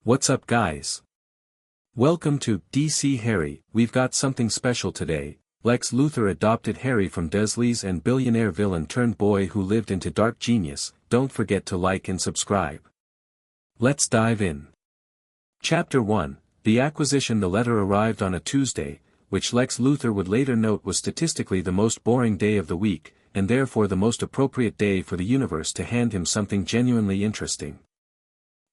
What's up, guys? Welcome to DC Harry. We've got something special today. Lex Luthor adopted Harry from Dursleys and billionaire villain turned boy who lived into dark genius. Don't forget to like and subscribe. Let's dive in. Chapter 1. The acquisition. The letter arrived on a Tuesday, which Lex Luthor would later note was statistically the most boring day of the week, and therefore the most appropriate day for the universe to hand him something genuinely interesting.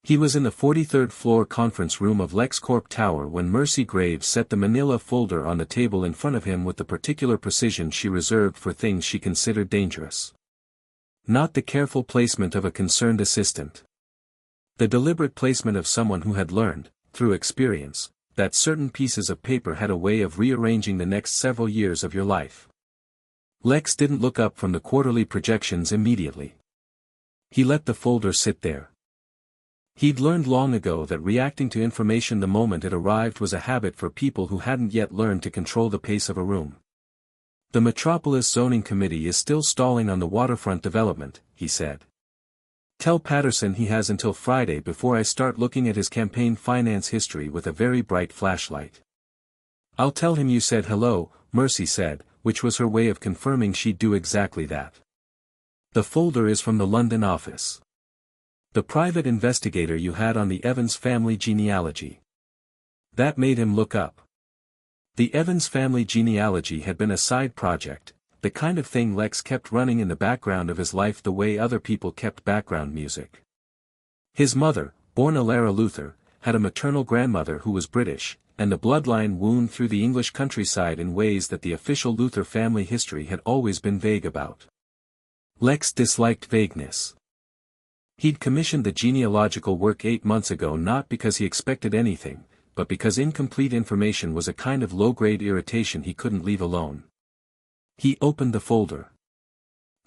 He was in the 43rd floor conference room of LexCorp Tower when Mercy Graves set the manila folder on the table in front of him with the particular precision she reserved for things she considered dangerous. Not the careful placement of a concerned assistant. The deliberate placement of someone who had learned, through experience, that certain pieces of paper had a way of rearranging the next several years of your life. Lex didn't look up from the quarterly projections immediately. He let the folder sit there. He'd learned long ago that reacting to information the moment it arrived was a habit for people who hadn't yet learned to control the pace of a room. The Metropolis zoning committee is still stalling on the waterfront development, he said. Tell Patterson he has until Friday before I start looking at his campaign finance history with a very bright flashlight. I'll tell him you said hello, Mercy said, which was her way of confirming she'd do exactly that. The folder is from the London office. The private investigator you had on the Evans family genealogy. That made him look up. The Evans family genealogy had been a side project, the kind of thing Lex kept running in the background of his life the way other people kept background music. His mother, born Alara Luthor, had a maternal grandmother who was British, and the bloodline wound through the English countryside in ways that the official Luthor family history had always been vague about. Lex disliked vagueness. He'd commissioned the genealogical work 8 months ago not because he expected anything, but because incomplete information was a kind of low-grade irritation he couldn't leave alone. He opened the folder.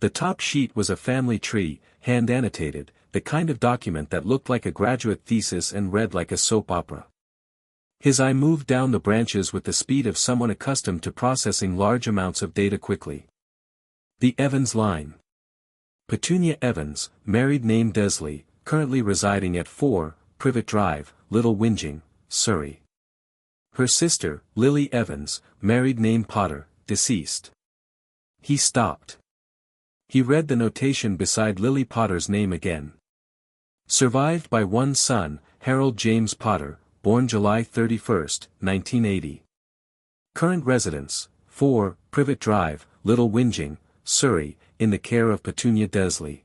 The top sheet was a family tree, hand-annotated, the kind of document that looked like a graduate thesis and read like a soap opera. His eye moved down the branches with the speed of someone accustomed to processing large amounts of data quickly. The Evans line. Petunia Evans, married name Dursley, currently residing at 4, Privet Drive, Little Whinging, Surrey. Her sister, Lily Evans, married name Potter, deceased. He stopped. He read the notation beside Lily Potter's name again. Survived by one son, Harold James Potter, born July 31, 1980. Current residence, 4, Privet Drive, Little Whinging, Surrey, in the care of Petunia Dursley.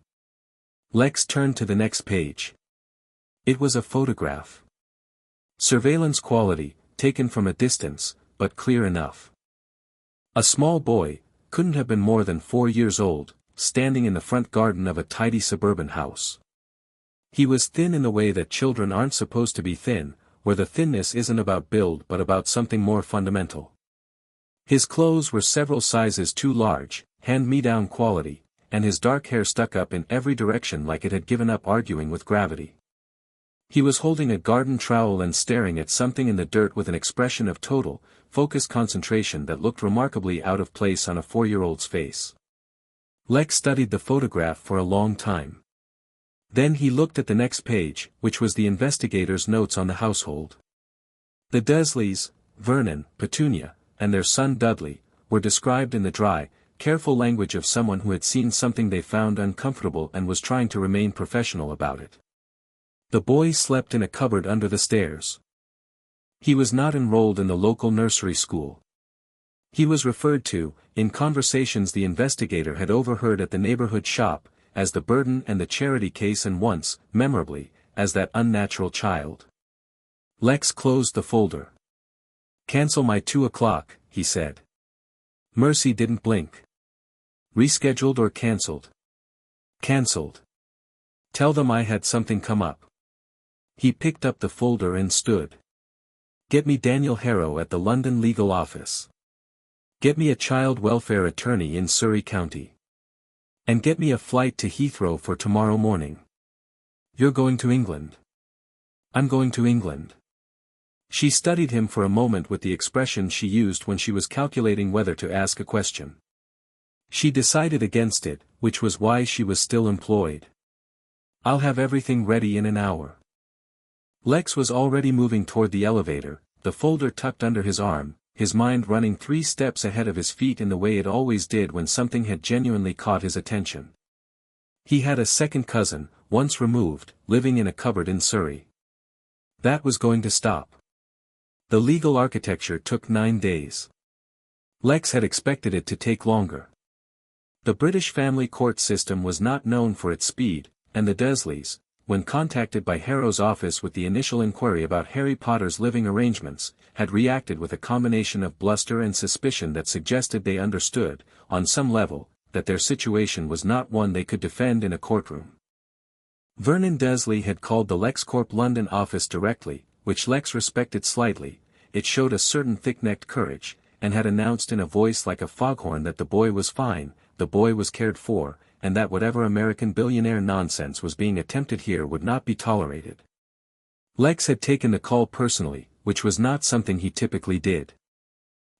Lex turned to the next page. It was a photograph. Surveillance quality, taken from a distance, but clear enough. A small boy, couldn't have been more than 4 years old, standing in the front garden of a tidy suburban house. He was thin in the way that children aren't supposed to be thin, where the thinness isn't about build but about something more fundamental. His clothes were several sizes too large, hand-me-down quality, and his dark hair stuck up in every direction like it had given up arguing with gravity. He was holding a garden trowel and staring at something in the dirt with an expression of total, focused concentration that looked remarkably out of place on a 4-year-old's face. Lex studied the photograph for a long time. Then he looked at the next page, which was the investigator's notes on the household. The Dursleys, Vernon, Petunia, and their son Dudley, were described in the dry, careful language of someone who had seen something they found uncomfortable and was trying to remain professional about it. The boy slept in a cupboard under the stairs. He was not enrolled in the local nursery school. He was referred to, in conversations the investigator had overheard at the neighborhood shop, as the burden and the charity case and once, memorably, as that unnatural child. Lex closed the folder. "Cancel my 2 o'clock, he said. Mercy didn't blink. Rescheduled or cancelled? Cancelled. Tell them I had something come up. He picked up the folder and stood. Get me Daniel Harrow at the London legal office. Get me a child welfare attorney in Surrey County. And get me a flight to Heathrow for tomorrow morning. You're going to England. I'm going to England. She studied him for a moment with the expression she used when she was calculating whether to ask a question. She decided against it, which was why she was still employed. I'll have everything ready in an hour. Lex was already moving toward the elevator, the folder tucked under his arm, his mind running 3 steps ahead of his feet in the way it always did when something had genuinely caught his attention. He had a second cousin, once removed, living in a cupboard in Surrey. That was going to stop. The legal architecture took 9 days. Lex had expected it to take longer. The British family court system was not known for its speed, and the Dursleys, when contacted by Harrow's office with the initial inquiry about Harry Potter's living arrangements, had reacted with a combination of bluster and suspicion that suggested they understood, on some level, that their situation was not one they could defend in a courtroom. Vernon Dursley had called the LexCorp London office directly, which Lex respected slightly. It showed a certain thick-necked courage, and had announced in a voice like a foghorn that the boy was fine, the boy was cared for, and that whatever American billionaire nonsense was being attempted here would not be tolerated. Lex had taken the call personally, which was not something he typically did.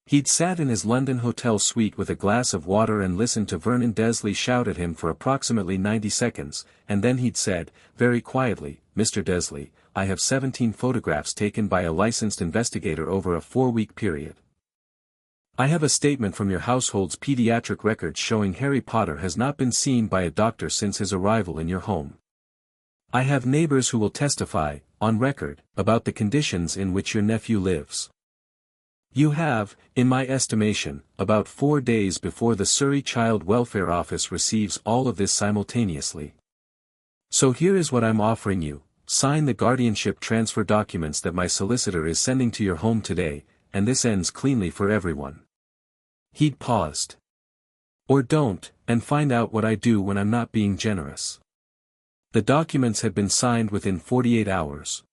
He'd sat in his London hotel suite with a glass of water and listened to Vernon Dursley shout at him for approximately 90 seconds, and then he'd said, very quietly, "Mr. Dursley, I have 17 photographs taken by a licensed investigator over a 4-week period. I have a statement from your household's pediatric records showing Harry Potter has not been seen by a doctor since his arrival in your home. I have neighbors who will testify, on record, about the conditions in which your nephew lives. You have, in my estimation, about 4 days before the Surrey Child Welfare Office receives all of this simultaneously. So here is what I'm offering you: sign the guardianship transfer documents that my solicitor is sending to your home today, and this ends cleanly for everyone." He'd paused. "Or don't, and find out what I do when I'm not being generous." The documents had been signed within 48 hours.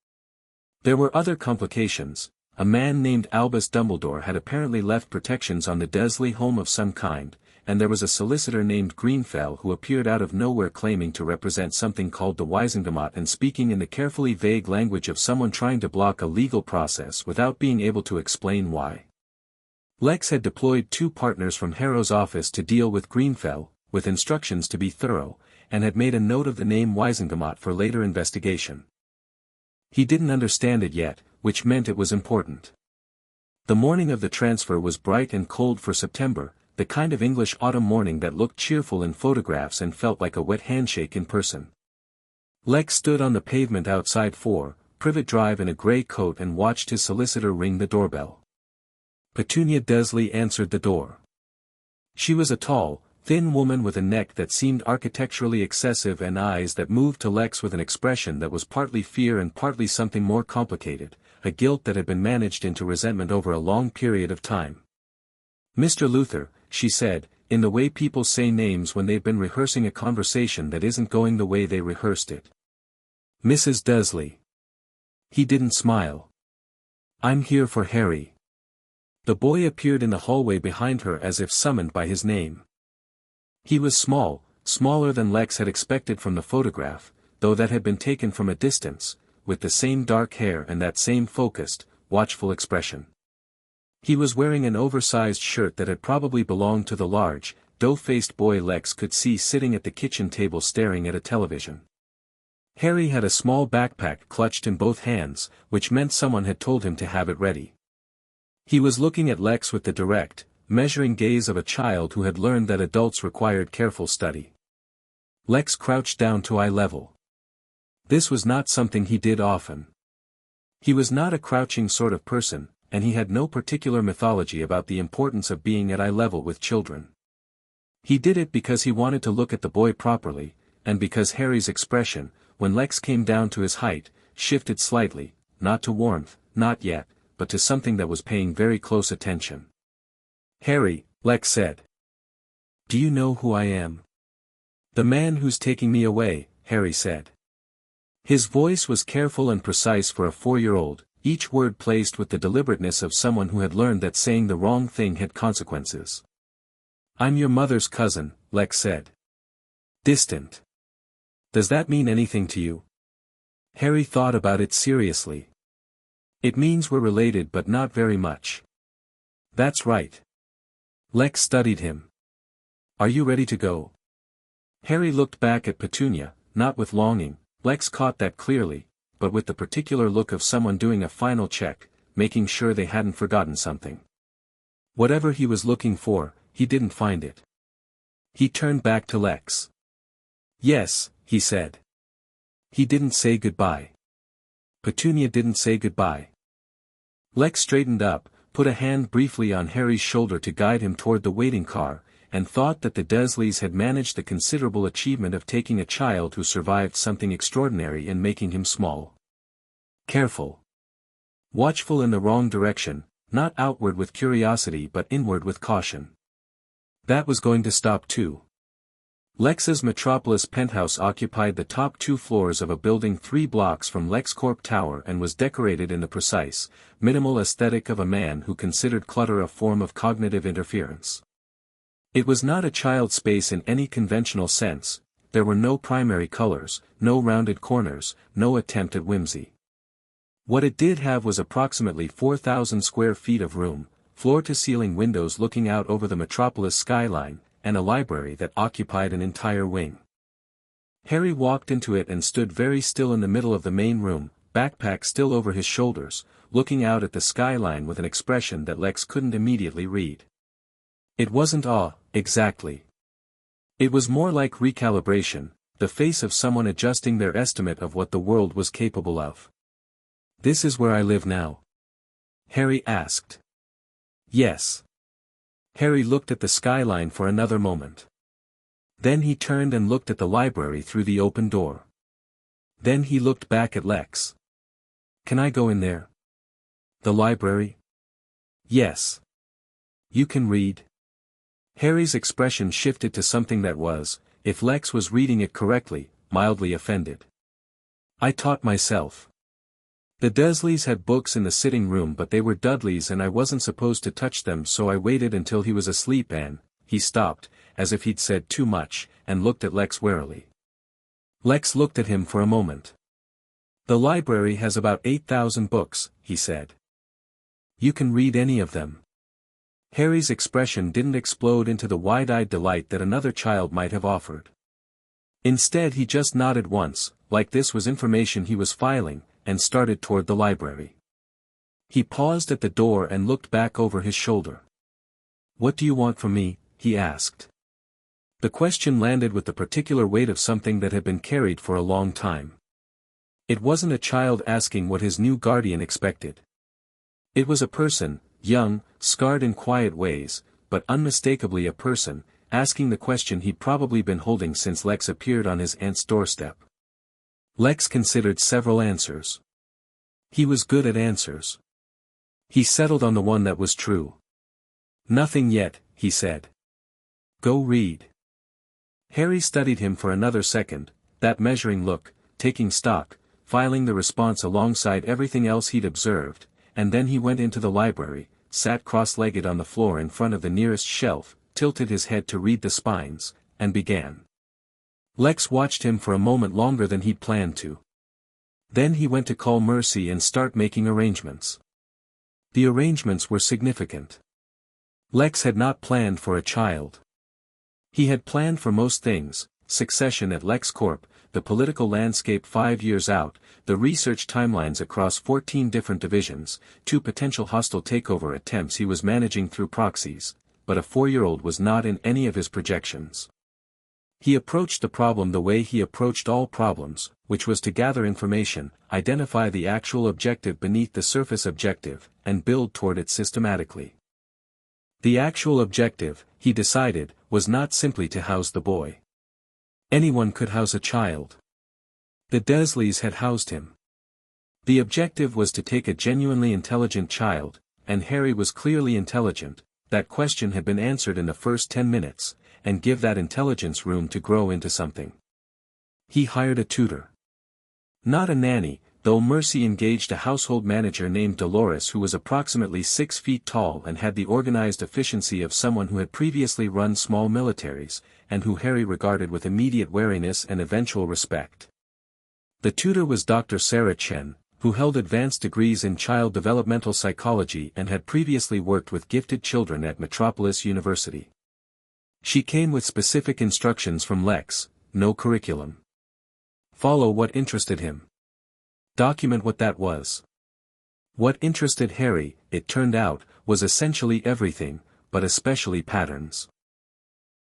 There were other complications. A man named Albus Dumbledore had apparently left protections on the Dursley home of some kind, and there was a solicitor named Greenfell who appeared out of nowhere claiming to represent something called the Wisingamat and speaking in the carefully vague language of someone trying to block a legal process without being able to explain why. Lex had deployed 2 partners from Harrow's office to deal with Greenfell, with instructions to be thorough, and had made a note of the name Wisingamat for later investigation. He didn't understand it yet, which meant it was important. The morning of the transfer was bright and cold for September, the kind of English autumn morning that looked cheerful in photographs and felt like a wet handshake in person. Lex stood on the pavement outside 4 Privet Drive in a grey coat and watched his solicitor ring the doorbell. Petunia Dursley answered the door. She was a tall, thin woman with a neck that seemed architecturally excessive and eyes that moved to Lex with an expression that was partly fear and partly something more complicated, a guilt that had been managed into resentment over a long period of time. "Mr. Luthor," she said, in the way people say names when they've been rehearsing a conversation that isn't going the way they rehearsed it. "Mrs. Dursley." He didn't smile. "I'm here for Harry." The boy appeared in the hallway behind her as if summoned by his name. He was small, smaller than Lex had expected from the photograph, though that had been taken from a distance, with the same dark hair and that same focused, watchful expression. He was wearing an oversized shirt that had probably belonged to the large, dough-faced boy Lex could see sitting at the kitchen table staring at a television. Harry had a small backpack clutched in both hands, which meant someone had told him to have it ready. He was looking at Lex with the direct, measuring gaze of a child who had learned that adults required careful study. Lex crouched down to eye level. This was not something he did often. He was not a crouching sort of person, and he had no particular mythology about the importance of being at eye level with children. He did it because he wanted to look at the boy properly, and because Harry's expression, when Lex came down to his height, shifted slightly, not to warmth, not yet, but to something that was paying very close attention. "Harry," Lex said. "Do you know who I am?" "The man who's taking me away," Harry said. His voice was careful and precise for a 4-year-old, each word placed with the deliberateness of someone who had learned that saying the wrong thing had consequences. "I'm your mother's cousin," Lex said. "Distant. Does that mean anything to you?" Harry thought about it seriously. "It means we're related but not very much." "That's right." Lex studied him. "Are you ready to go?" Harry looked back at Petunia, not with longing, Lex caught that clearly, but with the particular look of someone doing a final check, making sure they hadn't forgotten something. Whatever he was looking for, he didn't find it. He turned back to Lex. "Yes," he said. He didn't say goodbye. Petunia didn't say goodbye. Lex straightened up, put a hand briefly on Harry's shoulder to guide him toward the waiting car, and thought that the Dursleys had managed the considerable achievement of taking a child who survived something extraordinary and making him small. Careful. Watchful in the wrong direction, not outward with curiosity but inward with caution. That was going to stop too. Lex's Metropolis penthouse occupied the top 2 floors of a building 3 blocks from LexCorp Tower and was decorated in the precise, minimal aesthetic of a man who considered clutter a form of cognitive interference. It was not a child space in any conventional sense. There were no primary colors, no rounded corners, no attempt at whimsy. What it did have was approximately 4,000 square feet of room, floor-to-ceiling windows looking out over the Metropolis skyline, and a library that occupied an entire wing. Harry walked into it and stood very still in the middle of the main room, backpack still over his shoulders, looking out at the skyline with an expression that Lex couldn't immediately read. It wasn't awe, exactly. It was more like recalibration, the face of someone adjusting their estimate of what the world was capable of. "This is where I live now?" Harry asked. "Yes." Harry looked at the skyline for another moment. Then he turned and looked at the library through the open door. Then he looked back at Lex. "Can I go in there?" "The library?" "Yes." "You can read?" Harry's expression shifted to something that was, if Lex was reading it correctly, mildly offended. "I taught myself. The Dursleys had books in the sitting room but they were Dudley's and I wasn't supposed to touch them so I waited until he was asleep and," he stopped, as if he'd said too much, and looked at Lex warily. Lex looked at him for a moment. "The library has about 8,000 books," he said. "You can read any of them." Harry's expression didn't explode into the wide-eyed delight that another child might have offered. Instead he just nodded once, like this was information he was filing, and started toward the library. He paused at the door and looked back over his shoulder. "What do you want from me?" he asked. The question landed with the particular weight of something that had been carried for a long time. It wasn't a child asking what his new guardian expected. It was a person, young, scarred in quiet ways, but unmistakably a person, asking the question he'd probably been holding since Lex appeared on his aunt's doorstep. Lex considered several answers. He was good at answers. He settled on the one that was true. "Nothing yet," he said. "Go read." Harry studied him for another second, that measuring look, taking stock, filing the response alongside everything else he'd observed, and then he went into the library, sat cross-legged on the floor in front of the nearest shelf, tilted his head to read the spines, and began. Lex watched him for a moment longer than he'd planned to. Then he went to call Mercy and start making arrangements. The arrangements were significant. Lex had not planned for a child. He had planned for most things: succession at LexCorp, the political landscape 5 years out, the research timelines across 14 different divisions, 2 potential hostile takeover attempts he was managing through proxies, but a 4-year-old was not in any of his projections. He approached the problem the way he approached all problems, which was to gather information, identify the actual objective beneath the surface objective, and build toward it systematically. The actual objective, he decided, was not simply to house the boy. Anyone could house a child. The Dursleys had housed him. The objective was to take a genuinely intelligent child, and Harry was clearly intelligent. That question had been answered in the first 10 minutes, and give that intelligence room to grow into something. He hired a tutor. Not a nanny, though Mercy engaged a household manager named Dolores who was approximately 6 feet tall and had the organized efficiency of someone who had previously run small militaries, and who Harry regarded with immediate wariness and eventual respect. The tutor was Dr. Sarah Chen, who held advanced degrees in child developmental psychology and had previously worked with gifted children at Metropolis University. She came with specific instructions from Lex: no curriculum. Follow what interested him. Document what that was. What interested Harry, it turned out, was essentially everything, but especially patterns.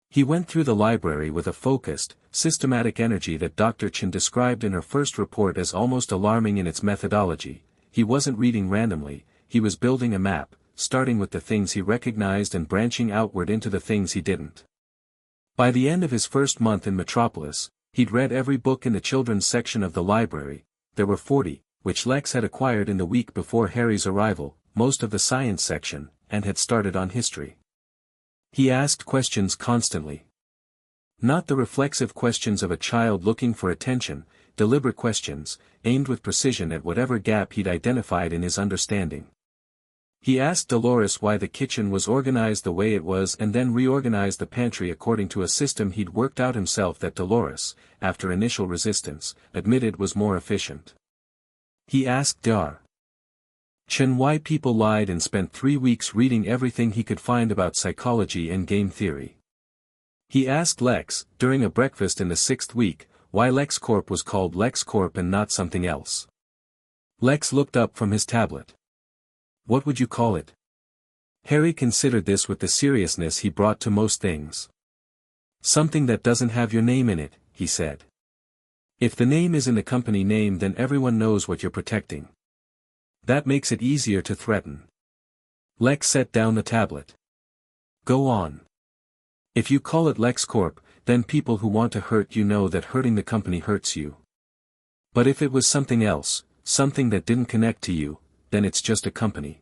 He went through the library with a focused, systematic energy that Dr. Chen described in her first report as almost alarming in its methodology. He wasn't reading randomly, he was building a map, starting with the things he recognized and branching outward into the things he didn't. By the end of his first month in Metropolis, he'd read every book in the children's section of the library. There were 40, which Lex had acquired in the week before Harry's arrival, most of the science section, and had started on history. He asked questions constantly. Not the reflexive questions of a child looking for attention, deliberate questions, aimed with precision at whatever gap he'd identified in his understanding. He asked Dolores why the kitchen was organized the way it was and then reorganized the pantry according to a system he'd worked out himself that Dolores, after initial resistance, admitted was more efficient. He asked Dr. Chen why people lied and spent 3 weeks reading everything he could find about psychology and game theory. He asked Lex, during a breakfast in the 6th week, why LexCorp was called LexCorp and not something else. Lex looked up from his tablet. What would you call it? Harry considered this with the seriousness he brought to most things. Something that doesn't have your name in it, he said. If the name isn't a company name then everyone knows what you're protecting. That makes it easier to threaten. Lex set down the tablet. Go on. If you call it LexCorp, then people who want to hurt you know that hurting the company hurts you. But if it was something else, something that didn't connect to you, then it's just a company.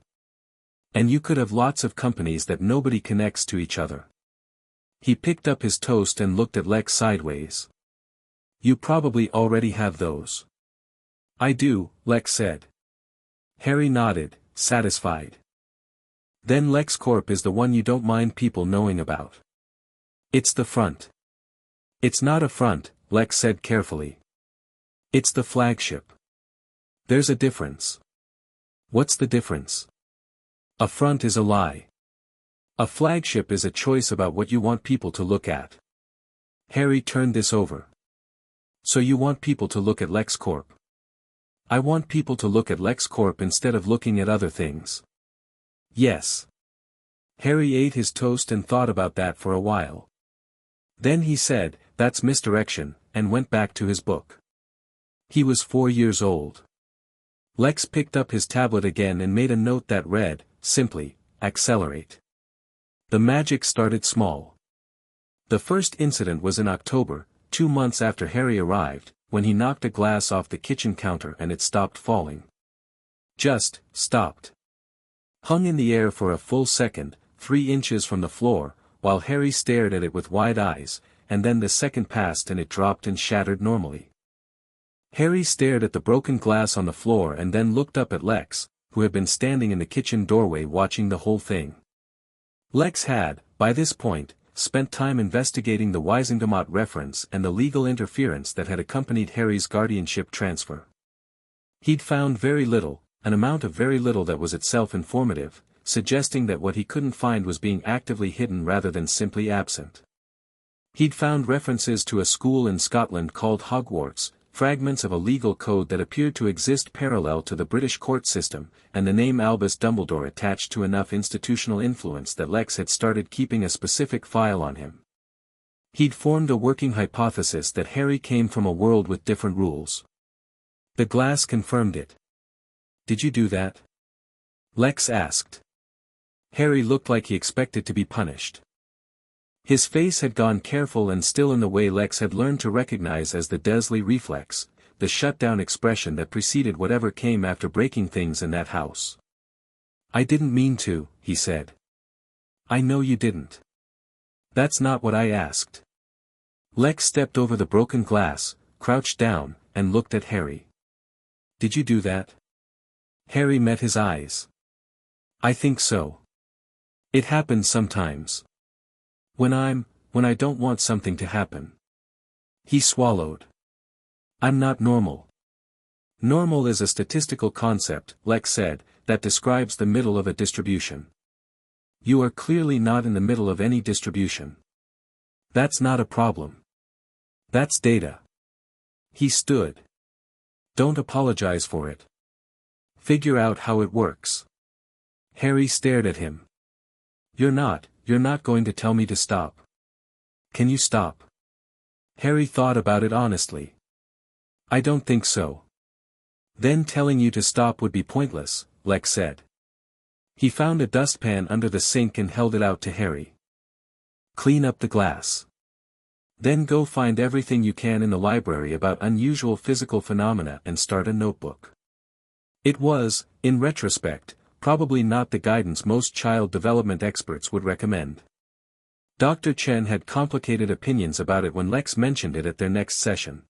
And you could have lots of companies that nobody connects to each other. He picked up his toast and looked at Lex sideways. You probably already have those. I do, Lex said. Harry nodded, satisfied. Then LexCorp is the one you don't mind people knowing about. It's the front. It's not a front, Lex said carefully. It's the flagship. There's a difference. What's the difference? A front is a lie. A flagship is a choice about what you want people to look at. Harry turned this over. So you want people to look at LexCorp? I want people to look at LexCorp instead of looking at other things. Yes. Harry ate his toast and thought about that for a while. Then he said, that's misdirection, and went back to his book. He was 4 years old. Lex picked up his tablet again and made a note that read, simply, accelerate. The magic started small. The first incident was in October, 2 months after Harry arrived, when he knocked a glass off the kitchen counter and it stopped falling. Just stopped. Hung in the air for a full second, 3 inches from the floor, while Harry stared at it with wide eyes, and then the second passed and it dropped and shattered normally. Harry stared at the broken glass on the floor and then looked up at Lex, who had been standing in the kitchen doorway watching the whole thing. Lex had, by this point, spent time investigating the Wisingamot reference and the legal interference that had accompanied Harry's guardianship transfer. He'd found very little, an amount of very little that was itself informative, suggesting that what he couldn't find was being actively hidden rather than simply absent. He'd found references to a school in Scotland called Hogwarts, fragments of a legal code that appeared to exist parallel to the British court system, and the name Albus Dumbledore attached to enough institutional influence that Lex had started keeping a specific file on him. He'd formed a working hypothesis that Harry came from a world with different rules. The glass confirmed it. Did you do that? Lex asked. Harry looked like he expected to be punished. His face had gone careful and still in the way Lex had learned to recognize as the Dursley reflex, the shut-down expression that preceded whatever came after breaking things in that house. I didn't mean to, he said. I know you didn't. That's not what I asked. Lex stepped over the broken glass, crouched down, and looked at Harry. Did you do that? Harry met his eyes. I think so. It happens sometimes. When I don't want something to happen. He swallowed. I'm not normal. Normal is a statistical concept, Lex said, that describes the middle of a distribution. You are clearly not in the middle of any distribution. That's not a problem. That's data. He stood. Don't apologize for it. Figure out how it works. Harry stared at him. You're not going to tell me to stop. Can you stop? Harry thought about it honestly. I don't think so. Then telling you to stop would be pointless, Lex said. He found a dustpan under the sink and held it out to Harry. Clean up the glass. Then go find everything you can in the library about unusual physical phenomena and start a notebook. It was, in retrospect, probably not the guidance most child development experts would recommend. Dr. Chen had complicated opinions about it when Lex mentioned it at their next session.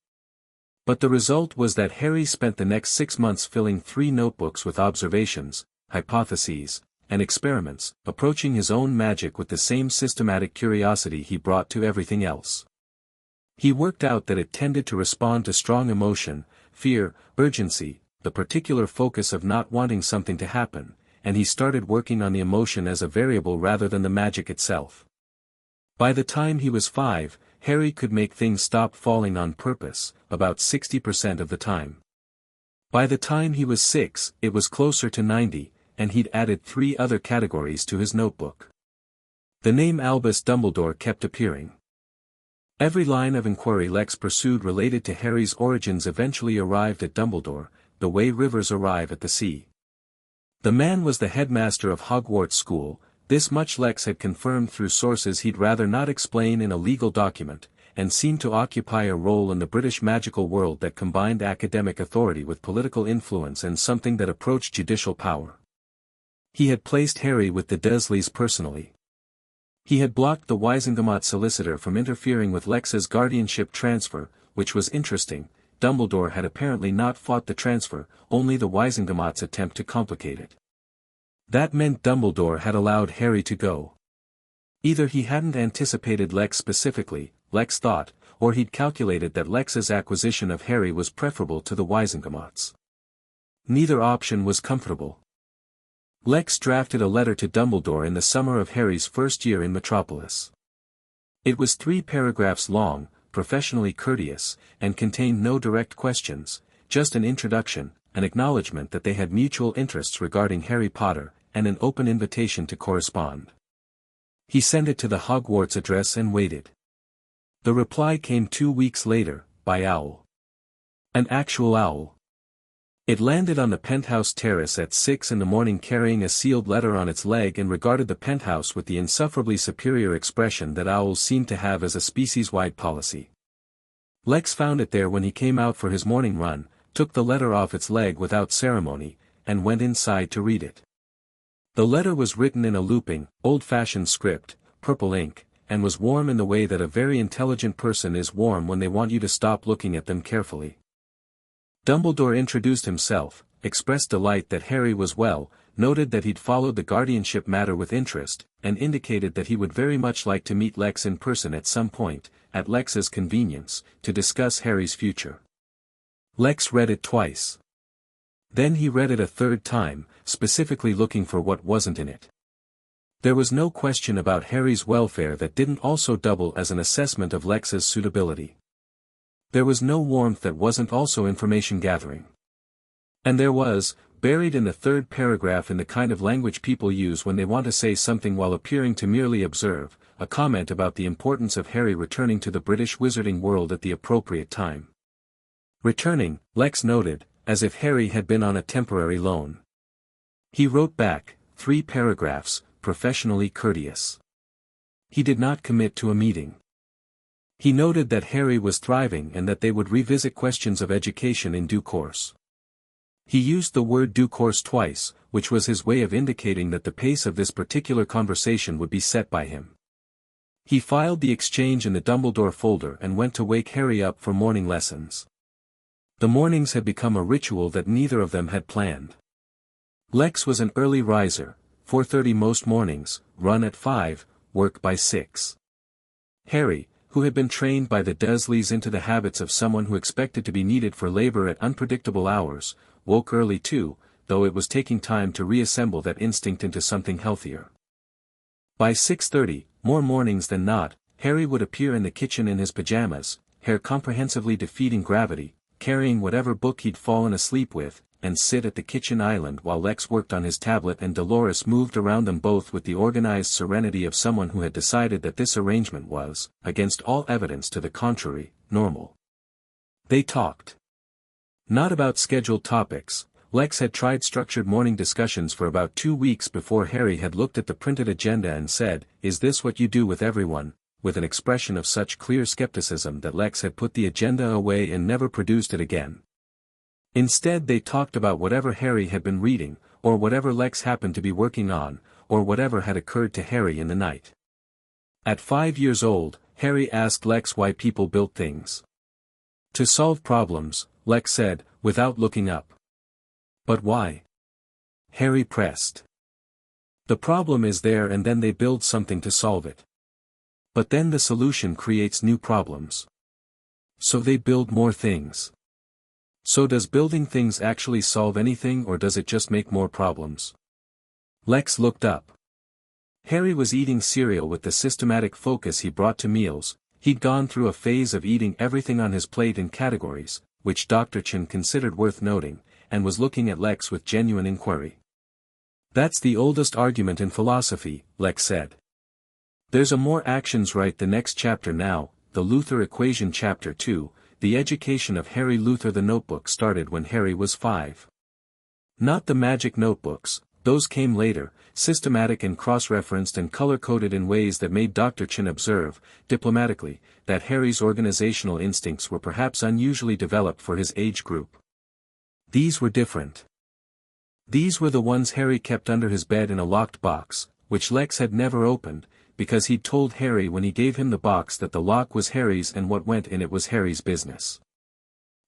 But the result was that Harry spent the next 6 months filling 3 notebooks with observations, hypotheses, and experiments, approaching his own magic with the same systematic curiosity he brought to everything else. He worked out that it tended to respond to strong emotion, fear, urgency, the particular focus of not wanting something to happen, and he started working on the emotion as a variable rather than the magic itself. By the time he was 5, Harry could make things stop falling on purpose, about 60% of the time. By the time he was 6, it was closer to 90, and he'd added 3 other categories to his notebook. The name Albus Dumbledore kept appearing. Every line of inquiry Lex pursued related to Harry's origins eventually arrived at Dumbledore, the way rivers arrive at the sea. The man was the headmaster of Hogwarts School. This much Lex had confirmed through sources he'd rather not explain in a legal document, and seemed to occupy a role in the British magical world that combined academic authority with political influence and something that approached judicial power. He had placed Harry with the Dursleys personally. He had blocked the Wisengamot solicitor from interfering with Lex's guardianship transfer, which was interesting. Dumbledore had apparently not fought the transfer, only the Wisengamot's attempt to complicate it. That meant Dumbledore had allowed Harry to go. Either he hadn't anticipated Lex specifically, Lex thought, or he'd calculated that Lex's acquisition of Harry was preferable to the Wisengamots. Neither option was comfortable. Lex drafted a letter to Dumbledore in the summer of Harry's first year in Metropolis. It was 3 paragraphs long, professionally courteous, and contained no direct questions, just an introduction, an acknowledgement that they had mutual interests regarding Harry Potter, and an open invitation to correspond. He sent it to the Hogwarts address and waited. The reply came 2 weeks later, by owl. An actual owl. It landed on the penthouse terrace at 6 in the morning carrying a sealed letter on its leg and regarded the penthouse with the insufferably superior expression that owls seem to have as a species-wide policy. Lex found it there when he came out for his morning run, took the letter off its leg without ceremony, and went inside to read it. The letter was written in a looping, old-fashioned script, purple ink, and was warm in the way that a very intelligent person is warm when they want you to stop looking at them carefully. Dumbledore introduced himself, expressed delight that Harry was well, noted that he'd followed the guardianship matter with interest, and indicated that he would very much like to meet Lex in person at some point, at Lex's convenience, to discuss Harry's future. Lex read it twice. Then he read it a third time, specifically looking for what wasn't in it. There was no question about Harry's welfare that didn't also double as an assessment of Lex's suitability. There was no warmth that wasn't also information gathering. And there was, buried in the 3rd paragraph in the kind of language people use when they want to say something while appearing to merely observe, a comment about the importance of Harry returning to the British wizarding world at the appropriate time. Returning, Lex noted, as if Harry had been on a temporary loan. He wrote back, 3 paragraphs, professionally courteous. He did not commit to a meeting. He noted that Harry was thriving and that they would revisit questions of education in due course. He used the word due course twice, which was his way of indicating that the pace of this particular conversation would be set by him. He filed the exchange in the Dumbledore folder and went to wake Harry up for morning lessons. The mornings had become a ritual that neither of them had planned. Lex was an early riser, 4:30 most mornings, run at 5, work by 6. Harry, who had been trained by the Dursleys into the habits of someone who expected to be needed for labor at unpredictable hours, woke early too, though it was taking time to reassemble that instinct into something healthier. By 6:30, more mornings than not, Harry would appear in the kitchen in his pajamas, hair comprehensively defeating gravity, carrying whatever book he'd fallen asleep with, and sit at the kitchen island while Lex worked on his tablet and Dolores moved around them both with the organized serenity of someone who had decided that this arrangement was, against all evidence to the contrary, normal. They talked. Not about scheduled topics. Lex had tried structured morning discussions for about 2 weeks before Harry had looked at the printed agenda and said, "Is this what you do with everyone?" with an expression of such clear skepticism that Lex had put the agenda away and never produced it again. Instead they talked about whatever Harry had been reading, or whatever Lex happened to be working on, or whatever had occurred to Harry in the night. At 5 years old, Harry asked Lex why people built things. To solve problems, Lex said, without looking up. But why? Harry pressed. The problem is there and then they build something to solve it. But then the solution creates new problems. So they build more things. So does building things actually solve anything or does it just make more problems? Lex looked up. Harry was eating cereal with the systematic focus he brought to meals. He'd gone through a phase of eating everything on his plate in categories, which Dr. Chen considered worth noting, and was looking at Lex with genuine inquiry. That's the oldest argument in philosophy, Lex said. There's a more actions right the next chapter now, the Luthor equation chapter 2, the education of Harry Luthor. The notebook started when Harry was 5. Not the magic notebooks, those came later, systematic and cross-referenced and color-coded in ways that made Dr. Chen observe, diplomatically, that Harry's organizational instincts were perhaps unusually developed for his age group. These were different. These were the ones Harry kept under his bed in a locked box, which Lex had never opened, because he'd told Harry when he gave him the box that the lock was Harry's and what went in it was Harry's business.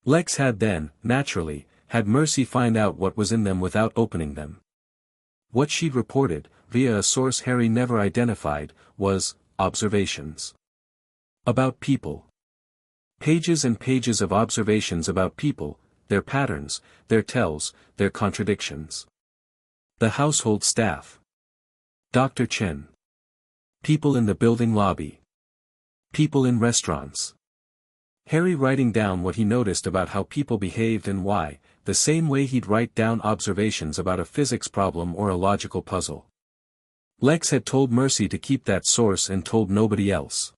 Lex had then, naturally, had Mercy find out what was in them without opening them. What she'd reported, via a source Harry never identified, was, observations. About people. Pages and pages of observations about people, their patterns, their tells, their contradictions. The household staff. Dr. Chen. People in the building lobby. People in restaurants. Harry writing down what he noticed about how people behaved and why, the same way he'd write down observations about a physics problem or a logical puzzle. Lex had told Mercy to keep that source and told nobody else.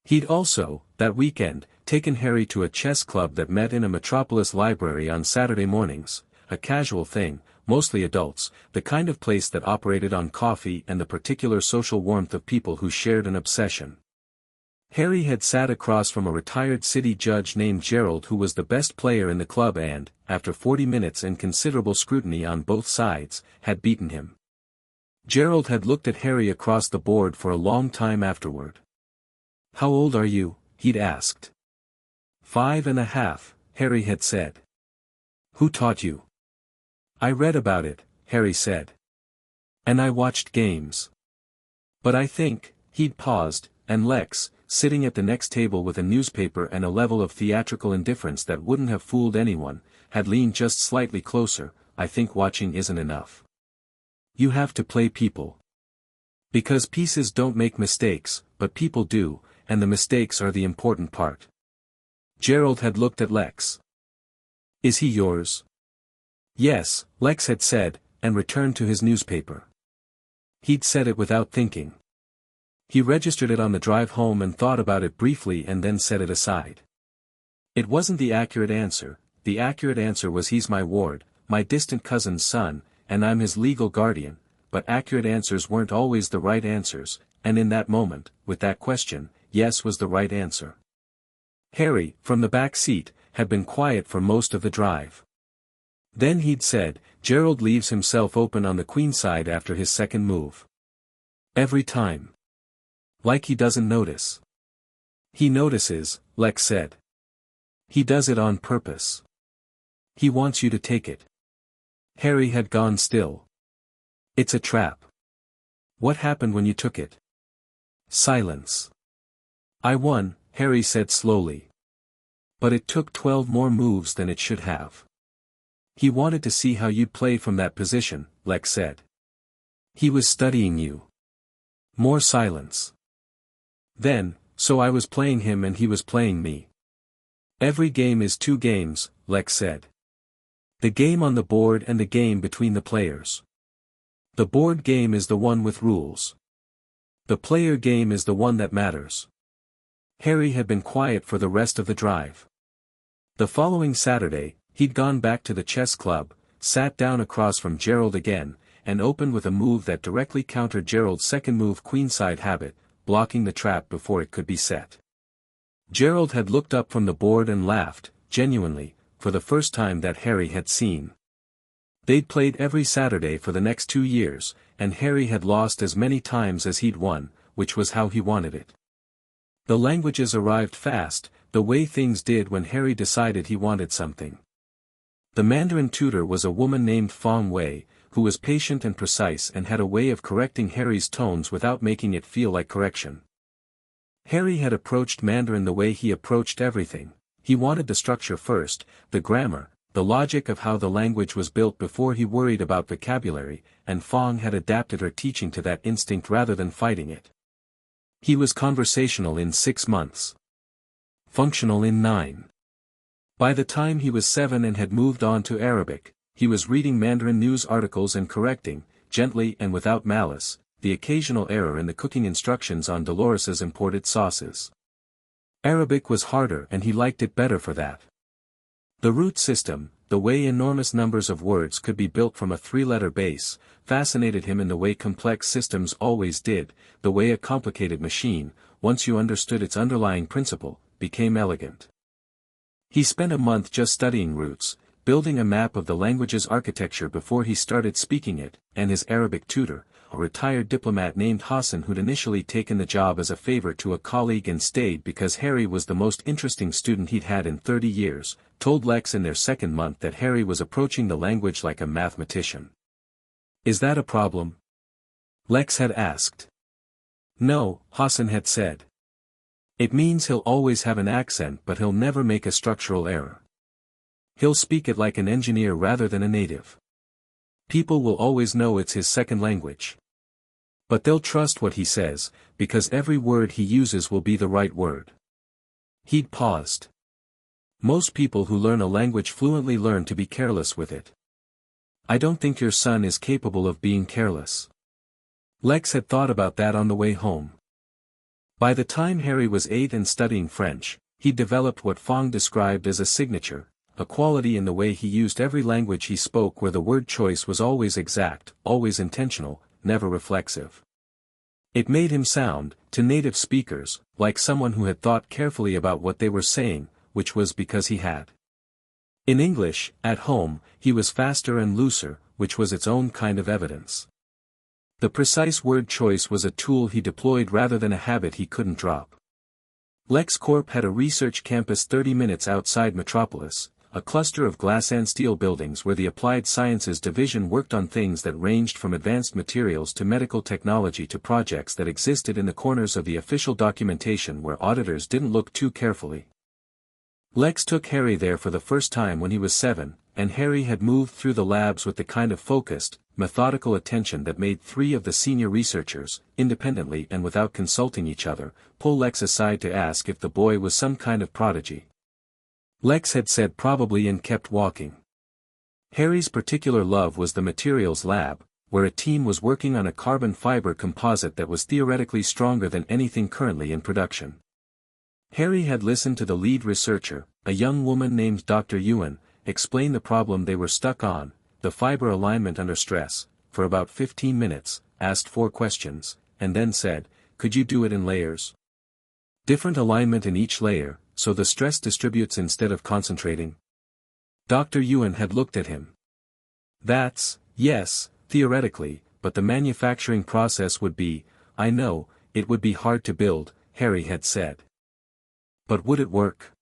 He'd also, that weekend, taken Harry to a chess club that met in a Metropolis library on Saturday mornings, a casual thing, mostly adults, the kind of place that operated on coffee and the particular social warmth of people who shared an obsession. Harry had sat across from a retired city judge named Gerald who was the best player in the club and, after 40 minutes and considerable scrutiny on both sides, had beaten him. Gerald had looked at Harry across the board for a long time afterward. "How old are you?" he'd asked. 5.5, Harry had said. "Who taught you?" "I read about it," Harry said. "And I watched games. But I think," he'd paused, and Lex, sitting at the next table with a newspaper and a level of theatrical indifference that wouldn't have fooled anyone, had leaned just slightly closer, "I think watching isn't enough. You have to play people. Because pieces don't make mistakes, but people do, and the mistakes are the important part." Gerald had looked at Lex. "Is he yours?" "Yes," Lex had said, and returned to his newspaper. He'd said it without thinking. He registered it on the drive home and thought about it briefly and then set it aside. It wasn't the accurate answer. The accurate answer was he's my ward, my distant cousin's son, and I'm his legal guardian, but accurate answers weren't always the right answers, and in that moment, with that question, yes was the right answer. Harry, from the back seat, had been quiet for most of the drive. Then he'd said, "Gerald leaves himself open on the queen side after his second move. Every time. Like he doesn't notice." "He notices," Lex said. "He does it on purpose. He wants you to take it." Harry had gone still. "It's a trap." "What happened when you took it?" Silence. "I won," Harry said slowly. "But it took 12 more moves than it should have." "He wanted to see how you'd play from that position," Lex said. "He was studying you." More silence. "Then, so I was playing him and he was playing me." Every game is two games, Lex said. The game on the board and the game between the players. The board game is the one with rules. The player game is the one that matters. Harry had been quiet for the rest of the drive. The following Saturday, he'd gone back to the chess club, sat down across from Gerald again, and opened with a move that directly countered Gerald's second move queenside habit, blocking the trap before it could be set. Gerald had looked up from the board and laughed, genuinely, for the first time that Harry had seen. They'd played every Saturday for the next 2 years, and Harry had lost as many times as he'd won, which was how he wanted it. The languages arrived fast, the way things did when Harry decided he wanted something. The Mandarin tutor was a woman named Fong Wei, who was patient and precise and had a way of correcting Harry's tones without making it feel like correction. Harry had approached Mandarin the way he approached everything. He wanted the structure first, the grammar, the logic of how the language was built before he worried about vocabulary, and Fong had adapted her teaching to that instinct rather than fighting it. He was conversational in 6 months. Functional in 9. By the time he was 7 and had moved on to Arabic, he was reading Mandarin news articles and correcting, gently and without malice, the occasional error in the cooking instructions on Dolores's imported sauces. Arabic was harder and he liked it better for that. The root system, the way enormous numbers of words could be built from a 3-letter base, fascinated him in the way complex systems always did, the way a complicated machine, once you understood its underlying principle, became elegant. He spent a month just studying roots, building a map of the language's architecture before he started speaking it, and his Arabic tutor, a retired diplomat named Hassan who'd initially taken the job as a favor to a colleague and stayed because Harry was the most interesting student he'd had in 30 years, told Lex in their second month that Harry was approaching the language like a mathematician. "Is that a problem?" Lex had asked. "No," Hassan had said. "It means he'll always have an accent but he'll never make a structural error. He'll speak it like an engineer rather than a native. People will always know it's his second language. But they'll trust what he says, because every word he uses will be the right word." He'd paused. "Most people who learn a language fluently learn to be careless with it. I don't think your son is capable of being careless." Lex had thought about that on the way home. By the time Harry was 8 and studying French, he'd developed what Fong described as a signature, a quality in the way he used every language he spoke where the word choice was always exact, always intentional, never reflexive. It made him sound, to native speakers, like someone who had thought carefully about what they were saying, which was because he had. In English, at home, he was faster and looser, which was its own kind of evidence. The precise word choice was a tool he deployed rather than a habit he couldn't drop. LexCorp had a research campus 30 minutes outside Metropolis, a cluster of glass and steel buildings where the Applied Sciences Division worked on things that ranged from advanced materials to medical technology to projects that existed in the corners of the official documentation where auditors didn't look too carefully. Lex took Harry there for the first time when he was 7, and Harry had moved through the labs with the kind of focused, methodical attention that made 3 of the senior researchers, independently and without consulting each other, pull Lex aside to ask if the boy was some kind of prodigy. Lex had said probably and kept walking. Harry's particular love was the materials lab, where a team was working on a carbon fiber composite that was theoretically stronger than anything currently in production. Harry had listened to the lead researcher, a young woman named Dr. Yuan, explain the problem they were stuck on, the fiber alignment under stress, for about 15 minutes, asked 4 questions, and then said, "Could you do it in layers? Different alignment in each layer, so the stress distributes instead of concentrating?" Dr. Yuan had looked at him. Yes, theoretically, but the manufacturing process would be, I know, it would be hard to build, Harry had said. But would it work?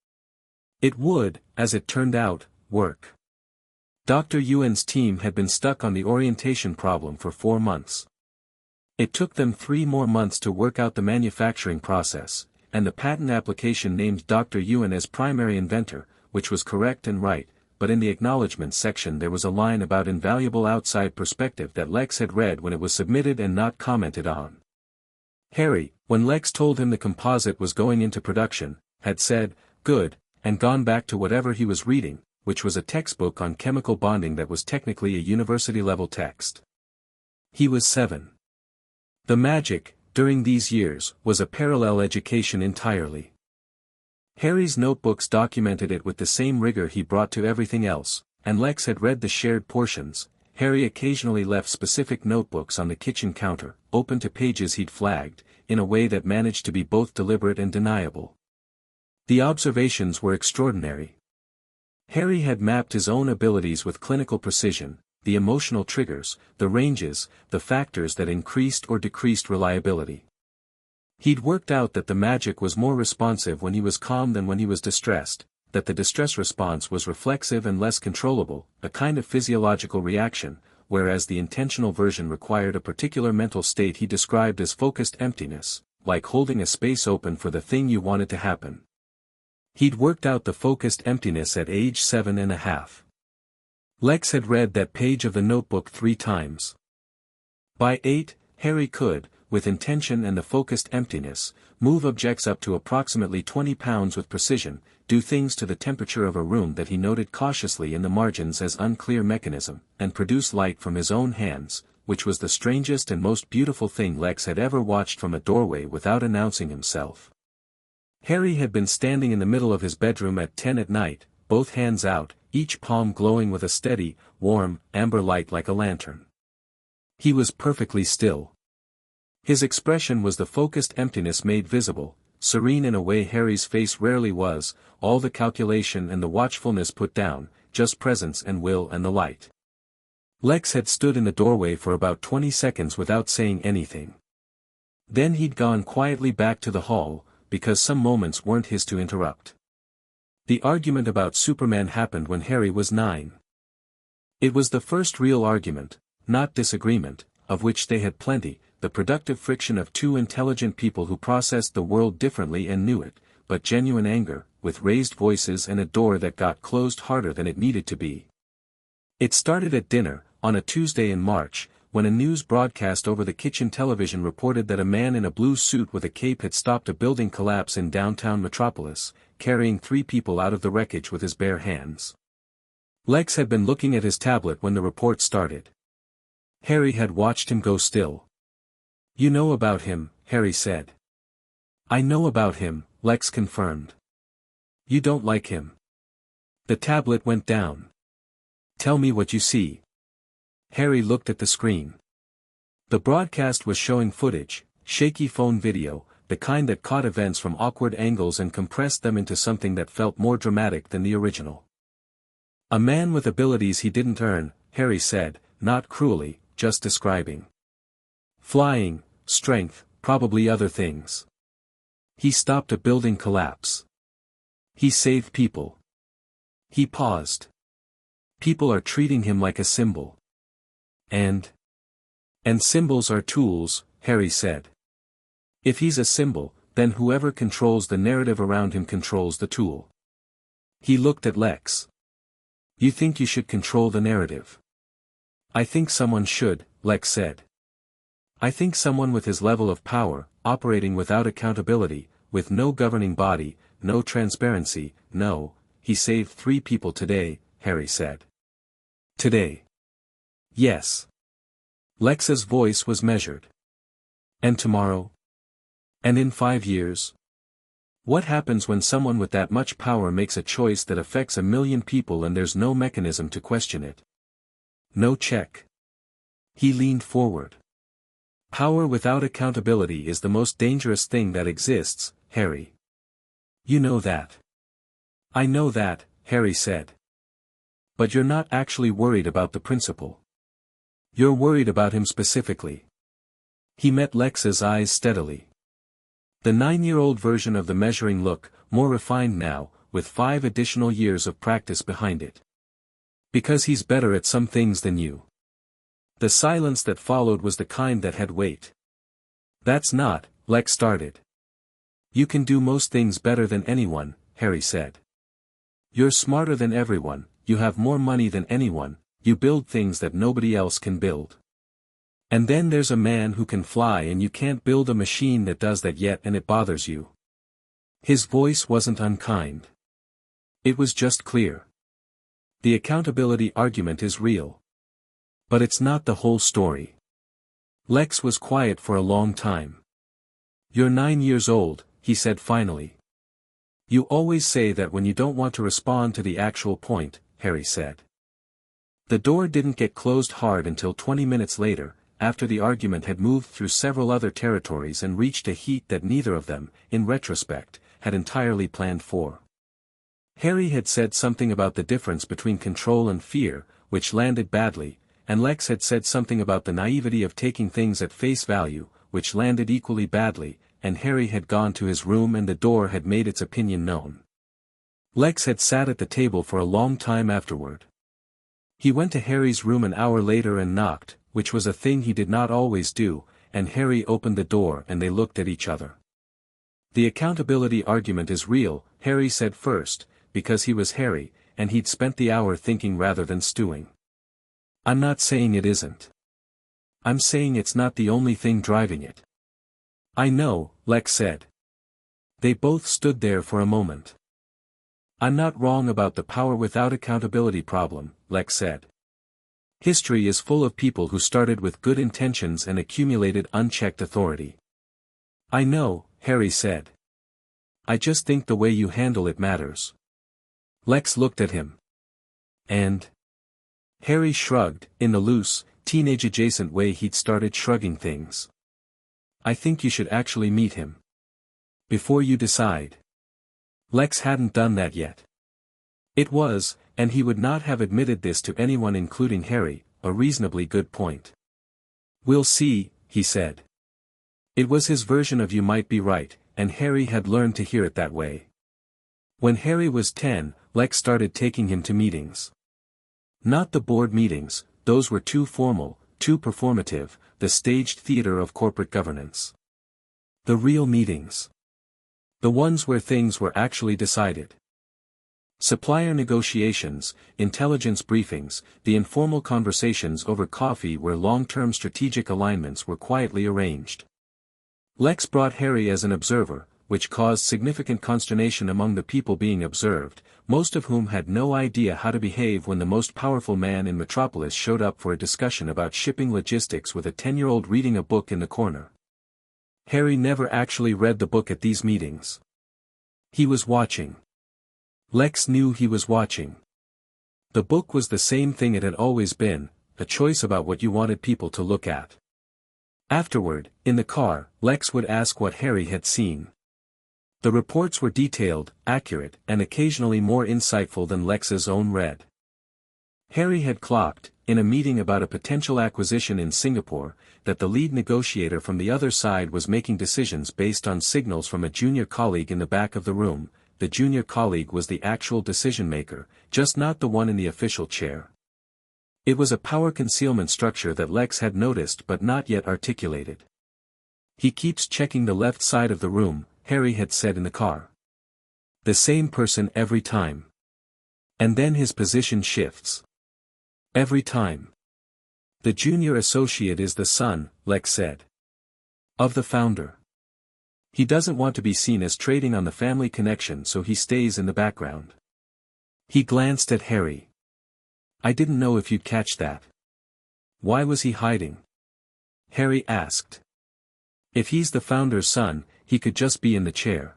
It would, as it turned out, work. Dr. Yuan's team had been stuck on the orientation problem for 4 months. It took them 3 more months to work out the manufacturing process, and the patent application named Dr. Yuan as primary inventor, which was correct and right, but in the acknowledgments section there was a line about invaluable outside perspective that Lex had read when it was submitted and not commented on. Harry, when Lex told him the composite was going into production, had said, "Good," and gone back to whatever he was reading, which was a textbook on chemical bonding that was technically a university-level text. He was 7. The magic, during these years, was a parallel education entirely. Harry's notebooks documented it with the same rigor he brought to everything else, and Lex had read the shared portions. Harry occasionally left specific notebooks on the kitchen counter, open to pages he'd flagged, in a way that managed to be both deliberate and deniable. The observations were extraordinary. Harry had mapped his own abilities with clinical precision, the emotional triggers, the ranges, the factors that increased or decreased reliability. He'd worked out that the magic was more responsive when he was calm than when he was distressed, that the distress response was reflexive and less controllable, a kind of physiological reaction, whereas the intentional version required a particular mental state he described as focused emptiness, like holding a space open for the thing you wanted to happen. He'd worked out the focused emptiness at age 7.5. Lex had read that page of the notebook 3 times. By 8, Harry could, with intention and the focused emptiness, move objects up to approximately 20 pounds with precision, do things to the temperature of a room that he noted cautiously in the margins as unclear mechanism, and produce light from his own hands, which was the strangest and most beautiful thing Lex had ever watched from a doorway without announcing himself. Harry had been standing in the middle of his bedroom at 10 at night, both hands out, each palm glowing with a steady, warm, amber light like a lantern. He was perfectly still. His expression was the focused emptiness made visible, serene in a way Harry's face rarely was, all the calculation and the watchfulness put down, just presence and will and the light. Lex had stood in the doorway for about 20 seconds without saying anything. Then he'd gone quietly back to the hall, because some moments weren't his to interrupt. The argument about Superman happened when Harry was 9. It was the first real argument, not disagreement, of which they had plenty, the productive friction of two intelligent people who processed the world differently and knew it, but genuine anger, with raised voices and a door that got closed harder than it needed to be. It started at dinner, on a Tuesday in March, when a news broadcast over the kitchen television reported that a man in a blue suit with a cape had stopped a building collapse in downtown Metropolis, carrying 3 people out of the wreckage with his bare hands. Lex had been looking at his tablet when the report started. Harry had watched him go still. "You know about him," Harry said. "I know about him," Lex confirmed. "You don't like him." The tablet went down. "Tell me what you see." Harry looked at the screen. The broadcast was showing footage, shaky phone video, the kind that caught events from awkward angles and compressed them into something that felt more dramatic than the original. "A man with abilities he didn't earn," Harry said, not cruelly, just describing. "Flying, strength, probably other things. He stopped a building collapse. He saved people." He paused. "People are treating him like a symbol. And symbols are tools," Harry said. "If he's a symbol, then whoever controls the narrative around him controls the tool." He looked at Lex. "You think you should control the narrative?" "I think someone should," Lex said. "I think someone with his level of power, operating without accountability, with no governing body, no transparency, no." "He saved 3 people today," Harry said. "Today?" "Yes." Lex's voice was measured. "And tomorrow? And in 5 years? What happens when someone with that much power makes a choice that affects 1,000,000 people and there's no mechanism to question it? No check?" He leaned forward. "Power without accountability is the most dangerous thing that exists, Harry. You know that." "I know that," Harry said. "But you're not actually worried about the principle. You're worried about him specifically." He met Lex's eyes steadily. The 9-year-old version of the measuring look, more refined now, with 5 additional years of practice behind it. "Because he's better at some things than you." The silence that followed was the kind that had weight. "That's not," Lex started. "You can do most things better than anyone," Harry said. "You're smarter than everyone, you have more money than anyone, you build things that nobody else can build. And then there's a man who can fly and you can't build a machine that does that yet and it bothers you." His voice wasn't unkind. It was just clear. The accountability argument is real. But it's not the whole story. Lex was quiet for a long time. "You're 9 years old," he said finally. "You always say that when you don't want to respond to the actual point," Harry said. The door didn't get closed hard until 20 minutes later, after the argument had moved through several other territories and reached a heat that neither of them, in retrospect, had entirely planned for. Harry had said something about the difference between control and fear, which landed badly, and Lex had said something about the naivety of taking things at face value, which landed equally badly, and Harry had gone to his room and the door had made its opinion known. Lex had sat at the table for a long time afterward. He went to Harry's room an hour later and knocked, which was a thing he did not always do, and Harry opened the door and they looked at each other. "The accountability argument is real," Harry said first, because he was Harry, and he'd spent the hour thinking rather than stewing. "I'm not saying it isn't. I'm saying it's not the only thing driving it." "I know," Lex said. They both stood there for a moment. "I'm not wrong about the power without accountability problem," Lex said. "History is full of people who started with good intentions and accumulated unchecked authority." "I know," Harry said. "I just think the way you handle it matters." Lex looked at him. "And?" Harry shrugged, in the loose, teenage-adjacent way he'd started shrugging things. "I think you should actually meet him. Before you decide." Lex hadn't done that yet. It was, and he would not have admitted this to anyone including Harry, a reasonably good point. "We'll see," he said. It was his version of "you might be right," and Harry had learned to hear it that way. When Harry was 10, Lex started taking him to meetings. Not the board meetings, those were too formal, too performative, the staged theater of corporate governance. The real meetings. The ones where things were actually decided. Supplier negotiations, intelligence briefings, the informal conversations over coffee where long-term strategic alignments were quietly arranged. Lex brought Harry as an observer, which caused significant consternation among the people being observed, most of whom had no idea how to behave when the most powerful man in Metropolis showed up for a discussion about shipping logistics with a 10-year-old reading a book in the corner. Harry never actually read the book at these meetings. He was watching. Lex knew he was watching. The book was the same thing it had always been, a choice about what you wanted people to look at. Afterward, in the car, Lex would ask what Harry had seen. The reports were detailed, accurate, and occasionally more insightful than Lex's own read. Harry had clocked, in a meeting about a potential acquisition in Singapore, that the lead negotiator from the other side was making decisions based on signals from a junior colleague in the back of the room. The junior colleague was the actual decision-maker, just not the one in the official chair. It was a power concealment structure that Lex had noticed but not yet articulated. "He keeps checking the left side of the room," Harry had said in the car. "The same person every time. And then his position shifts. Every time. The junior associate is the son," Lex said. "Of the founder. He doesn't want to be seen as trading on the family connection, so he stays in the background." He glanced at Harry. "I didn't know if you'd catch that." "Why was he hiding?" Harry asked. "If he's the founder's son, he could just be in the chair.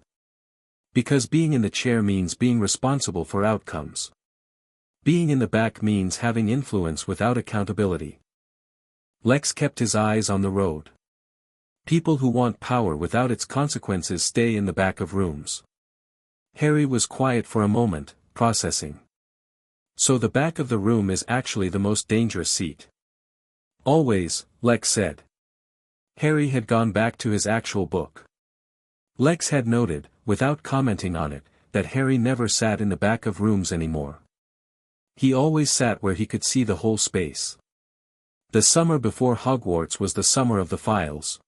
Because being in the chair means being responsible for outcomes. Being in the back means having influence without accountability." Lex kept his eyes on the road. People who want power without its consequences stay in the back of rooms. Harry was quiet for a moment, processing. "So the back of the room is actually the most dangerous seat." "Always," Lex said. Harry had gone back to his actual book. Lex had noted, without commenting on it, that Harry never sat in the back of rooms anymore. He always sat where he could see the whole space. The summer before Hogwarts was the summer of the files.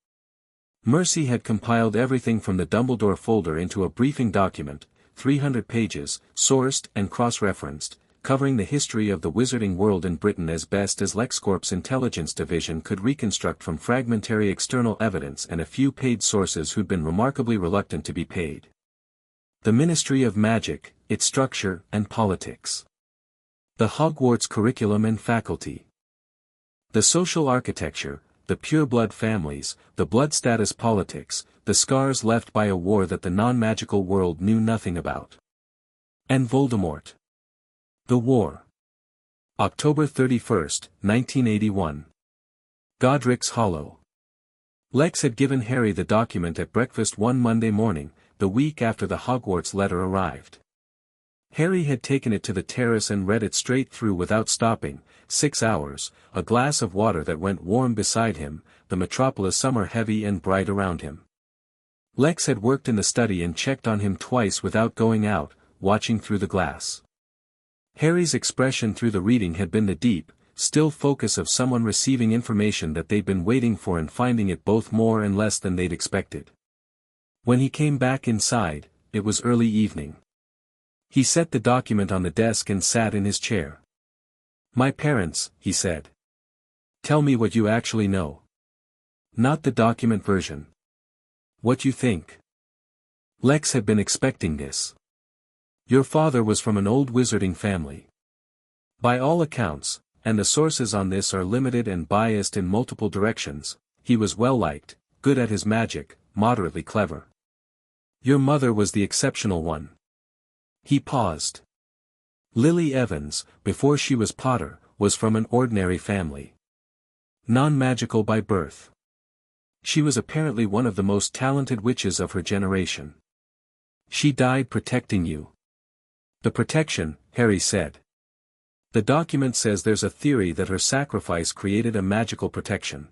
Mercy had compiled everything from the Dumbledore folder into a briefing document, 300 pages, sourced and cross-referenced, covering the history of the wizarding world in Britain as best as LexCorp's intelligence division could reconstruct from fragmentary external evidence and a few paid sources who'd been remarkably reluctant to be paid. The Ministry of Magic, its structure and politics. The Hogwarts curriculum and faculty. The social architecture, the pureblood families, the blood status politics, the scars left by a war that the non-magical world knew nothing about. And Voldemort. The War. October 31st, 1981. Godric's Hollow. Lex had given Harry the document at breakfast one Monday morning, the week after the Hogwarts letter arrived. Harry had taken it to the terrace and read it straight through without stopping, 6 hours, a glass of water that went warm beside him, the Metropolis summer heavy and bright around him. Lex had worked in the study and checked on him twice without going out, watching through the glass. Harry's expression through the reading had been the deep, still focus of someone receiving information that they'd been waiting for and finding it both more and less than they'd expected. When he came back inside, it was early evening. He set the document on the desk and sat in his chair. "My parents," he said. "Tell me what you actually know. Not the document version. What you think." Lex had been expecting this. "Your father was from an old wizarding family. By all accounts, and the sources on this are limited and biased in multiple directions, he was well liked, good at his magic, moderately clever. Your mother was the exceptional one." He paused. Lily Evans, before she was Potter, was from an ordinary family. Non-magical by birth. She was apparently one of the most talented witches of her generation. "She died protecting you." "The protection," Harry said. "The document says there's a theory that her sacrifice created a magical protection.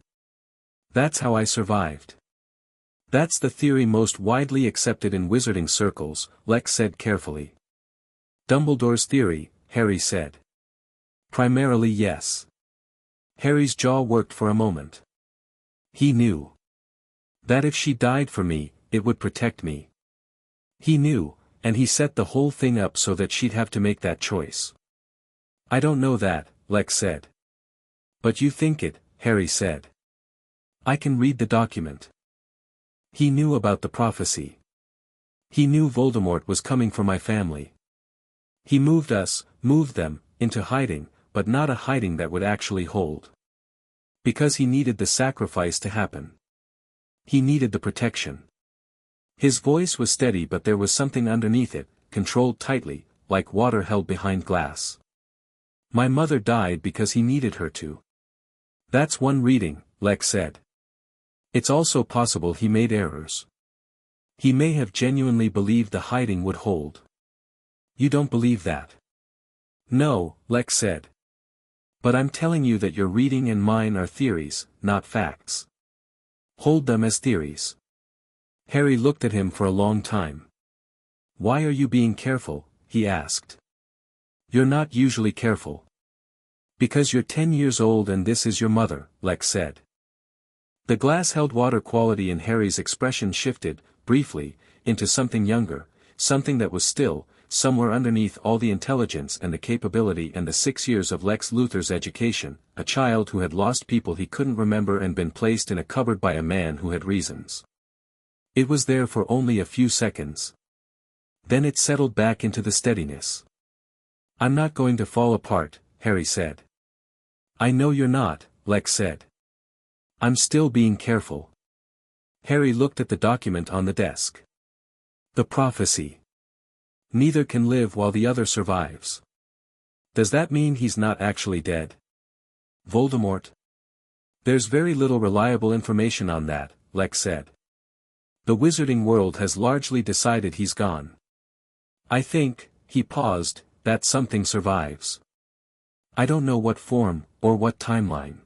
That's how I survived." "That's the theory most widely accepted in wizarding circles," Lex said carefully. "Dumbledore's theory," Harry said. "Primarily yes." Harry's jaw worked for a moment. He knew that if she died for me, it would protect me. He knew, and he set the whole thing up so that she'd have to make that choice. "I don't know that," Lex said. "But you think it," Harry said. "I can read the document." He knew about the prophecy. He knew Voldemort was coming for my family. He moved them, into hiding, but not a hiding that would actually hold. Because he needed the sacrifice to happen. He needed the protection. His voice was steady but there was something underneath it, controlled tightly, like water held behind glass. "My mother died because he needed her to." "That's one reading," Lex said. "It's also possible he made errors. He may have genuinely believed the hiding would hold." "You don't believe that?" "No," Lex said. "But I'm telling you that your reading and mine are theories, not facts. Hold them as theories." Harry looked at him for a long time. "Why are you being careful?" he asked. "You're not usually careful." "Because you're 10 years old and this is your mother," Lex said. The glass held water quality and Harry's expression shifted, briefly, into something younger, something that was still, somewhere underneath all the intelligence and the capability and the 6 years of Lex Luthor's education, a child who had lost people he couldn't remember and been placed in a cupboard by a man who had reasons. It was there for only a few seconds. Then it settled back into the steadiness. "I'm not going to fall apart," Harry said. "I know you're not," Lex said. "I'm still being careful." Harry looked at the document on the desk. "The prophecy. Neither can live while the other survives. Does that mean he's not actually dead? Voldemort?" "There's very little reliable information on that," Lex said. "The wizarding world has largely decided he's gone. I think," he paused, "that something survives. I don't know what form, or what timeline.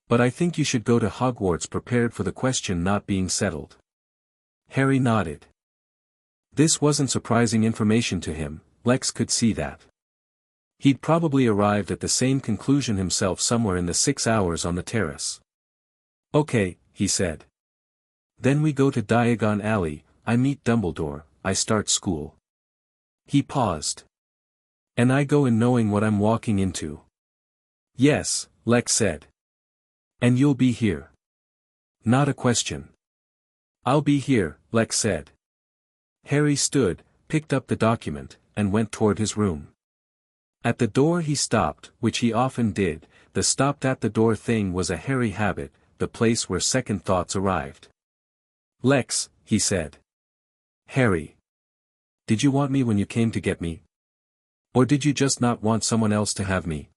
But I think you should go to Hogwarts prepared for the question not being settled." Harry nodded. This wasn't surprising information to him, Lex could see that. He'd probably arrived at the same conclusion himself somewhere in the 6 hours on the terrace. "Okay," he said. "Then we go to Diagon Alley, I meet Dumbledore, I start school." He paused. "And I go in knowing what I'm walking into." "Yes," Lex said. "And you'll be here." "Not a question." "I'll be here," Lex said. Harry stood, picked up the document, and went toward his room. At the door he stopped, which he often did. The stopped at the door thing was a Harry habit, the place where second thoughts arrived. "Lex," he said. "Harry. Did you want me when you came to get me? Or did you just not want someone else to have me?"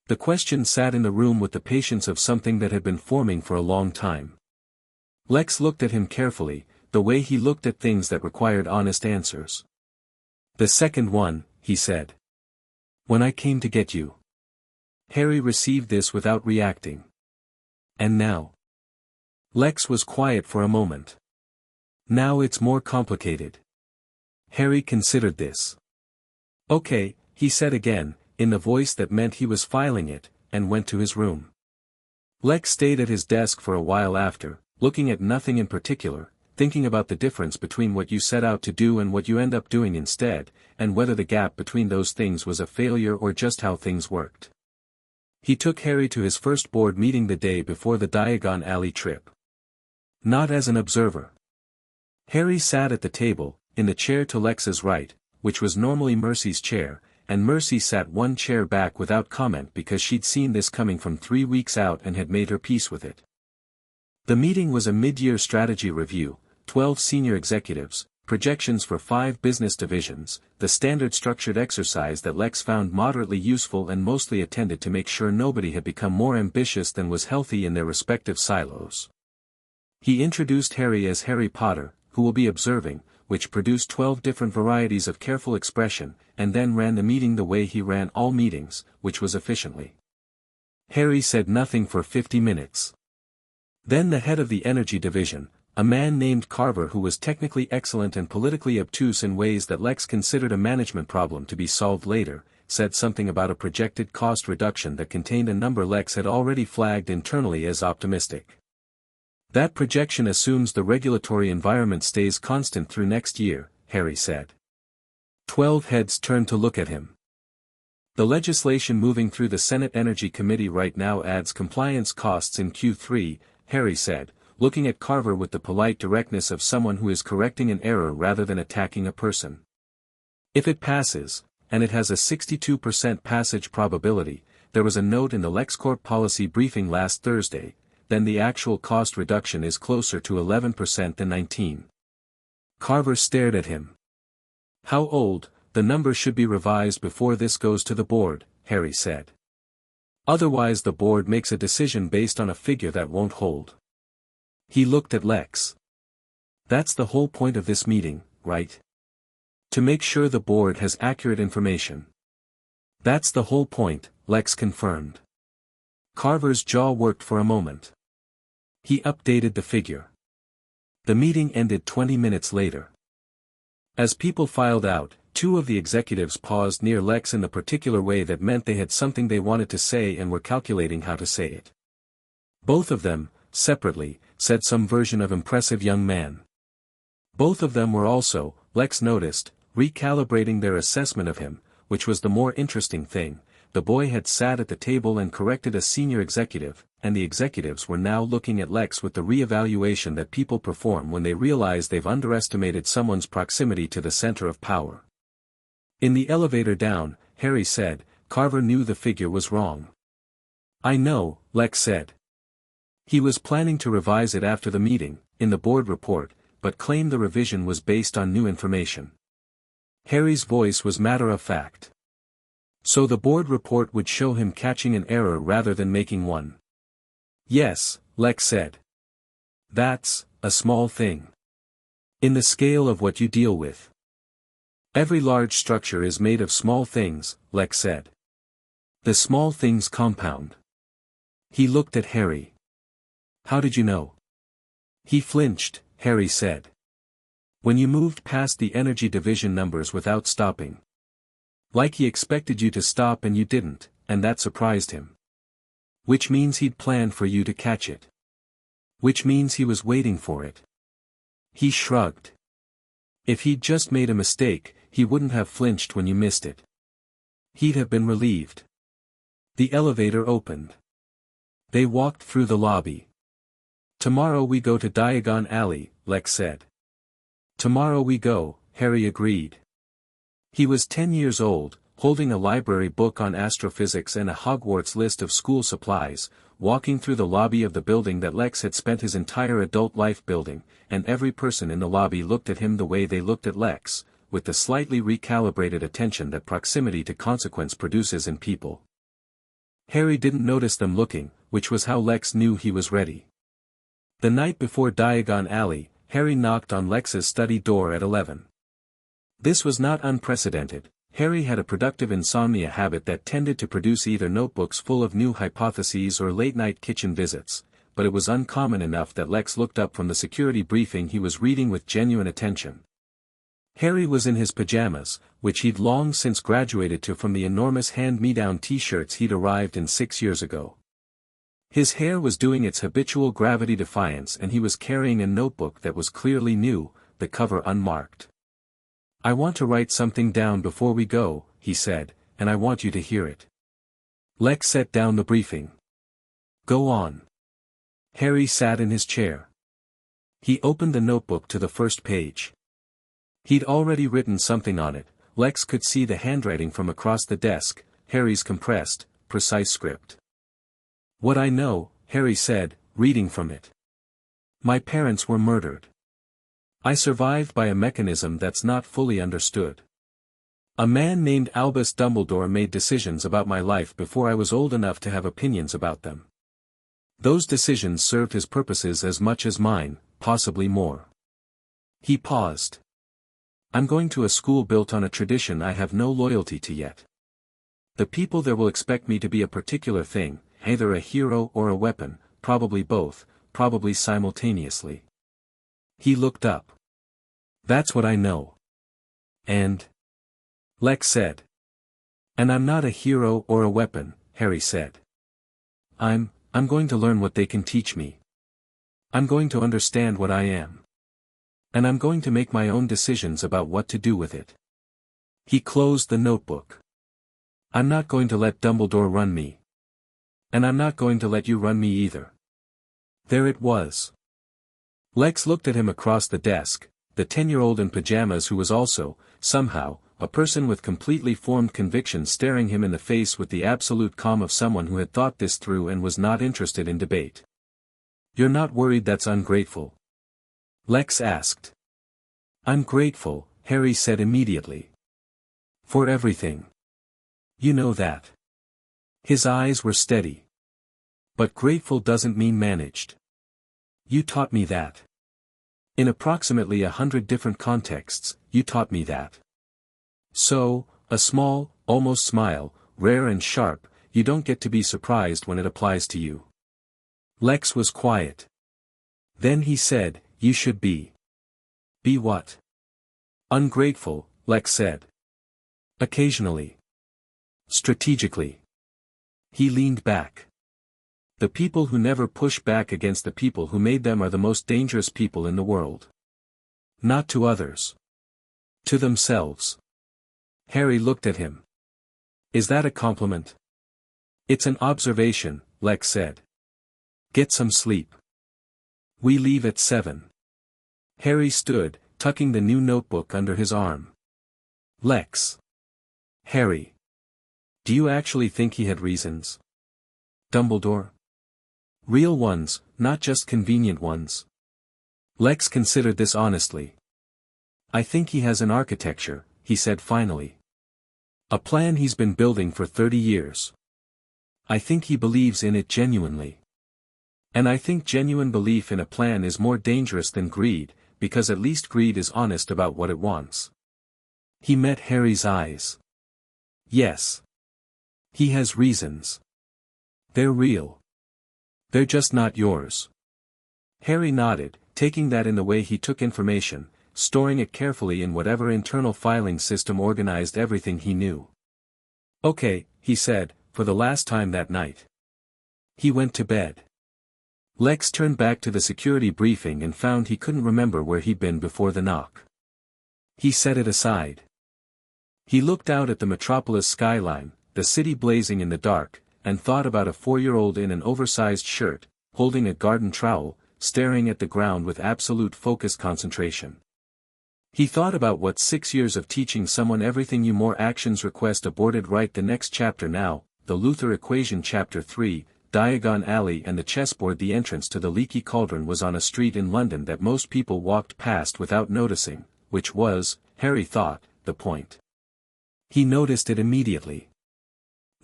The question sat in the room with the patience of something that had been forming for a long time. Lex looked at him carefully, the way he looked at things that required honest answers. "The second one," he said. "When I came to get you." Harry received this without reacting. "And now?" Lex was quiet for a moment. "Now it's more complicated." Harry considered this. "Okay," he said again, in the voice that meant he was filing it, and went to his room. Lex stayed at his desk for a while after, looking at nothing in particular, thinking about the difference between what you set out to do and what you end up doing instead, and whether the gap between those things was a failure or just how things worked. He took Harry to his first board meeting the day before the Diagon Alley trip. Not as an observer. Harry sat at the table, in the chair to Lex's right, which was normally Mercy's chair, and Mercy sat one chair back without comment because she'd seen this coming from 3 weeks out and had made her peace with it. The meeting was a mid-year strategy review, 12 senior executives, projections for 5 business divisions, the standard structured exercise that Lex found moderately useful and mostly attended to make sure nobody had become more ambitious than was healthy in their respective silos. He introduced Harry as Harry Potter, who will be observing, which produced 12 different varieties of careful expression, and then ran the meeting the way he ran all meetings, which was efficiently. Harry said nothing for 50 minutes. Then the head of the energy division, a man named Carver who was technically excellent and politically obtuse in ways that Lex considered a management problem to be solved later, said something about a projected cost reduction that contained a number Lex had already flagged internally as optimistic. "That projection assumes the regulatory environment stays constant through next year," Harry said. 12 heads turned to look at him. "The legislation moving through the Senate Energy Committee right now adds compliance costs in Q3, Harry said, looking at Carver with the polite directness of someone who is correcting an error rather than attacking a person. "If it passes, and it has a 62% passage probability," there was a note in the LexCorp policy briefing last Thursday, "then the actual cost reduction is closer to 11% than 19%. Carver stared at him. "How old? The number should be revised before this goes to the board," Harry said. "Otherwise the board makes a decision based on a figure that won't hold." He looked at Lex. "That's the whole point of this meeting, right? To make sure the board has accurate information." "That's the whole point," Lex confirmed. Carver's jaw worked for a moment. He updated the figure. The meeting ended 20 minutes later. As people filed out, 2 of the executives paused near Lex in the particular way that meant they had something they wanted to say and were calculating how to say it. Both of them, separately, said some version of "impressive young man." Both of them were also, Lex noticed, recalibrating their assessment of him, which was the more interesting thing. The boy had sat at the table and corrected a senior executive, and the executives were now looking at Lex with the re-evaluation that people perform when they realize they've underestimated someone's proximity to the center of power. In the elevator down, Harry said, Carver knew the figure was wrong. "I know," Lex said. He was planning to revise it after the meeting, in the board report, but claimed the revision was based on new information. Harry's voice was matter-of-fact. "So the board report would show him catching an error rather than making one." "Yes," Lex said. "That's a small thing. In the scale of what you deal with. Every large structure is made of small things," Lex said. "The small things compound." He looked at Harry. "How did you know?" He flinched, Harry said. "When you moved past the energy division numbers without stopping. Like he expected you to stop and you didn't, and that surprised him. Which means he'd planned for you to catch it. Which means he was waiting for it." He shrugged. "If he'd just made a mistake, he wouldn't have flinched when you missed it. He'd have been relieved." The elevator opened. They walked through the lobby. "Tomorrow we go to Diagon Alley," Lex said. "Tomorrow we go," Harry agreed. He was 10 years old, holding a library book on astrophysics and a Hogwarts list of school supplies, walking through the lobby of the building that Lex had spent his entire adult life building, and every person in the lobby looked at him the way they looked at Lex, with the slightly recalibrated attention that proximity to consequence produces in people. Harry didn't notice them looking, which was how Lex knew he was ready. The night before Diagon Alley, Harry knocked on Lex's study door at 11. This was not unprecedented. Harry had a productive insomnia habit that tended to produce either notebooks full of new hypotheses or late-night kitchen visits, but it was uncommon enough that Lex looked up from the security briefing he was reading with genuine attention. Harry was in his pajamas, which he'd long since graduated to from the enormous hand-me-down t-shirts he'd arrived in 6 years ago. His hair was doing its habitual gravity defiance and he was carrying a notebook that was clearly new, the cover unmarked. "I want to write something down before we go," he said, "and I want you to hear it." Lex set down the briefing. "Go on." Harry sat in his chair. He opened the notebook to the first page. He'd already written something on it. Lex could see the handwriting from across the desk, Harry's compressed, precise script. "What I know," Harry said, reading from it. "My parents were murdered. I survived by a mechanism that's not fully understood. A man named Albus Dumbledore made decisions about my life before I was old enough to have opinions about them. Those decisions served his purposes as much as mine, possibly more." He paused. "I'm going to a school built on a tradition I have no loyalty to yet. The people there will expect me to be a particular thing, either a hero or a weapon, probably both, probably simultaneously." He looked up. "That's what I know." "And?" Lex said. "And I'm not a hero or a weapon," Harry said. I'm going to learn what they can teach me. I'm going to understand what I am. And I'm going to make my own decisions about what to do with it." He closed the notebook. "I'm not going to let Dumbledore run me. And I'm not going to let you run me either." There it was. Lex looked at him across the desk, the 10-year-old in pajamas who was also, somehow, a person with completely formed convictions staring him in the face with the absolute calm of someone who had thought this through and was not interested in debate. "You're not worried that's ungrateful?" Lex asked. "I'm grateful," Harry said immediately. "For everything. You know that." His eyes were steady. "But grateful doesn't mean managed. You taught me that. In approximately 100 different contexts, you taught me that. So, a small, almost smile, rare and sharp, you don't get to be surprised when it applies to you." Lex was quiet. Then he said, "You should be." "Be what?" "Ungrateful," Lex said. "Occasionally. Strategically." He leaned back. "The people who never push back against the people who made them are the most dangerous people in the world. Not to others. To themselves." Harry looked at him. "Is that a compliment?" "It's an observation," Lex said. "Get some sleep. We leave at 7. Harry stood, tucking the new notebook under his arm. "Lex." "Harry. Do you actually think he had reasons? Dumbledore? Real ones, not just convenient ones." Lex considered this honestly. "I think he has an architecture," he said finally. "A plan he's been building for 30 years. I think he believes in it genuinely. And I think genuine belief in a plan is more dangerous than greed, because at least greed is honest about what it wants." He met Harry's eyes. "Yes. He has reasons. They're real. They're just not yours." Harry nodded, taking that in the way he took information, storing it carefully in whatever internal filing system organized everything he knew. "Okay," he said, for the last time that night. He went to bed. Lex turned back to the security briefing and found he couldn't remember where he'd been before the knock. He set it aside. He looked out at the Metropolis skyline, the city blazing in the dark, and thought about a 4-year-old in an oversized shirt, holding a garden trowel, staring at the ground with absolute focused concentration. He thought about what 6 years of teaching someone everything you more actions request aborted. Write the next chapter now, the Luthor equation chapter 3, Diagon Alley and the chessboard. The entrance to the leaky cauldron was on a street in London that most people walked past without noticing, which was, Harry thought, the point. He noticed it immediately.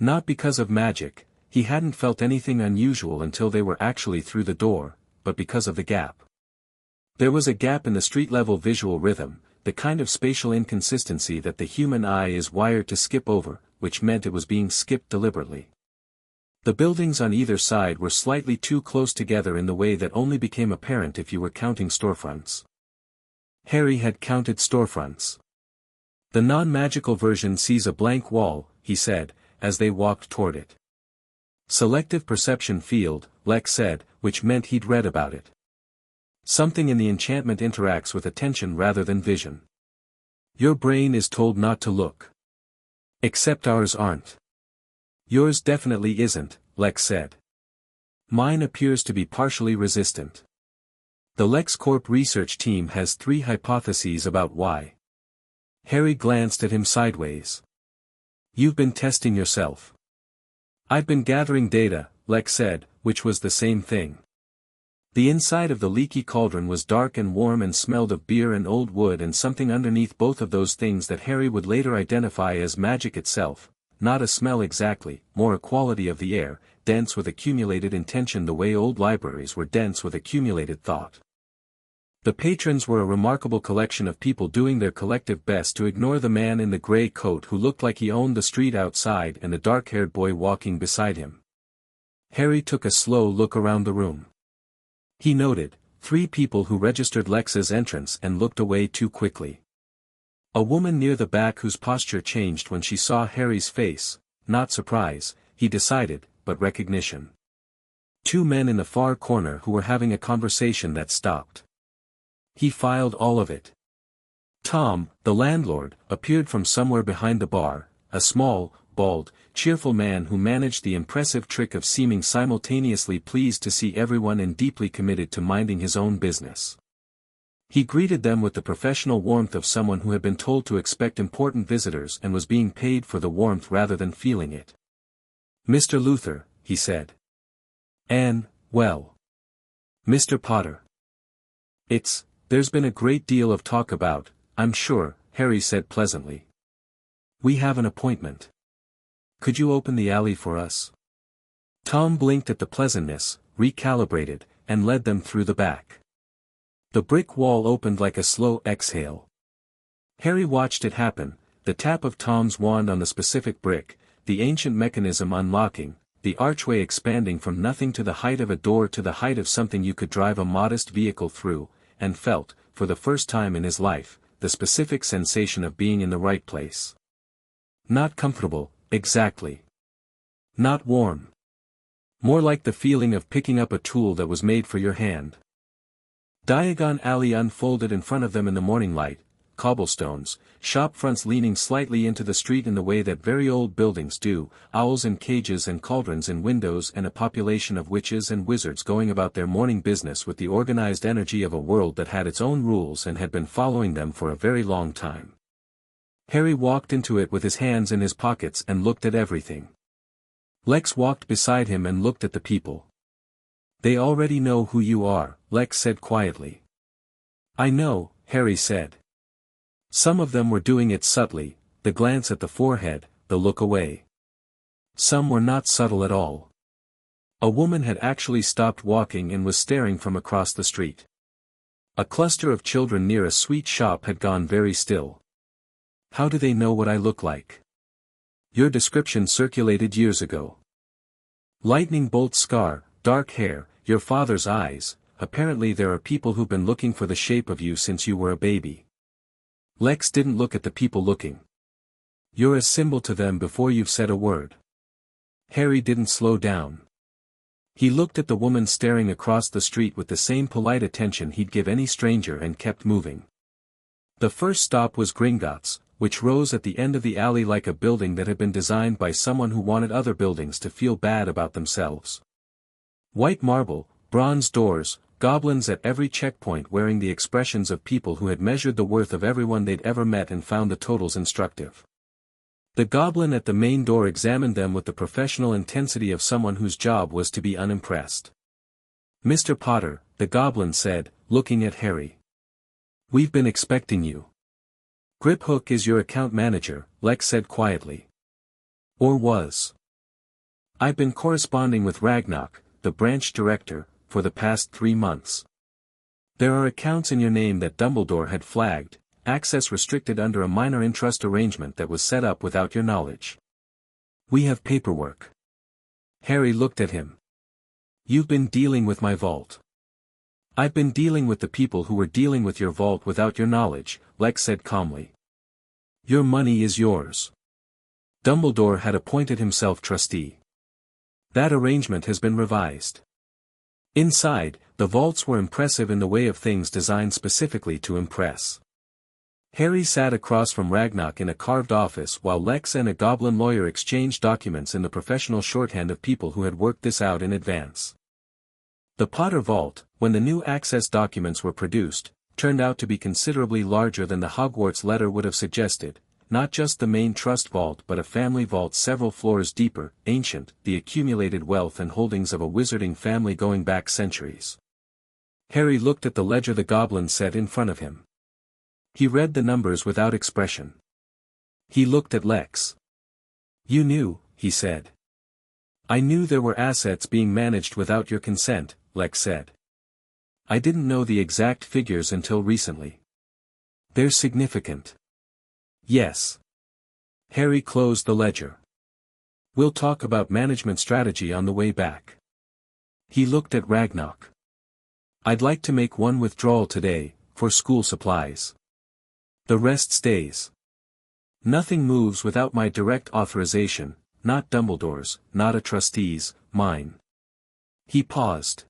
Not because of magic, he hadn't felt anything unusual until they were actually through the door, but because of the gap. There was a gap in the street-level visual rhythm, the kind of spatial inconsistency that the human eye is wired to skip over, which meant it was being skipped deliberately. The buildings on either side were slightly too close together in the way that only became apparent if you were counting storefronts. Harry had counted storefronts. The non-magical version sees a blank wall, he said, as they walked toward it. Selective perception field, Lex said, which meant he'd read about it. Something in the enchantment interacts with attention rather than vision. Your brain is told not to look. Except ours aren't. Yours definitely isn't, Lex said. Mine appears to be partially resistant. The LexCorp research team has 3 hypotheses about why. Harry glanced at him sideways. You've been testing yourself. I've been gathering data, Lex said, which was the same thing. The inside of the leaky cauldron was dark and warm and smelled of beer and old wood and something underneath both of those things that Harry would later identify as magic itself, not a smell exactly, more a quality of the air, dense with accumulated intention the way old libraries were dense with accumulated thought. The patrons were a remarkable collection of people doing their collective best to ignore the man in the gray coat who looked like he owned the street outside and the dark-haired boy walking beside him. Harry took a slow look around the room. He noted 3 people who registered Lex's entrance and looked away too quickly. A woman near the back whose posture changed when she saw Harry's face, not surprise, he decided, but recognition. 2 men in the far corner who were having a conversation that stopped. He filed all of it. Tom, the landlord, appeared from somewhere behind the bar, a small, bald, cheerful man who managed the impressive trick of seeming simultaneously pleased to see everyone and deeply committed to minding his own business. He greeted them with the professional warmth of someone who had been told to expect important visitors and was being paid for the warmth rather than feeling it. Mr. Luthor, he said. And, well. Mr. Potter. There's been a great deal of talk about, I'm sure, Harry said pleasantly. We have an appointment. Could you open the alley for us? Tom blinked at the pleasantness, recalibrated, and led them through the back. The brick wall opened like a slow exhale. Harry watched it happen, the tap of Tom's wand on the specific brick, the ancient mechanism unlocking, the archway expanding from nothing to the height of a door to the height of something you could drive a modest vehicle through, and felt, for the first time in his life, the specific sensation of being in the right place. Not comfortable, exactly. Not warm. More like the feeling of picking up a tool that was made for your hand. Diagon Alley unfolded in front of them in the morning light, cobblestones, shop fronts leaning slightly into the street in the way that very old buildings do, owls in cages and cauldrons in windows and a population of witches and wizards going about their morning business with the organized energy of a world that had its own rules and had been following them for a very long time. Harry walked into it with his hands in his pockets and looked at everything. Lex walked beside him and looked at the people. They already know who you are, Lex said quietly. I know, Harry said. Some of them were doing it subtly, the glance at the forehead, the look away. Some were not subtle at all. A woman had actually stopped walking and was staring from across the street. A cluster of children near a sweet shop had gone very still. How do they know what I look like? Your description circulated years ago. Lightning bolt scar, dark hair, your father's eyes, apparently there are people who've been looking for the shape of you since you were a baby. Lex didn't look at the people looking. You're a symbol to them before you've said a word. Harry didn't slow down. He looked at the woman staring across the street with the same polite attention he'd give any stranger and kept moving. The first stop was Gringotts, which rose at the end of the alley like a building that had been designed by someone who wanted other buildings to feel bad about themselves. White marble, bronze doors, goblins at every checkpoint wearing the expressions of people who had measured the worth of everyone they'd ever met and found the totals instructive. The goblin at the main door examined them with the professional intensity of someone whose job was to be unimpressed. "Mr. Potter," the goblin said, looking at Harry. "We've been expecting you." "Griphook is your account manager," Lex said quietly. "Or was. I've been corresponding with Ragnarok, the branch director, for the past 3 months. There are accounts in your name that Dumbledore had flagged, access restricted under a minor entrust arrangement that was set up without your knowledge. We have paperwork." Harry looked at him. "You've been dealing with my vault." "I've been dealing with the people who were dealing with your vault without your knowledge," Lex said calmly. "Your money is yours. Dumbledore had appointed himself trustee. That arrangement has been revised." Inside, the vaults were impressive in the way of things designed specifically to impress. Harry sat across from Ragnarok in a carved office while Lex and a goblin lawyer exchanged documents in the professional shorthand of people who had worked this out in advance. The Potter Vault, when the new access documents were produced, turned out to be considerably larger than the Hogwarts letter would have suggested, not just the main trust vault but a family vault several floors deeper, ancient, the accumulated wealth and holdings of a wizarding family going back centuries. Harry looked at the ledger the goblin set in front of him. He read the numbers without expression. He looked at Lex. "You knew," he said. "I knew there were assets being managed without your consent," Lex said. "I didn't know the exact figures until recently. They're significant." "Yes." Harry closed the ledger. "We'll talk about management strategy on the way back." He looked at Ragnarok. "I'd like to make one withdrawal today, for school supplies. The rest stays. Nothing moves without my direct authorization, not Dumbledore's, not a trustee's, mine." He paused.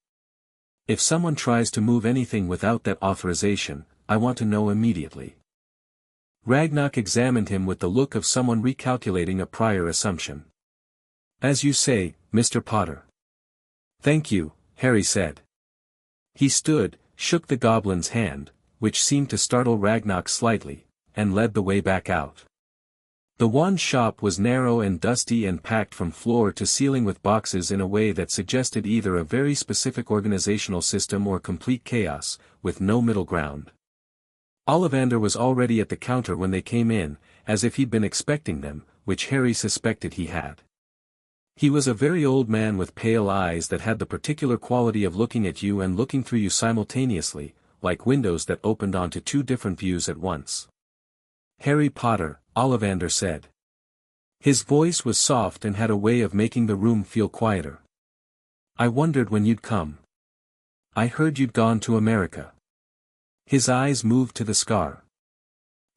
"If someone tries to move anything without that authorization, I want to know immediately." Ragnarok examined him with the look of someone recalculating a prior assumption. "As you say, Mr. Potter." "Thank you," Harry said. He stood, shook the goblin's hand, which seemed to startle Ragnarok slightly, and led the way back out. The wand shop was narrow and dusty and packed from floor to ceiling with boxes in a way that suggested either a very specific organizational system or complete chaos, with no middle ground. Ollivander was already at the counter when they came in, as if he'd been expecting them, which Harry suspected he had. He was a very old man with pale eyes that had the particular quality of looking at you and looking through you simultaneously, like windows that opened onto 2 different views at once. "Harry Potter," Ollivander said. His voice was soft and had a way of making the room feel quieter. "I wondered when you'd come. I heard you'd gone to America." His eyes moved to the scar.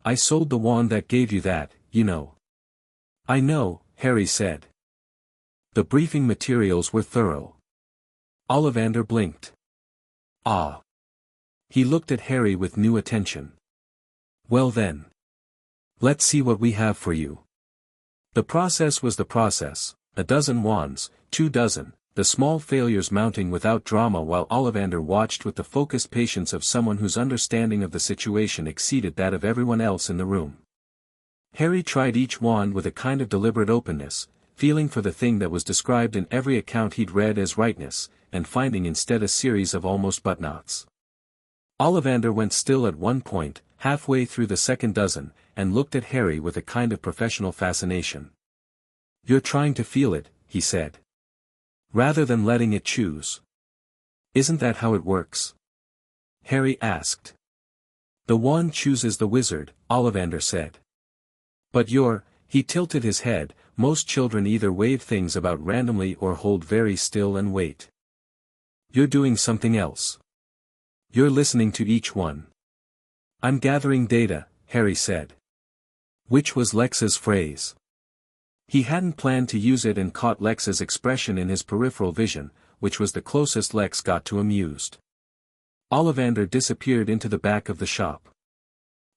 "I sold the wand that gave you that, you know." "I know," Harry said. The briefing materials were thorough. Ollivander blinked. "Ah." He looked at Harry with new attention. "Well then. Let's see what we have for you." The process was the process, 12 wands, 24, the small failures mounting without drama while Ollivander watched with the focused patience of someone whose understanding of the situation exceeded that of everyone else in the room. Harry tried each wand with a kind of deliberate openness, feeling for the thing that was described in every account he'd read as rightness, and finding instead a series of almost but-nots. Ollivander went still at one point, halfway through the second dozen, and looked at Harry with a kind of professional fascination. "You're trying to feel it," he said. "Rather than letting it choose. Isn't that how it works?" Harry asked. "The wand chooses the wizard," Ollivander said. "But he tilted his head, "most children either wave things about randomly or hold very still and wait. You're doing something else. You're listening to each one." "I'm gathering data," Harry said. Which was Lex's phrase. He hadn't planned to use it and caught Lex's expression in his peripheral vision, which was the closest Lex got to amused. Ollivander disappeared into the back of the shop.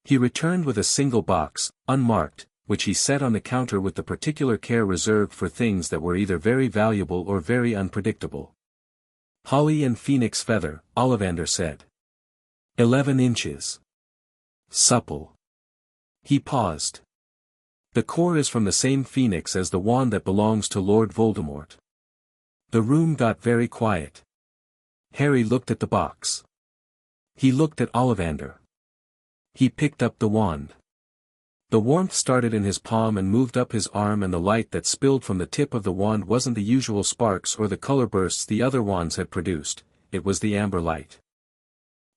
He returned with a single box, unmarked, which he set on the counter with the particular care reserved for things that were either very valuable or very unpredictable. Holly and phoenix feather, Ollivander said. 11 inches. Supple. He paused. The core is from the same phoenix as the wand that belongs to Lord Voldemort. The room got very quiet. Harry looked at the box. He looked at Ollivander. He picked up the wand. The warmth started in his palm and moved up his arm, and the light that spilled from the tip of the wand wasn't the usual sparks or the color bursts the other wands had produced, it was the amber light.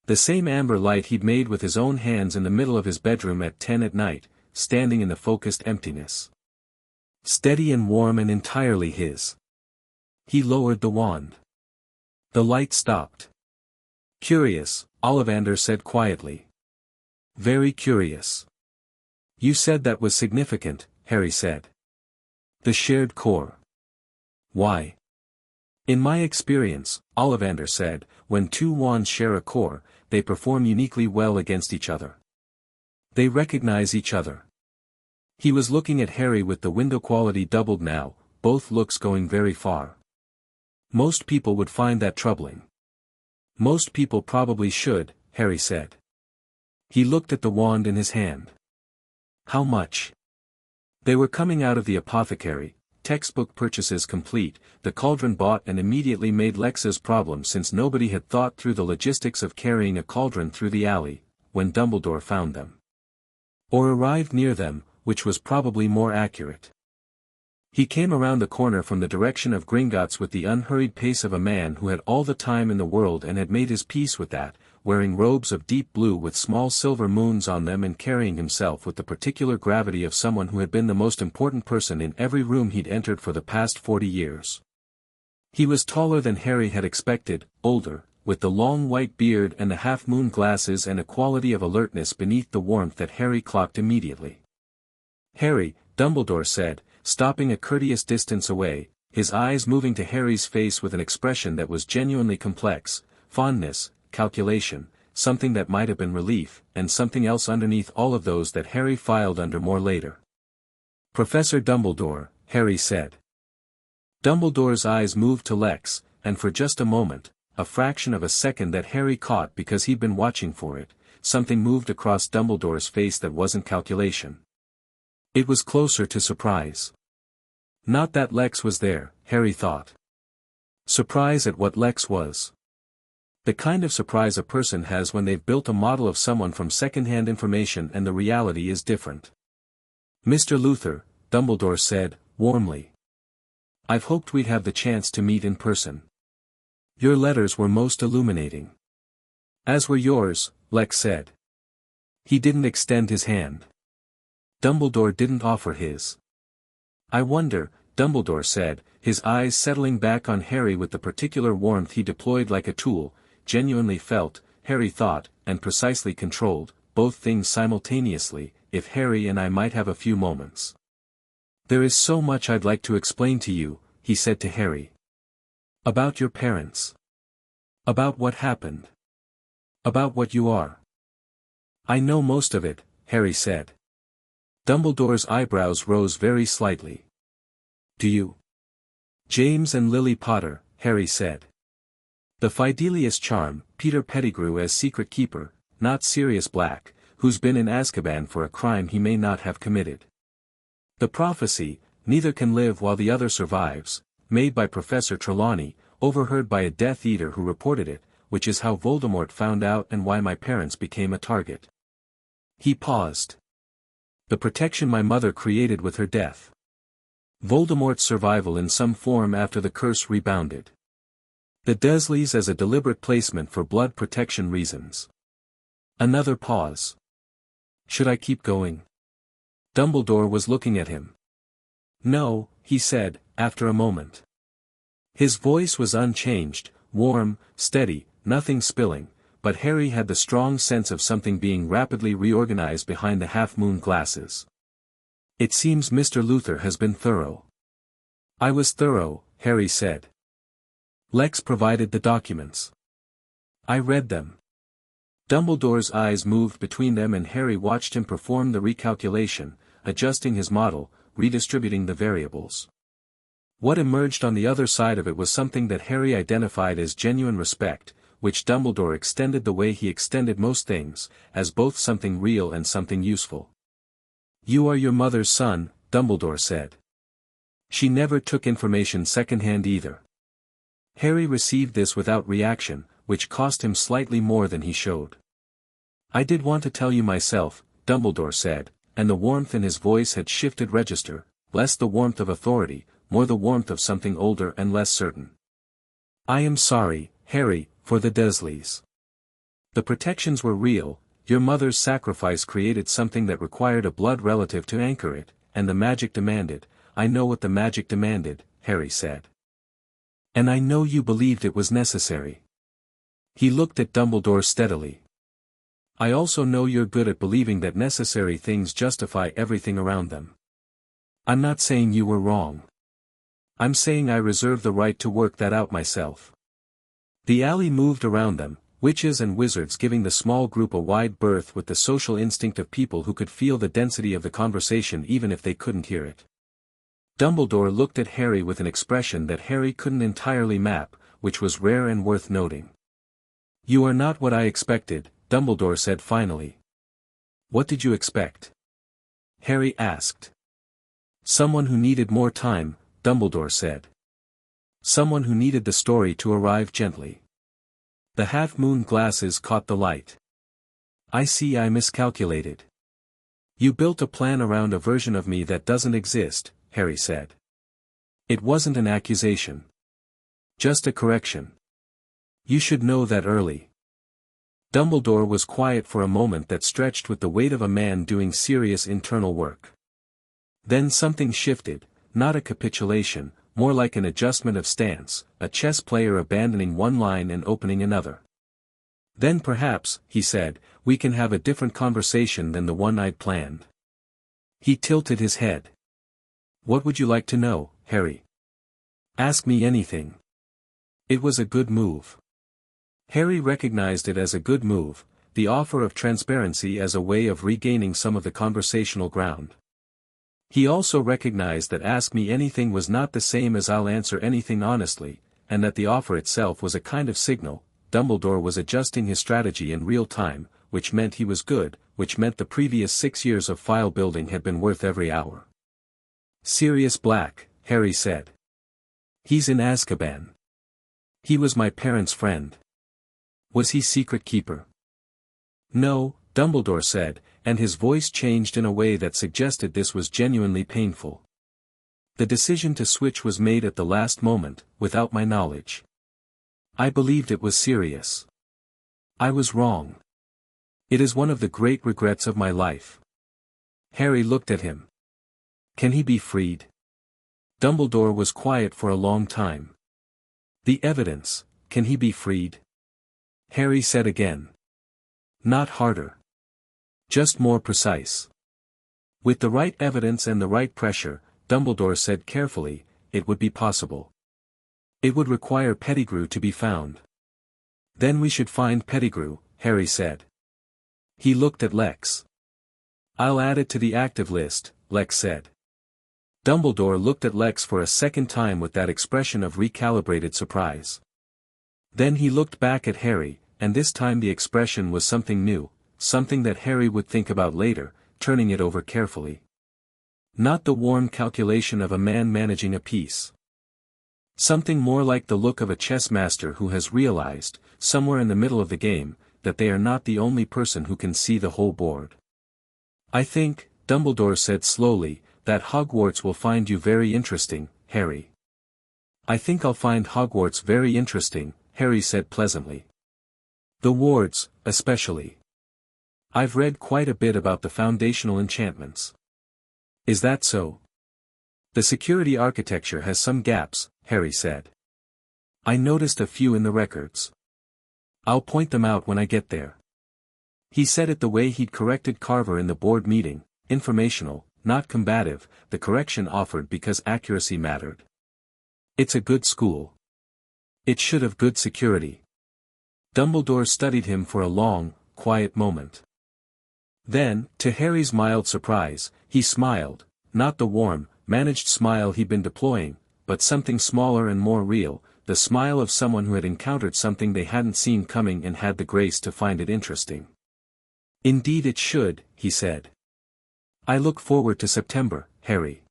The same amber light he'd made with his own hands in the middle of his bedroom at 10 at night, standing in the focused emptiness. Steady and warm and entirely his. He lowered the wand. The light stopped. Curious, Ollivander said quietly. Very curious. You said that was significant, Harry said. The shared core. Why? In my experience, Ollivander said, when two wands share a core, they perform uniquely well against each other. They recognize each other. He was looking at Harry with the window quality doubled now, both looks going very far. Most people would find that troubling. Most people probably should, Harry said. He looked at the wand in his hand. How much? They were coming out of the apothecary, textbook purchases complete, the cauldron bought and immediately made Lex's problem since nobody had thought through the logistics of carrying a cauldron through the alley, when Dumbledore found them. Or arrived near them, which was probably more accurate. He came around the corner from the direction of Gringotts with the unhurried pace of a man who had all the time in the world and had made his peace with that, wearing robes of deep blue with small silver moons on them and carrying himself with the particular gravity of someone who had been the most important person in every room he'd entered for the past 40 years. He was taller than Harry had expected, older, with the long white beard and the half-moon glasses and a quality of alertness beneath the warmth that Harry clocked immediately. Harry, Dumbledore said, stopping a courteous distance away, his eyes moving to Harry's face with an expression that was genuinely complex, fondness, calculation, something that might have been relief, and something else underneath all of those that Harry filed under more later. Professor Dumbledore, Harry said. Dumbledore's eyes moved to Lex, and for just a moment, a fraction of a second that Harry caught because he'd been watching for it, something moved across Dumbledore's face that wasn't calculation. It was closer to surprise. Not that Lex was there, Harry thought. Surprise at what Lex was. The kind of surprise a person has when they've built a model of someone from second-hand information and the reality is different. Mr. Luthor, Dumbledore said, warmly. I've hoped we'd have the chance to meet in person. Your letters were most illuminating. As were yours, Lex said. He didn't extend his hand. Dumbledore didn't offer his. I wonder, Dumbledore said, his eyes settling back on Harry with the particular warmth he deployed like a tool, genuinely felt, Harry thought, and precisely controlled, both things simultaneously, if Harry and I might have a few moments. There is so much I'd like to explain to you, he said to Harry. About your parents. About what happened. About what you are. I know most of it, Harry said. Dumbledore's eyebrows rose very slightly. Do you? James and Lily Potter, Harry said. The Fidelius charm, Peter Pettigrew as secret keeper, not Sirius Black, who's been in Azkaban for a crime he may not have committed. The prophecy, neither can live while the other survives, made by Professor Trelawney, overheard by a Death Eater who reported it, which is how Voldemort found out and why my parents became a target. He paused. The protection my mother created with her death. Voldemort's survival in some form after the curse rebounded. The Dursleys as a deliberate placement for blood protection reasons. Another pause. Should I keep going? Dumbledore was looking at him. No, he said, after a moment. His voice was unchanged, warm, steady, nothing spilling, but Harry had the strong sense of something being rapidly reorganized behind the half-moon glasses. It seems Mr. Luthor has been thorough. I was thorough, Harry said. Lex provided the documents. I read them. Dumbledore's eyes moved between them and Harry watched him perform the recalculation, adjusting his model, redistributing the variables. What emerged on the other side of it was something that Harry identified as genuine respect, which Dumbledore extended the way he extended most things, as both something real and something useful. "You are your mother's son," Dumbledore said. "She never took information secondhand either." Harry received this without reaction, which cost him slightly more than he showed. "I did want to tell you myself," Dumbledore said, and the warmth in his voice had shifted register, less the warmth of authority, more the warmth of something older and less certain. "I am sorry, Harry, for the Dursleys. The protections were real, your mother's sacrifice created something that required a blood relative to anchor it, and the magic demanded." "I know what the magic demanded," Harry said. "And I know you believed it was necessary." He looked at Dumbledore steadily. "I also know you're good at believing that necessary things justify everything around them. I'm not saying you were wrong. I'm saying I reserve the right to work that out myself." The alley moved around them, witches and wizards giving the small group a wide berth with the social instinct of people who could feel the density of the conversation even if they couldn't hear it. Dumbledore looked at Harry with an expression that Harry couldn't entirely map, which was rare and worth noting. "You are not what I expected," Dumbledore said finally. "What did you expect?" Harry asked. "Someone who needed more time," Dumbledore said. "Someone who needed the story to arrive gently." The half-moon glasses caught the light. "I see I miscalculated. You built a plan around a version of me that doesn't exist," Harry said. "It wasn't an accusation. Just a correction. You should know that early." Dumbledore was quiet for a moment that stretched with the weight of a man doing serious internal work. Then something shifted, not a capitulation, more like an adjustment of stance, a chess player abandoning one line and opening another. "Then perhaps," he said, "we can have a different conversation than the one I'd planned." He tilted his head. "What would you like to know, Harry?" "Ask me anything." It was a good move. Harry recognized it as a good move, the offer of transparency as a way of regaining some of the conversational ground. He also recognized that "ask me anything" was not the same as "I'll answer anything honestly," and that the offer itself was a kind of signal. Dumbledore was adjusting his strategy in real time, which meant he was good, which meant the previous 6 years of file building had been worth every hour. "Sirius Black," Harry said. "He's in Azkaban. He was my parents' friend." "Was he secret keeper?" "No," Dumbledore said, and his voice changed in a way that suggested this was genuinely painful. "The decision to switch was made at the last moment, without my knowledge. I believed it was serious. I was wrong. It is one of the great regrets of my life." Harry looked at him. "Can he be freed?" Dumbledore was quiet for a long time. "The evidence, can he be freed?" Harry said again. "Not harder. Just more precise. With the right evidence and the right pressure," Dumbledore said carefully, "it would be possible. It would require Pettigrew to be found." "Then we should find Pettigrew," Harry said. He looked at Lex. "I'll add it to the active list," Lex said. Dumbledore looked at Lex for a second time with that expression of recalibrated surprise. Then he looked back at Harry, and this time the expression was something new, something that Harry would think about later, turning it over carefully. Not the warm calculation of a man managing a piece. Something more like the look of a chess master who has realized, somewhere in the middle of the game, that they are not the only person who can see the whole board. "I think," Dumbledore said slowly, "that Hogwarts will find you very interesting, Harry." "I think I'll find Hogwarts very interesting," Harry said pleasantly. "The wards, especially. I've read quite a bit about the foundational enchantments." "Is that so?" "The security architecture has some gaps," Harry said. "I noticed a few in the records. I'll point them out when I get there." He said it the way he'd corrected Carver in the board meeting, informational, not combative, the correction offered because accuracy mattered. "It's a good school. It should have good security." Dumbledore studied him for a long, quiet moment. Then, to Harry's mild surprise, he smiled, not the warm, managed smile he'd been deploying, but something smaller and more real, the smile of someone who had encountered something they hadn't seen coming and had the grace to find it interesting. "Indeed it should," he said. "I look forward to September, Harry."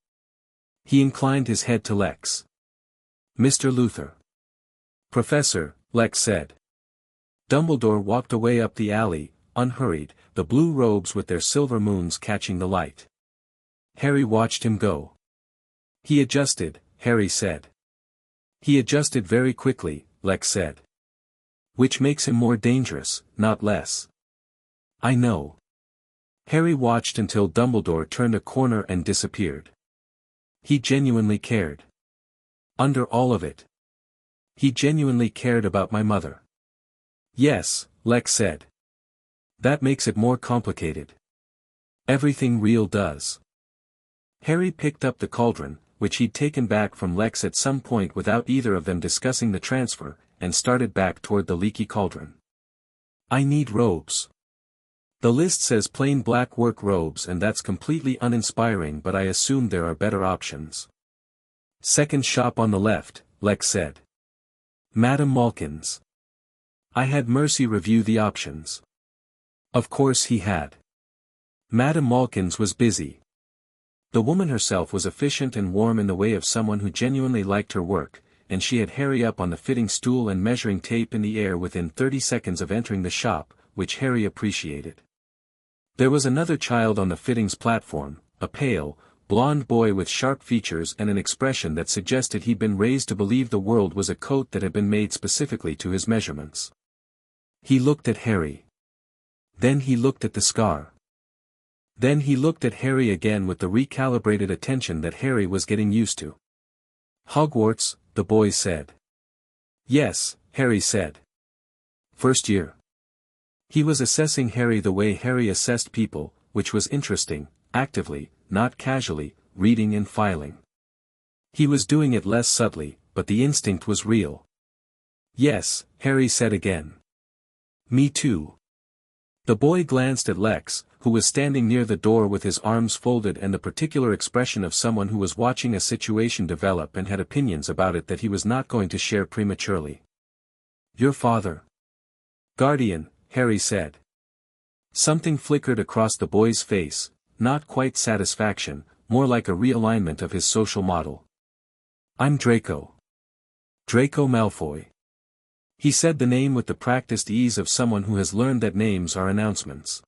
He inclined his head to Lex. "Mr. Luthor." "Professor," Lex said. Dumbledore walked away up the alley, unhurried, the blue robes with their silver moons catching the light. Harry watched him go. "He adjusted," Harry said. "He adjusted very quickly," Lex said. "Which makes him more dangerous, not less." "I know." Harry watched until Dumbledore turned a corner and disappeared. He genuinely cared. Under all of it. He genuinely cared about my mother. "Yes," Lex said. "That makes it more complicated. Everything real does." Harry picked up the cauldron, which he'd taken back from Lex at some point without either of them discussing the transfer, and started back toward the leaky cauldron. "I need robes. The list says plain black work robes and that's completely uninspiring, but I assume there are better options." "Second shop on the left," Lex said. "Madam Malkin's." I had Mercy review the options. Of course he had. Madam Malkin's was busy. The woman herself was efficient and warm in the way of someone who genuinely liked her work, and she had Harry up on the fitting stool and measuring tape in the air within 30 seconds of entering the shop, which Harry appreciated. There was another child on the fittings platform, a pale, blond boy with sharp features and an expression that suggested he'd been raised to believe the world was a coat that had been made specifically to his measurements. He looked at Harry. Then he looked at the scar. Then he looked at Harry again with the recalibrated attention that Harry was getting used to. "Hogwarts," the boy said. "Yes," Harry said. "First year." He was assessing Harry the way Harry assessed people, which was interesting, actively, not casually, reading and filing. He was doing it less subtly, but the instinct was real. "Yes," Harry said again. "Me too." The boy glanced at Lex, who was standing near the door with his arms folded and the particular expression of someone who was watching a situation develop and had opinions about it that he was not going to share prematurely. "Your father." "Guardian," Harry said. Something flickered across the boy's face, not quite satisfaction, more like a realignment of his social model. "I'm Draco. Draco Malfoy." He said the name with the practiced ease of someone who has learned that names are announcements.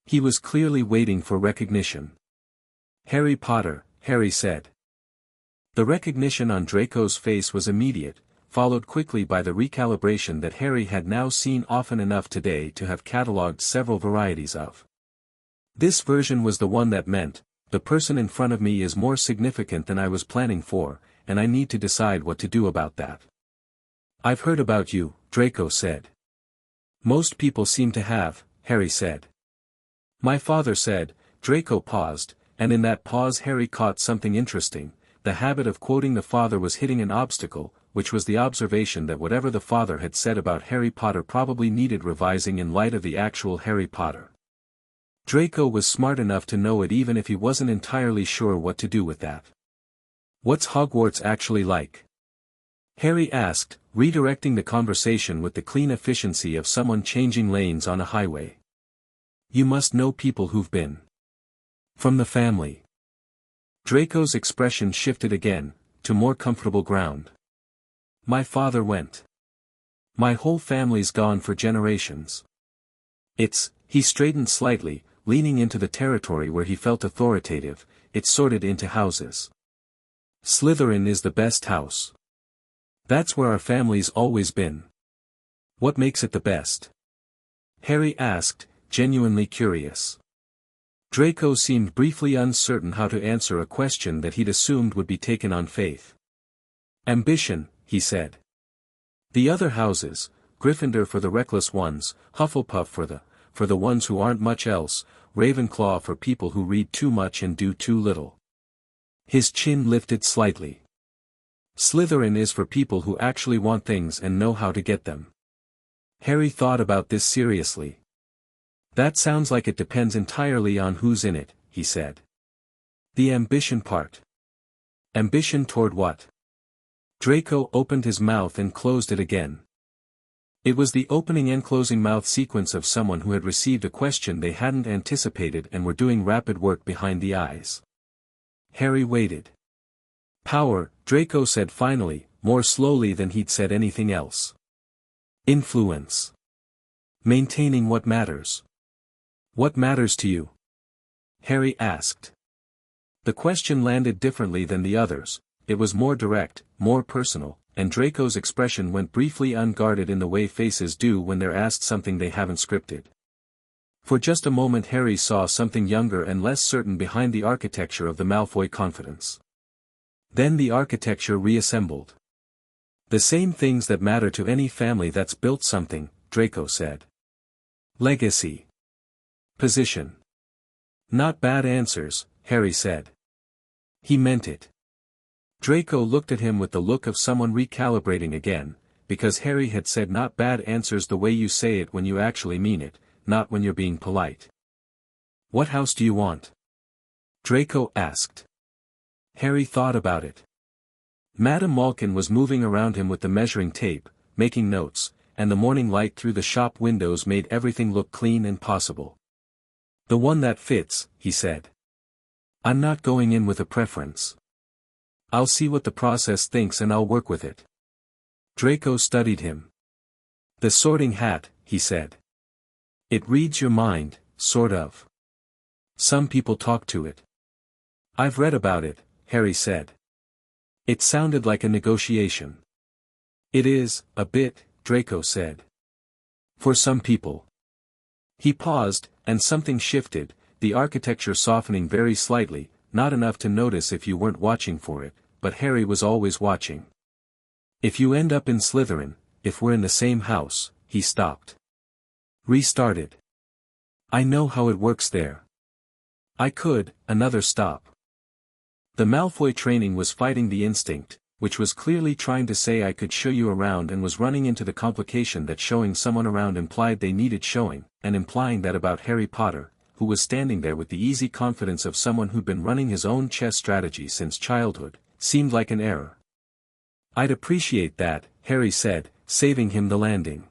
He was clearly waiting for recognition. "Harry Potter," Harry said. The recognition on Draco's face was immediate, followed quickly by the recalibration that Harry had now seen often enough today to have catalogued several varieties of. This version was the one that meant, the person in front of me is more significant than I was planning for, and I need to decide what to do about that. "I've heard about you," Draco said. "Most people seem to have," Harry said. "My father said," Draco paused, and in that pause Harry caught something interesting. The habit of quoting the father was hitting an obstacle, which was the observation that whatever the father had said about Harry Potter probably needed revising in light of the actual Harry Potter. Draco was smart enough to know it even if he wasn't entirely sure what to do with that. "What's Hogwarts actually like?" Harry asked, redirecting the conversation with the clean efficiency of someone changing lanes on a highway. "You must know people who've been from the family." Draco's expression shifted again, to more comfortable ground. "My father went. My whole family's gone for generations. He straightened slightly, leaning into the territory where he felt authoritative, it's sorted into houses. Slytherin is the best house. That's where our family's always been." "What makes it the best?" Harry asked, genuinely curious. Draco seemed briefly uncertain how to answer a question that he'd assumed would be taken on faith. "Ambition," he said. "The other houses, Gryffindor for the reckless ones, Hufflepuff for the ones who aren't much else, Ravenclaw for people who read too much and do too little." His chin lifted slightly. "Slytherin is for people who actually want things and know how to get them." Harry thought about this seriously. "That sounds like it depends entirely on who's in it," he said. "The ambition part." "Ambition toward what?" Draco opened his mouth and closed it again. It was the opening and closing mouth sequence of someone who had received a question they hadn't anticipated and were doing rapid work behind the eyes. Harry waited. Power, Draco said finally, more slowly than he'd said anything else. Influence. Maintaining what matters. What matters to you? Harry asked. The question landed differently than the others. It was more direct, more personal, and Draco's expression went briefly unguarded in the way faces do when they're asked something they haven't scripted. For just a moment Harry saw something younger and less certain behind the architecture of the Malfoy confidence. Then the architecture reassembled. The same things that matter to any family that's built something, Draco said. Legacy. Position. Not bad answers, Harry said. He meant it. Draco looked at him with the look of someone recalibrating again, because Harry had said not bad answers the way you say it when you actually mean it, not when you're being polite. What house do you want? Draco asked. Harry thought about it. Madame Malkin was moving around him with the measuring tape, making notes, and the morning light through the shop windows made everything look clean and possible. The one that fits, he said. I'm not going in with a preference. I'll see what the process thinks and I'll work with it. Draco studied him. The sorting hat, he said. It reads your mind, sort of. Some people talk to it. I've read about it, Harry said. It sounded like a negotiation. It is, a bit, Draco said. For some people. He paused, and something shifted, the architecture softening very slightly, not enough to notice if you weren't watching for it, but Harry was always watching. If you end up in Slytherin, if we're in the same house, he stopped. Restarted. I know how it works there. I could, another stop. The Malfoy training was fighting the instinct, which was clearly trying to say I could show you around and was running into the complication that showing someone around implied they needed showing, and implying that about Harry Potter, who was standing there with the easy confidence of someone who'd been running his own chess strategy since childhood, seemed like an error. I'd appreciate that, Harry said, saving him the landing.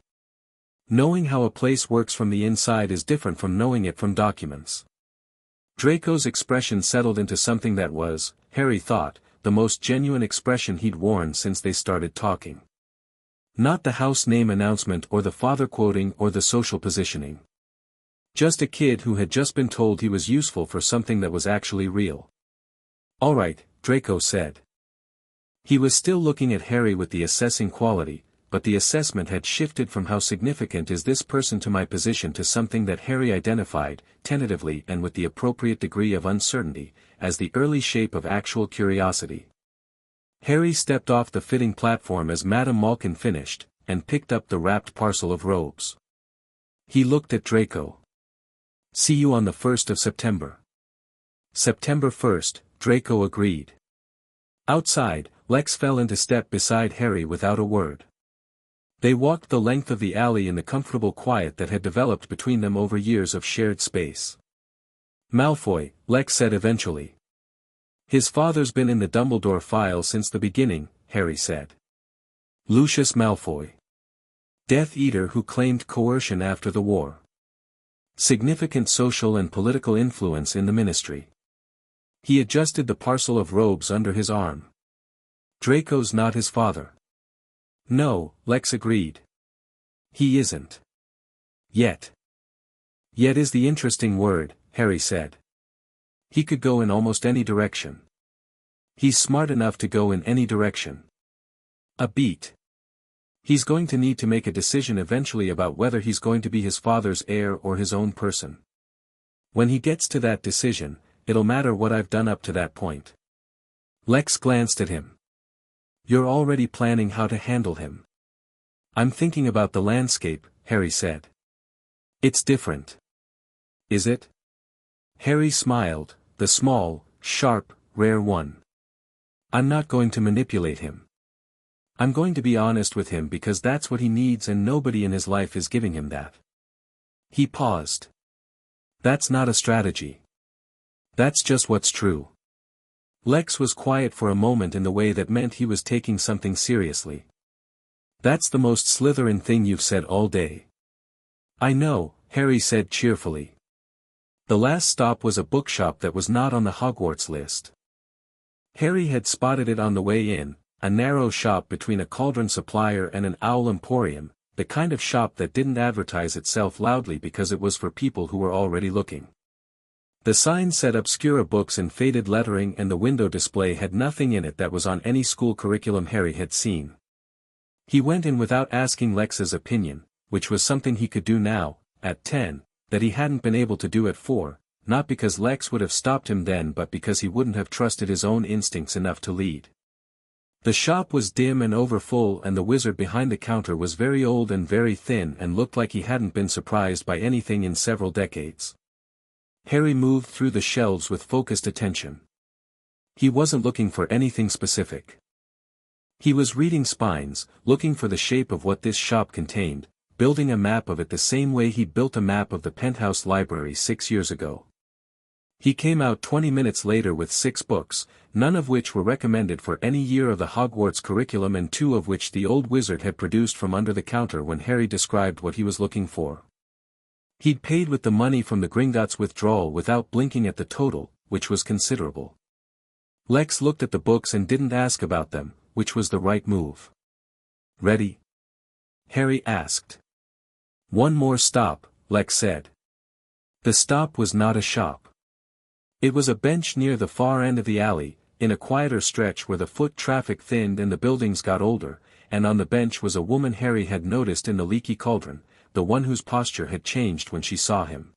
Knowing how a place works from the inside is different from knowing it from documents. Draco's expression settled into something that was, Harry thought, the most genuine expression he'd worn since they started talking. Not the house name announcement or the father quoting or the social positioning. Just a kid who had just been told he was useful for something that was actually real. All right, Draco said. He was still looking at Harry with the assessing quality, but the assessment had shifted from how significant is this person to my position to something that Harry identified, tentatively and with the appropriate degree of uncertainty, as the early shape of actual curiosity. Harry stepped off the fitting platform as Madame Malkin finished, and picked up the wrapped parcel of robes. He looked at Draco. See you on the 1st of September. September 1st, Draco agreed. Outside, Lex fell into step beside Harry without a word. They walked the length of the alley in the comfortable quiet that had developed between them over years of shared space. Malfoy, Lex said eventually. His father's been in the Dumbledore file since the beginning, Harry said. Lucius Malfoy. Death Eater who claimed coercion after the war. Significant social and political influence in the ministry. He adjusted the parcel of robes under his arm. Draco's not his father. No, Lex agreed. He isn't. Yet. Yet is the interesting word, Harry said. He could go in almost any direction. He's smart enough to go in any direction. A beat. He's going to need to make a decision eventually about whether he's going to be his father's heir or his own person. When he gets to that decision, it'll matter what I've done up to that point. Lex glanced at him. You're already planning how to handle him. I'm thinking about the landscape, Harry said. It's different. Is it? Harry smiled, the small, sharp, rare one. I'm not going to manipulate him. I'm going to be honest with him because that's what he needs and nobody in his life is giving him that. He paused. That's not a strategy. That's just what's true. Lex was quiet for a moment in the way that meant he was taking something seriously. "That's the most Slytherin thing you've said all day." "I know," Harry said cheerfully. The last stop was a bookshop that was not on the Hogwarts list. Harry had spotted it on the way in, a narrow shop between a cauldron supplier and an owl emporium, the kind of shop that didn't advertise itself loudly because it was for people who were already looking. The sign said Obscura books in faded lettering, and the window display had nothing in it that was on any school curriculum Harry had seen. He went in without asking Lex's opinion, which was something he could do now, at 10, that he hadn't been able to do at 4, not because Lex would have stopped him then but because he wouldn't have trusted his own instincts enough to lead. The shop was dim and overfull, and the wizard behind the counter was very old and very thin and looked like he hadn't been surprised by anything in several decades. Harry moved through the shelves with focused attention. He wasn't looking for anything specific. He was reading spines, looking for the shape of what this shop contained, building a map of it the same way he'd built a map of the penthouse library 6 years ago. He came out 20 minutes later with 6 books, none of which were recommended for any year of the Hogwarts curriculum and 2 of which the old wizard had produced from under the counter when Harry described what he was looking for. He'd paid with the money from the Gringotts withdrawal without blinking at the total, which was considerable. Lex looked at the books and didn't ask about them, which was the right move. "Ready?" Harry asked. "One more stop," Lex said. The stop was not a shop. It was a bench near the far end of the alley, in a quieter stretch where the foot traffic thinned and the buildings got older, and on the bench was a woman Harry had noticed in the leaky cauldron, the one whose posture had changed when she saw him.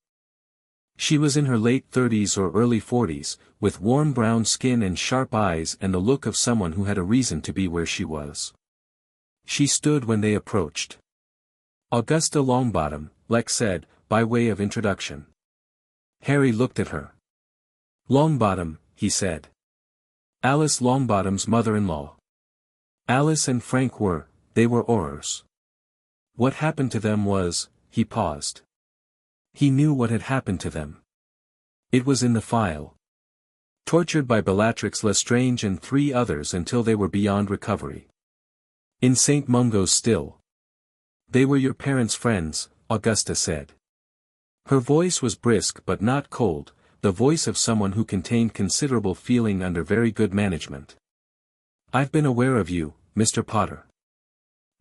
She was in her late 30s or early 40s, with warm brown skin and sharp eyes and the look of someone who had a reason to be where she was. She stood when they approached. "Augusta Longbottom," Lex said, by way of introduction. Harry looked at her. "Longbottom," he said. "Alice Longbottom's mother-in-law. Alice and Frank they were Aurors. What happened to them was," he paused. He knew what had happened to them. It was in the file. Tortured by Bellatrix Lestrange and 3 others until they were beyond recovery. In St. Mungo's still. "They were your parents' friends," Augusta said. Her voice was brisk but not cold, the voice of someone who contained considerable feeling under very good management. "I've been aware of you, Mr. Potter.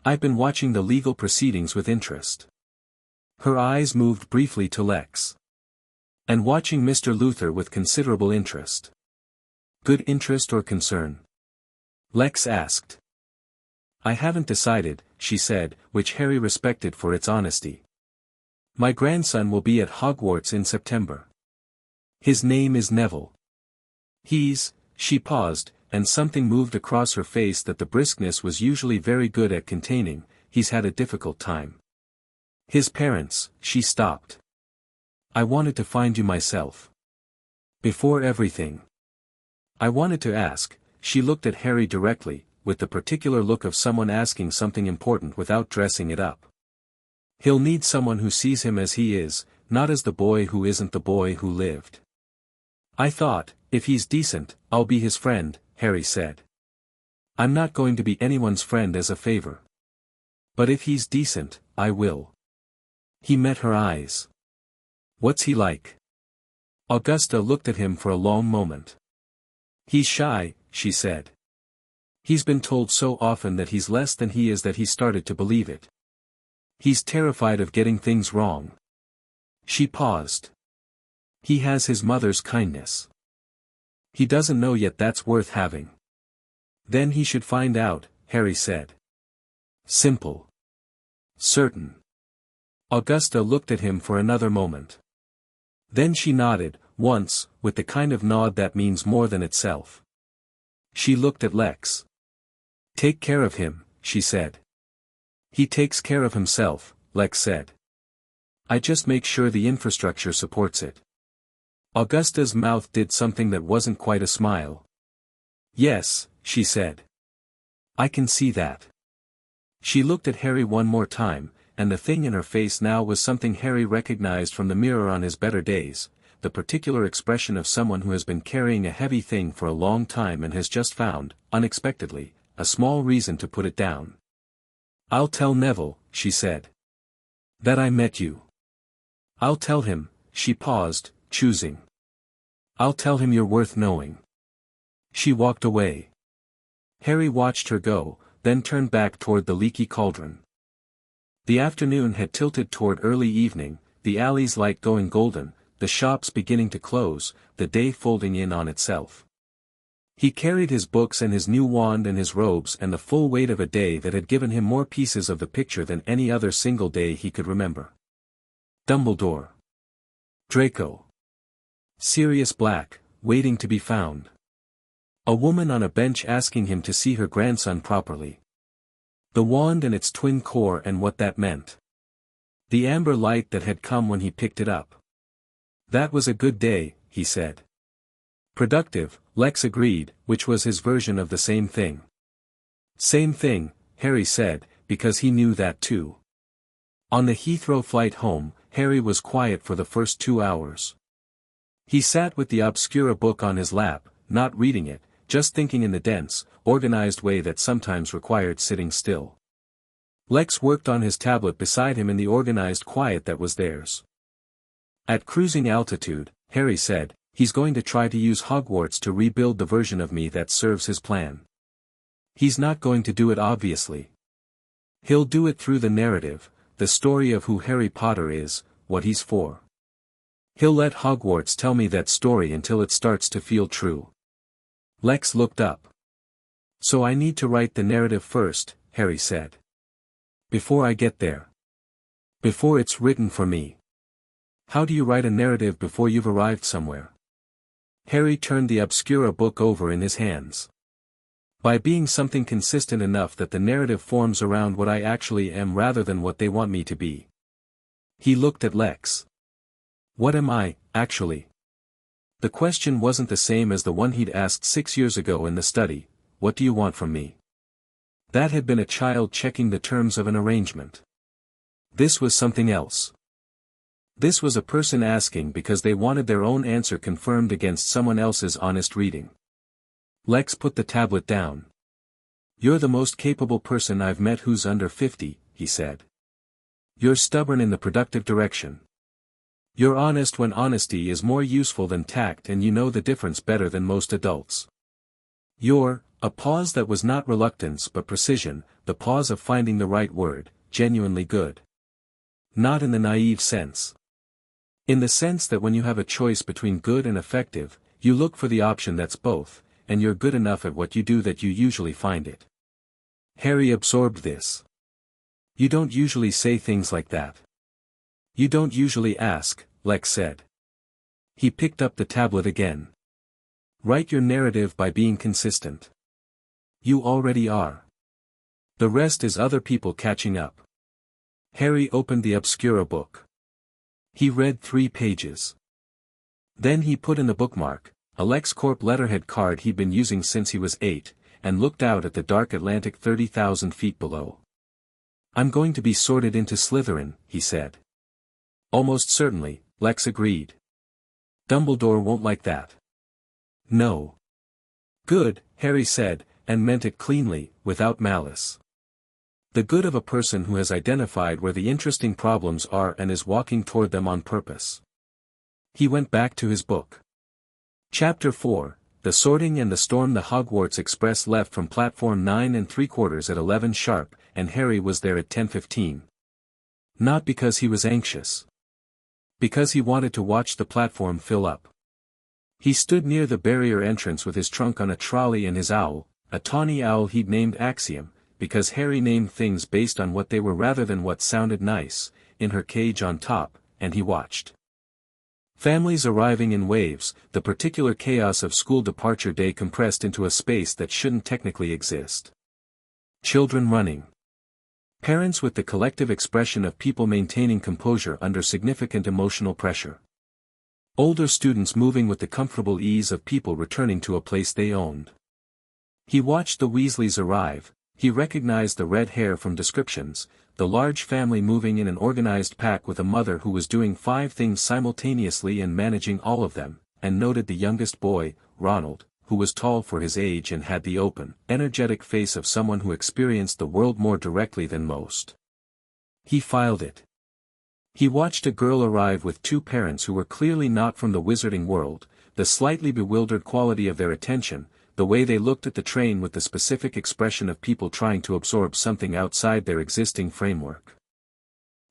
I've been watching the legal proceedings with interest." Her eyes moved briefly to Lex. "And watching Mr. Luthor with considerable interest." "Good interest or concern?" Lex asked. "I haven't decided," she said, which Harry respected for its honesty. "My grandson will be at Hogwarts in September. His name is Neville. She paused, and something moved across her face that the briskness was usually very good at containing. "He's had a difficult time. His parents," she stopped. "I wanted to find you myself. Before everything. I wanted to ask," she looked at Harry directly, with the particular look of someone asking something important without dressing it up. "He'll need someone who sees him as he is, not as the boy who isn't the boy who lived. I thought, if he's decent, I'll be his friend," Harry said. "I'm not going to be anyone's friend as a favor. But if he's decent, I will." He met her eyes. "What's he like?" Augusta looked at him for a long moment. "He's shy," she said. "He's been told so often that he's less than he is that he started to believe it. He's terrified of getting things wrong." She paused. "He has his mother's kindness. He doesn't know yet that's worth having." "Then he should find out," Harry said. "Simple. Certain." Augusta looked at him for another moment. Then she nodded, once, with the kind of nod that means more than itself. She looked at Lex. "Take care of him," she said. "He takes care of himself," Lex said. "I just make sure the infrastructure supports it." Augusta's mouth did something that wasn't quite a smile. "Yes," she said. "I can see that." She looked at Harry one more time, and the thing in her face now was something Harry recognized from the mirror on his better days, the particular expression of someone who has been carrying a heavy thing for a long time and has just found, unexpectedly, a small reason to put it down. "I'll tell Neville," she said. "That I met you. I'll tell him," she paused, choosing. "I'll tell him you're worth knowing." She walked away. Harry watched her go, then turned back toward the leaky cauldron. The afternoon had tilted toward early evening, the alley's light going golden, the shops beginning to close, the day folding in on itself. He carried his books and his new wand and his robes and the full weight of a day that had given him more pieces of the picture than any other single day he could remember. Dumbledore. Draco. Sirius Black, waiting to be found. A woman on a bench asking him to see her grandson properly. The wand and its twin core and what that meant. The amber light that had come when he picked it up. That was a good day, he said. Productive, Lex agreed, which was his version of the same thing. Same thing, Harry said, because he knew that too. On the Heathrow flight home, Harry was quiet for the first 2 hours. He sat with the Obscura book on his lap, not reading it, just thinking in the dense, organized way that sometimes required sitting still. Lex worked on his tablet beside him in the organized quiet that was theirs. At cruising altitude, Harry said, he's going to try to use Hogwarts to rebuild the version of me that serves his plan. He's not going to do it obviously. He'll do it through the narrative, the story of who Harry Potter is, what he's for. He'll let Hogwarts tell me that story until it starts to feel true. Lex looked up. So I need to write the narrative first, Harry said. Before I get there. Before it's written for me. How do you write a narrative before you've arrived somewhere? Harry turned the Obscura book over in his hands. By being something consistent enough that the narrative forms around what I actually am rather than what they want me to be. He looked at Lex. What am I, actually? The question wasn't the same as the one he'd asked 6 years ago in the study, what do you want from me? That had been a child checking the terms of an arrangement. This was something else. This was a person asking because they wanted their own answer confirmed against someone else's honest reading. Lex put the tablet down. You're the most capable person I've met who's under 50, he said. You're stubborn in the productive direction. You're honest when honesty is more useful than tact and you know the difference better than most adults. You're, a pause that was not reluctance but precision, the pause of finding the right word, genuinely good. Not in the naive sense. In the sense that when you have a choice between good and effective, you look for the option that's both, and you're good enough at what you do that you usually find it. Harry absorbed this. You don't usually say things like that. You don't usually ask, Lex said. He picked up the tablet again. Write your narrative by being consistent. You already are. The rest is other people catching up. Harry opened the Obscura book. He read 3 pages. Then he put in the bookmark, a LexCorp letterhead card he'd been using since he was 8, and looked out at the dark Atlantic 30,000 feet below. I'm going to be sorted into Slytherin, he said. Almost certainly, Lex agreed. Dumbledore won't like that. No. Good, Harry said, and meant it cleanly, without malice. The good of a person who has identified where the interesting problems are and is walking toward them on purpose. He went back to his book. Chapter 4, The Sorting and the Storm. The Hogwarts Express left from platform 9 3/4 at 11 sharp, and Harry was there at 10:15. Not because he was anxious. Because he wanted to watch the platform fill up. He stood near the barrier entrance with his trunk on a trolley and his owl, a tawny owl he'd named Axiom, because Harry named things based on what they were rather than what sounded nice, in her cage on top, and he watched. Families arriving in waves, the particular chaos of school departure day compressed into a space that shouldn't technically exist. Children running. Parents with the collective expression of people maintaining composure under significant emotional pressure. Older students moving with the comfortable ease of people returning to a place they owned. He watched the Weasleys arrive, he recognized the red hair from descriptions, the large family moving in an organized pack with a mother who was doing 5 things simultaneously and managing all of them, and noted the youngest boy, Ronald, who was tall for his age and had the open, energetic face of someone who experienced the world more directly than most. He filed it. He watched a girl arrive with 2 parents who were clearly not from the wizarding world, the slightly bewildered quality of their attention, the way they looked at the train with the specific expression of people trying to absorb something outside their existing framework.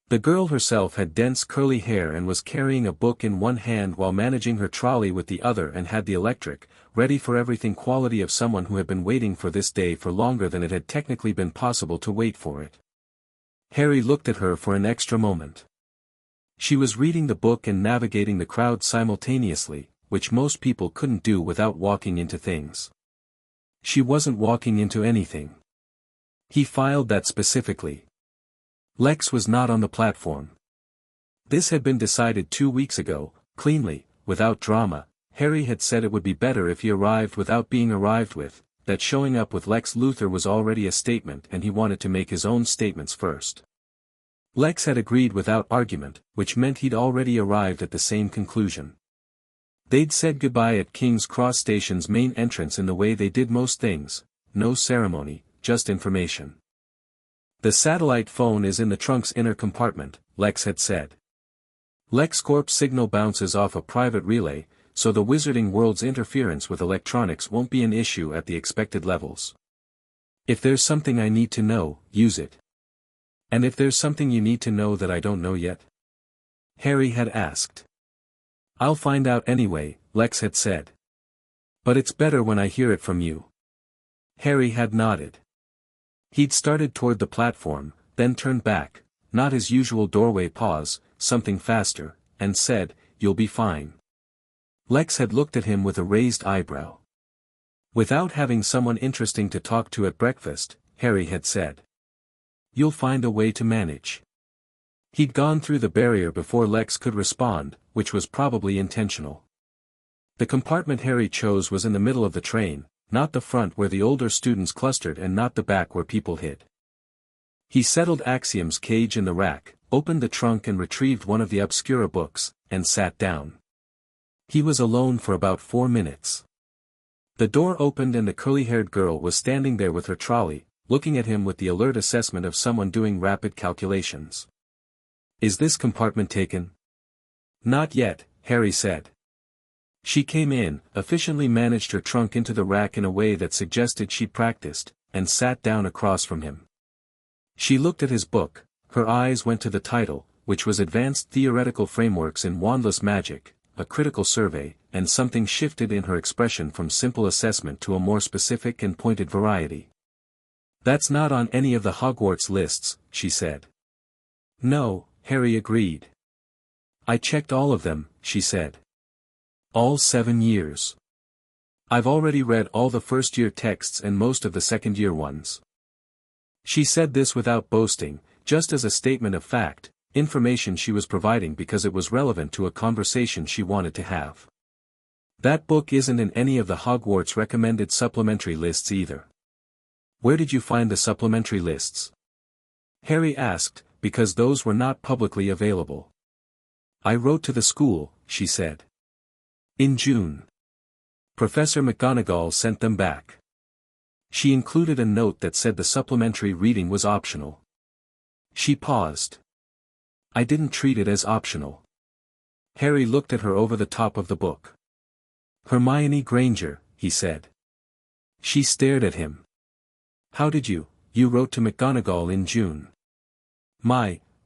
The girl herself had dense curly hair and was carrying a book in one hand while managing her trolley with the other, and had the electric, ready for everything quality of someone who had been waiting for this day for longer than it had technically been possible to wait for it. Harry looked at her for an extra moment. She was reading the book and navigating the crowd simultaneously, which most people couldn't do without walking into things. She wasn't walking into anything. He filed that specifically. Lex was not on the platform. This had been decided 2 weeks ago, cleanly, without drama. Harry had said it would be better if he arrived without being arrived with, that showing up with Lex Luthor was already a statement and he wanted to make his own statements first. Lex had agreed without argument, which meant he'd already arrived at the same conclusion. They'd said goodbye at King's Cross Station's main entrance in the way they did most things, no ceremony, just information. The satellite phone is in the trunk's inner compartment, Lex had said. LexCorp's signal bounces off a private relay, so the wizarding world's interference with electronics won't be an issue at the expected levels. If there's something I need to know, use it. And if there's something you need to know that I don't know yet? Harry had asked. I'll find out anyway, Lex had said. But it's better when I hear it from you. Harry had nodded. He'd started toward the platform, then turned back, not his usual doorway pause, something faster, and said, "You'll be fine." Lex had looked at him with a raised eyebrow. Without having someone interesting to talk to at breakfast, Harry had said. "You'll find a way to manage." He'd gone through the barrier before Lex could respond, which was probably intentional. The compartment Harry chose was in the middle of the train, not the front where the older students clustered and not the back where people hid. He settled Axiom's cage in the rack, opened the trunk and retrieved one of the Obscura books, and sat down. He was alone for about 4 minutes. The door opened and the curly-haired girl was standing there with her trolley, looking at him with the alert assessment of someone doing rapid calculations. "Is this compartment taken?" "Not yet," Harry said. She came in, efficiently managed her trunk into the rack in a way that suggested she'd practiced, and sat down across from him. She looked at his book, her eyes went to the title, which was Advanced Theoretical Frameworks in Wandless Magic, a critical survey, and something shifted in her expression from simple assessment to a more specific and pointed variety. "That's not on any of the Hogwarts lists," she said. "No," Harry agreed. "I checked all of them," she said. "All 7 years. I've already read all the first-year texts and most of the second-year ones." She said this without boasting, just as a statement of fact, information she was providing because it was relevant to a conversation she wanted to have. "That book isn't in any of the Hogwarts recommended supplementary lists either." "Where did you find the supplementary lists?" Harry asked, because those were not publicly available. "I wrote to the school," she said. "In June. Professor McGonagall sent them back." She included a note that said the supplementary reading was optional. She paused. "I didn't treat it as optional." Harry looked at her over the top of the book. "Hermione Granger," he said. She stared at him. "How did you wrote to McGonagall in June?"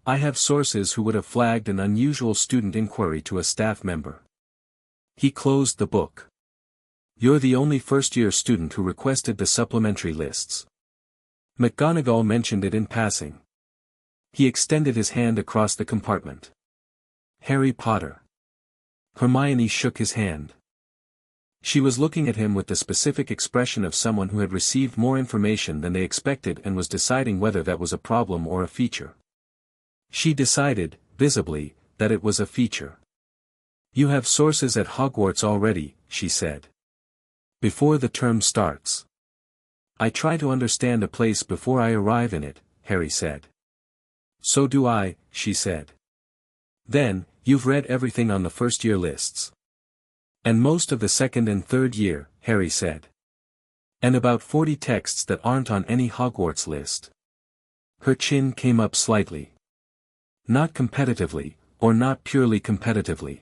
I have sources who would have flagged an unusual student inquiry to a staff member." He closed the book. "You're the only first-year student who requested the supplementary lists." McGonagall mentioned it in passing. He extended his hand across the compartment. "Harry Potter." Hermione shook his hand. She was looking at him with the specific expression of someone who had received more information than they expected and was deciding whether that was a problem or a feature. She decided, visibly, that it was a feature. "You have sources at Hogwarts already," she said. "Before the term starts." "I try to understand a place before I arrive in it," Harry said. So do I, she said. Then, you've read everything on the first-year lists. And most of the second and third year, Harry said. And about 40 texts that aren't on any Hogwarts list. Her chin came up slightly. Not competitively, or not purely competitively.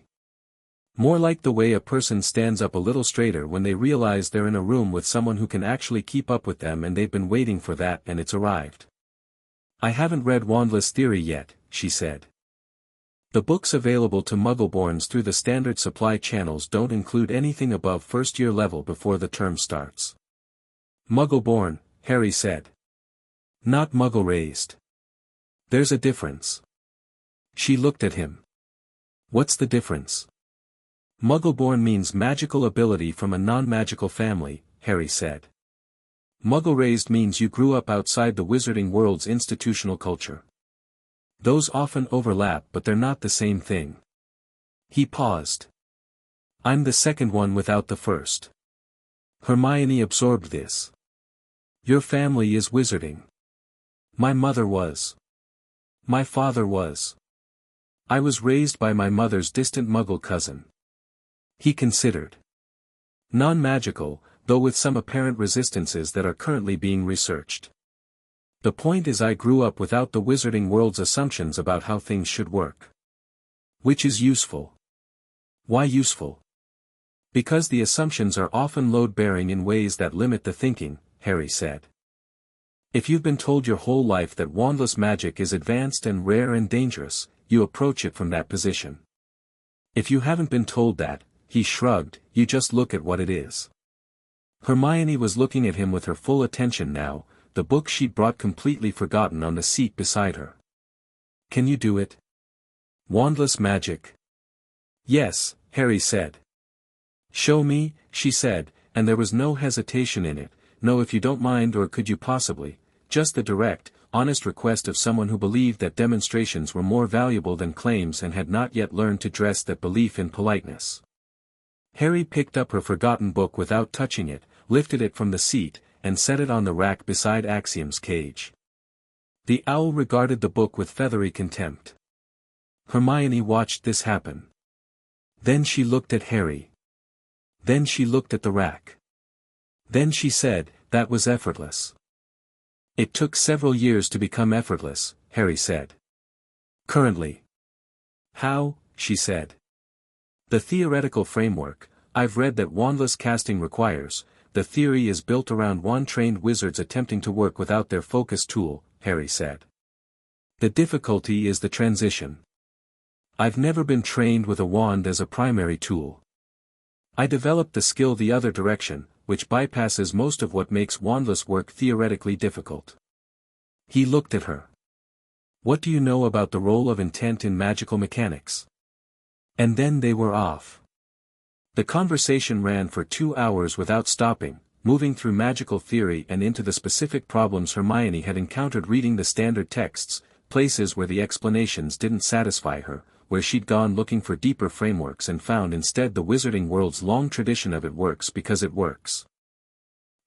More like the way a person stands up a little straighter when they realize they're in a room with someone who can actually keep up with them and they've been waiting for that and it's arrived. I haven't read Wandless Theory yet, she said. The books available to Muggleborns through the standard supply channels don't include anything above first-year level before the term starts. Muggleborn, Harry said. Not Muggle-raised. There's a difference. She looked at him. What's the difference? Muggleborn means magical ability from a non-magical family, Harry said. Muggle-raised means you grew up outside the wizarding world's institutional culture. Those often overlap but they're not the same thing. He paused. I'm the second one without the first. Hermione absorbed this. Your family is wizarding. My mother was. My father was. I was raised by my mother's distant Muggle cousin. He considered. Non-magical, though with some apparent resistances that are currently being researched. The point is I grew up without the wizarding world's assumptions about how things should work. Which is useful. Why useful? Because the assumptions are often load-bearing in ways that limit the thinking, Harry said. If you've been told your whole life that wandless magic is advanced and rare and dangerous, you approach it from that position. If you haven't been told that, he shrugged, you just look at what it is. Hermione was looking at him with her full attention now, the book she'd brought completely forgotten on the seat beside her. Can you do it? Wandless magic? Yes, Harry said. Show me, she said, and there was no hesitation in it, no if you don't mind or could you possibly, just the direct, honest request of someone who believed that demonstrations were more valuable than claims and had not yet learned to dress that belief in politeness. Harry picked up her forgotten book without touching it, lifted it from the seat, and set it on the rack beside Axiom's cage. The owl regarded the book with feathery contempt. Hermione watched this happen. Then she looked at Harry. Then she looked at the rack. Then she said, that was effortless. It took several years to become effortless, Harry said. Currently. How, she said. The theoretical framework, I've read that wandless casting requires, the theory is built around wand-trained wizards attempting to work without their focus tool, Harry said. The difficulty is the transition. I've never been trained with a wand as a primary tool. I developed the skill the other direction, which bypasses most of what makes wandless work theoretically difficult. He looked at her. What do you know about the role of intent in magical mechanics? And then they were off. The conversation ran for 2 hours without stopping, moving through magical theory and into the specific problems Hermione had encountered reading the standard texts, places where the explanations didn't satisfy her, where she'd gone looking for deeper frameworks and found instead the wizarding world's long tradition of it works because it works.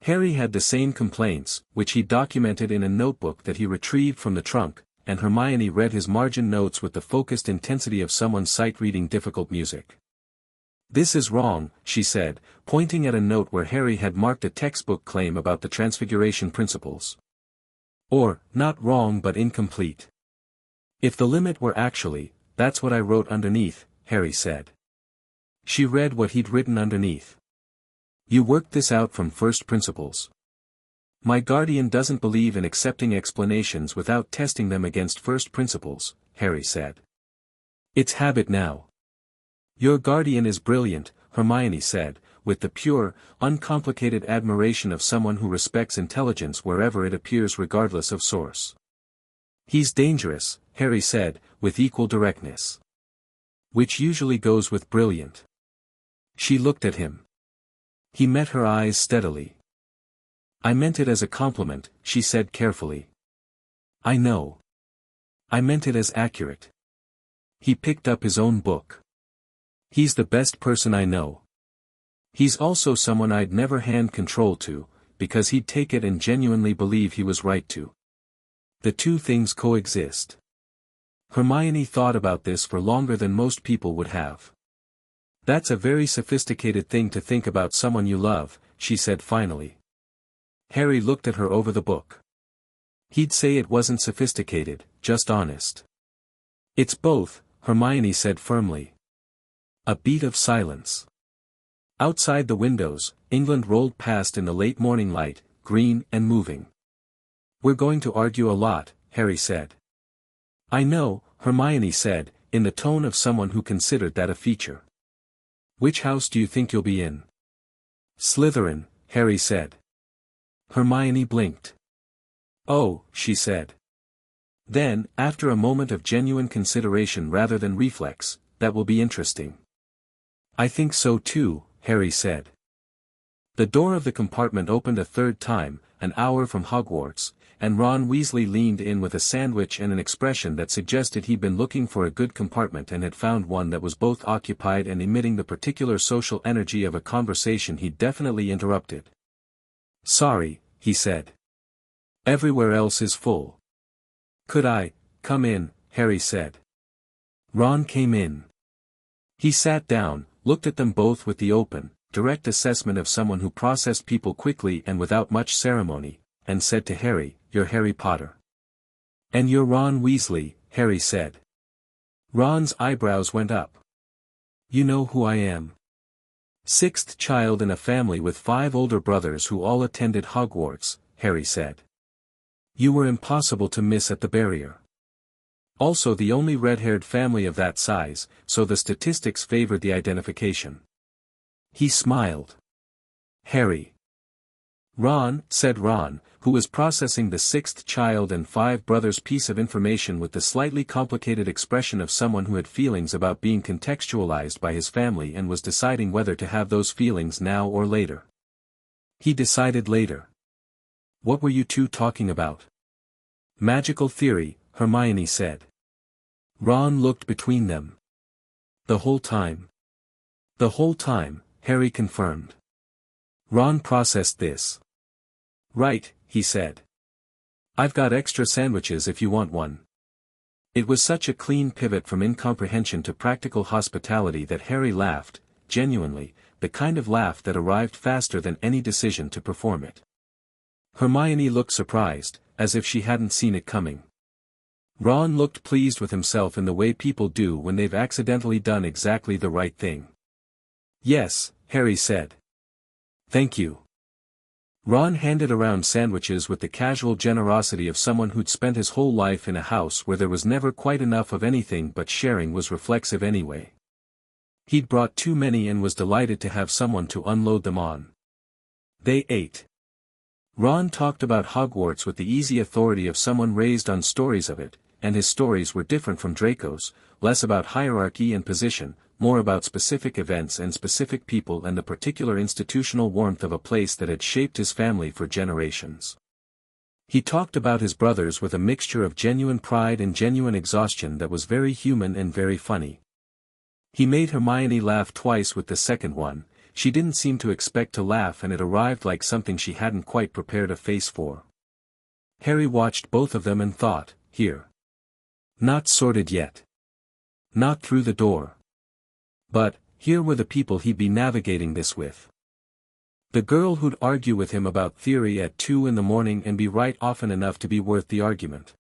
Harry had the same complaints, which he documented in a notebook that he retrieved from the trunk, and Hermione read his margin notes with the focused intensity of someone sight-reading difficult music. This is wrong, she said, pointing at a note where Harry had marked a textbook claim about the transfiguration principles. Or, not wrong but incomplete. If the limit were actually, that's what I wrote underneath, Harry said. She read what he'd written underneath. You worked this out from first principles. My guardian doesn't believe in accepting explanations without testing them against first principles, Harry said. It's habit now. Your guardian is brilliant, Hermione said, with the pure, uncomplicated admiration of someone who respects intelligence wherever it appears regardless of source. He's dangerous, Harry said, with equal directness. Which usually goes with brilliant. She looked at him. He met her eyes steadily. I meant it as a compliment, she said carefully. I know. I meant it as accurate. He picked up his own book. He's the best person I know. He's also someone I'd never hand control to, because he'd take it and genuinely believe he was right to. The two things coexist. Hermione thought about this for longer than most people would have. That's a very sophisticated thing to think about someone you love, she said finally. Harry looked at her over the book. He'd say it wasn't sophisticated, just honest. It's both, Hermione said firmly. A beat of silence. Outside the windows, England rolled past in the late morning light, green and moving. We're going to argue a lot, Harry said. I know, Hermione said, in the tone of someone who considered that a feature. Which house do you think you'll be in? Slytherin, Harry said. Hermione blinked. Oh, she said. Then, after a moment of genuine consideration rather than reflex, that will be interesting. I think so too, Harry said. The door of the compartment opened a third time, an hour from Hogwarts, and Ron Weasley leaned in with a sandwich and an expression that suggested he'd been looking for a good compartment and had found one that was both occupied and emitting the particular social energy of a conversation he'd definitely interrupted. Sorry, he said. Everywhere else is full. Could I come in? Harry said. Ron came in. He sat down, looked at them both with the open, direct assessment of someone who processed people quickly and without much ceremony, and said to Harry, "You're Harry Potter." "And you're Ron Weasley," Harry said. Ron's eyebrows went up. "You know who I am. Sixth child in a family with 5 older brothers who all attended Hogwarts," Harry said. "You were impossible to miss at the barrier. Also the only red-haired family of that size, so the statistics favored the identification." He smiled. "Harry." "Ron," said Ron, who was processing the 6th child and 5 brothers piece of information with the slightly complicated expression of someone who had feelings about being contextualized by his family and was deciding whether to have those feelings now or later. He decided later. "What were you two talking about?" "Magical theory," Hermione said. Ron looked between them. "The whole time?" "The whole time," Harry confirmed. Ron processed this. "Right," he said. "I've got extra sandwiches if you want one." It was such a clean pivot from incomprehension to practical hospitality that Harry laughed, genuinely, the kind of laugh that arrived faster than any decision to perform it. Hermione looked surprised, as if she hadn't seen it coming. Ron looked pleased with himself in the way people do when they've accidentally done exactly the right thing. "Yes," Harry said. "Thank you." Ron handed around sandwiches with the casual generosity of someone who'd spent his whole life in a house where there was never quite enough of anything but sharing was reflexive anyway. He'd brought too many and was delighted to have someone to unload them on. They ate. Ron talked about Hogwarts with the easy authority of someone raised on stories of it, and his stories were different from Draco's, less about hierarchy and position, more about specific events and specific people and the particular institutional warmth of a place that had shaped his family for generations. He talked about his brothers with a mixture of genuine pride and genuine exhaustion that was very human and very funny. He made Hermione laugh twice with the second one. She didn't seem to expect to laugh and it arrived like something she hadn't quite prepared a face for. Harry watched both of them and thought, here. Not sorted yet. Not through the door. But, here were the people he'd be navigating this with. The girl who'd argue with him about theory at 2 in the morning and be right often enough to be worth the argument.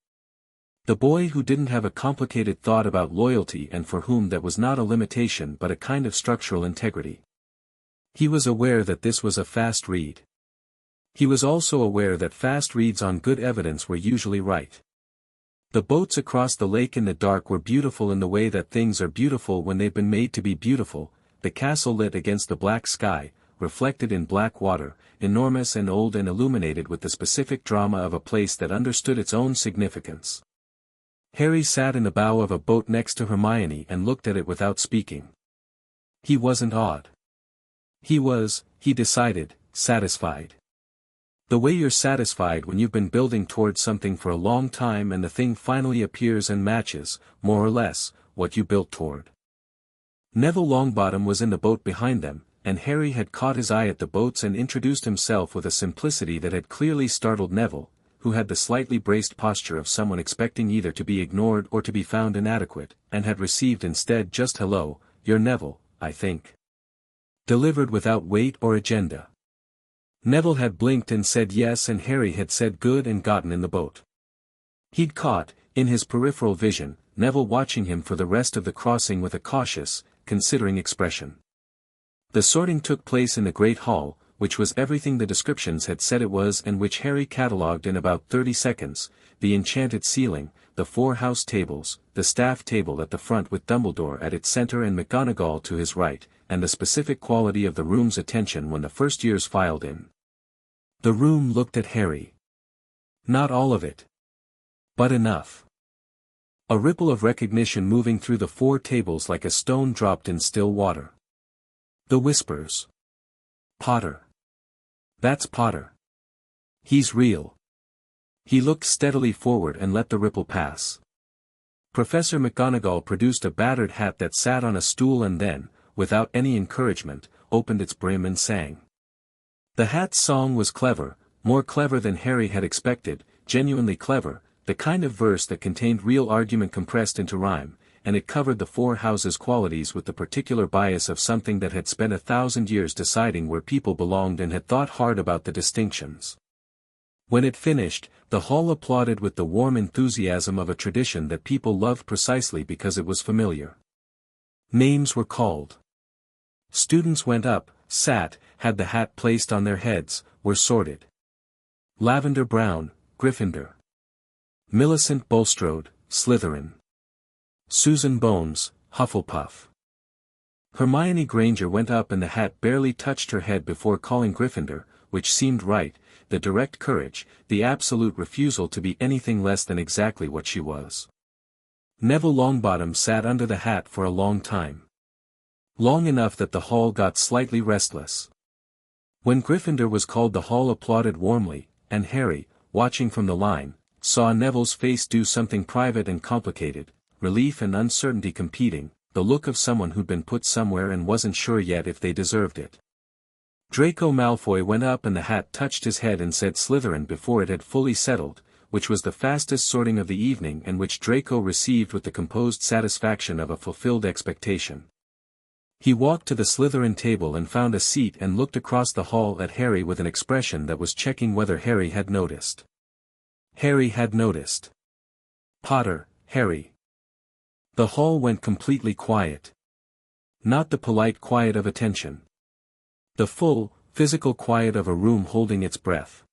The boy who didn't have a complicated thought about loyalty and for whom that was not a limitation but a kind of structural integrity. He was aware that this was a fast read. He was also aware that fast reads on good evidence were usually right. The boats across the lake in the dark were beautiful in the way that things are beautiful when they've been made to be beautiful, the castle lit against the black sky, reflected in black water, enormous and old and illuminated with the specific drama of a place that understood its own significance. Harry sat in the bow of a boat next to Hermione and looked at it without speaking. He wasn't awed. He was, he decided, satisfied. The way you're satisfied when you've been building towards something for a long time and the thing finally appears and matches, more or less, what you built toward. Neville Longbottom was in the boat behind them, and Harry had caught his eye at the boats and introduced himself with a simplicity that had clearly startled Neville, who had the slightly braced posture of someone expecting either to be ignored or to be found inadequate, and had received instead just "Hello, you're Neville, I think." Delivered without weight or agenda. Neville had blinked and said yes, and Harry had said good and gotten in the boat. He'd caught, in his peripheral vision, Neville watching him for the rest of the crossing with a cautious, considering expression. The sorting took place in the Great Hall, which was everything the descriptions had said it was and which Harry catalogued in about 30 seconds, the enchanted ceiling, the 4 house tables, the staff table at the front with Dumbledore at its center and McGonagall to his right, and the specific quality of the room's attention when the first years filed in. The room looked at Harry. Not all of it. But enough. A ripple of recognition moving through the 4 tables like a stone dropped in still water. The whispers. Potter. That's Potter. He's real. He looked steadily forward and let the ripple pass. Professor McGonagall produced a battered hat that sat on a stool and then, without any encouragement, opened its brim and sang. The hat's song was clever, more clever than Harry had expected, genuinely clever, the kind of verse that contained real argument compressed into rhyme, and it covered the 4 houses' qualities with the particular bias of something that had spent 1,000 years deciding where people belonged and had thought hard about the distinctions. When it finished, the hall applauded with the warm enthusiasm of a tradition that people loved precisely because it was familiar. Names were called. Students went up, sat, had the hat placed on their heads, were sorted. Lavender Brown, Gryffindor. Millicent Bulstrode, Slytherin. Susan Bones, Hufflepuff. Hermione Granger went up and the hat barely touched her head before calling Gryffindor, which seemed right, the direct courage, the absolute refusal to be anything less than exactly what she was. Neville Longbottom sat under the hat for a long time. Long enough that the hall got slightly restless. When Gryffindor was called, the hall applauded warmly, and Harry, watching from the line, saw Neville's face do something private and complicated, relief and uncertainty competing, the look of someone who'd been put somewhere and wasn't sure yet if they deserved it. Draco Malfoy went up and the hat touched his head and said Slytherin before it had fully settled, which was the fastest sorting of the evening and which Draco received with the composed satisfaction of a fulfilled expectation. He walked to the Slytherin table and found a seat and looked across the hall at Harry with an expression that was checking whether Harry had noticed. Harry had noticed. Potter, Harry. The hall went completely quiet. Not the polite quiet of attention. The full, physical quiet of a room holding its breath.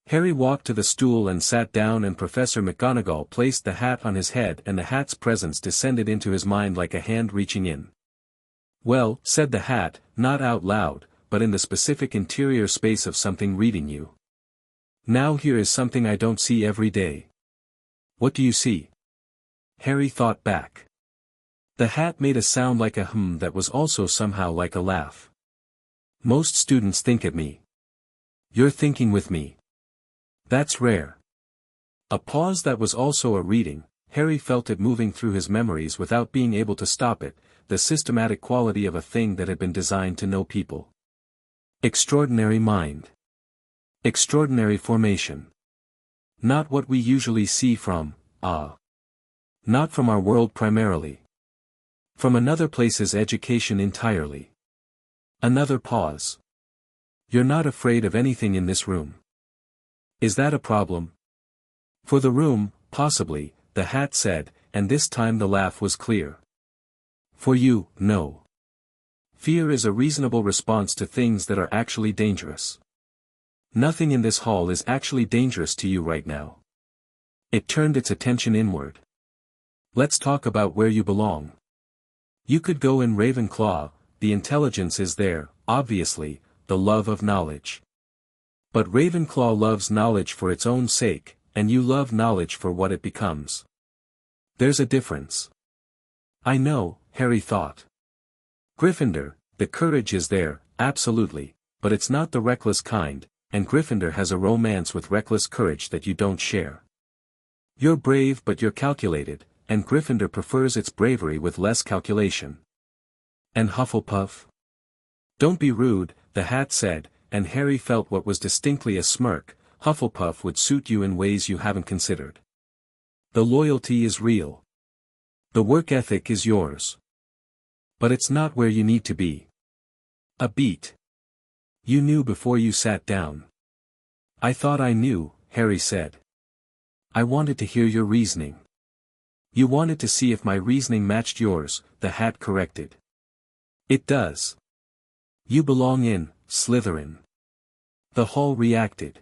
Harry walked to the stool and sat down, and Professor McGonagall placed the hat on his head, and the hat's presence descended into his mind like a hand reaching in. "Well," said the hat, not out loud, but in the specific interior space of something reading you. "Now here is something I don't see every day." "What do you see?" Harry thought back. The hat made a sound like a hum that was also somehow like a laugh. "Most students think at me. You're thinking with me. That's rare." A pause that was also a reading. Harry felt it moving through his memories without being able to stop it, the systematic quality of a thing that had been designed to know people. Extraordinary mind. Extraordinary formation. Not what we usually see from, not from our world primarily. From another place's education entirely. Another pause. "You're not afraid of anything in this room. Is that a problem?" "For the room, possibly," the hat said, and this time the laugh was clear. "For you, no. Fear is a reasonable response to things that are actually dangerous. Nothing in this hall is actually dangerous to you right now." It turned its attention inward. "Let's talk about where you belong. You could go in Ravenclaw, the intelligence is there, obviously, the love of knowledge. But Ravenclaw loves knowledge for its own sake, and you love knowledge for what it becomes. There's a difference." "I know," Harry thought. "Gryffindor, the courage is there, absolutely, but it's not the reckless kind, and Gryffindor has a romance with reckless courage that you don't share. You're brave but you're calculated, and Gryffindor prefers its bravery with less calculation." "And Hufflepuff?" "Don't be rude," the hat said, and Harry felt what was distinctly a smirk. Hufflepuff would suit you in ways you haven't considered. The loyalty is real. The work ethic is yours. But it's not where you need to be. A beat. You knew before you sat down. I thought I knew, Harry said. I wanted to hear your reasoning. You wanted to see if my reasoning matched yours, the hat corrected. It does. You belong in Slytherin. The hall reacted.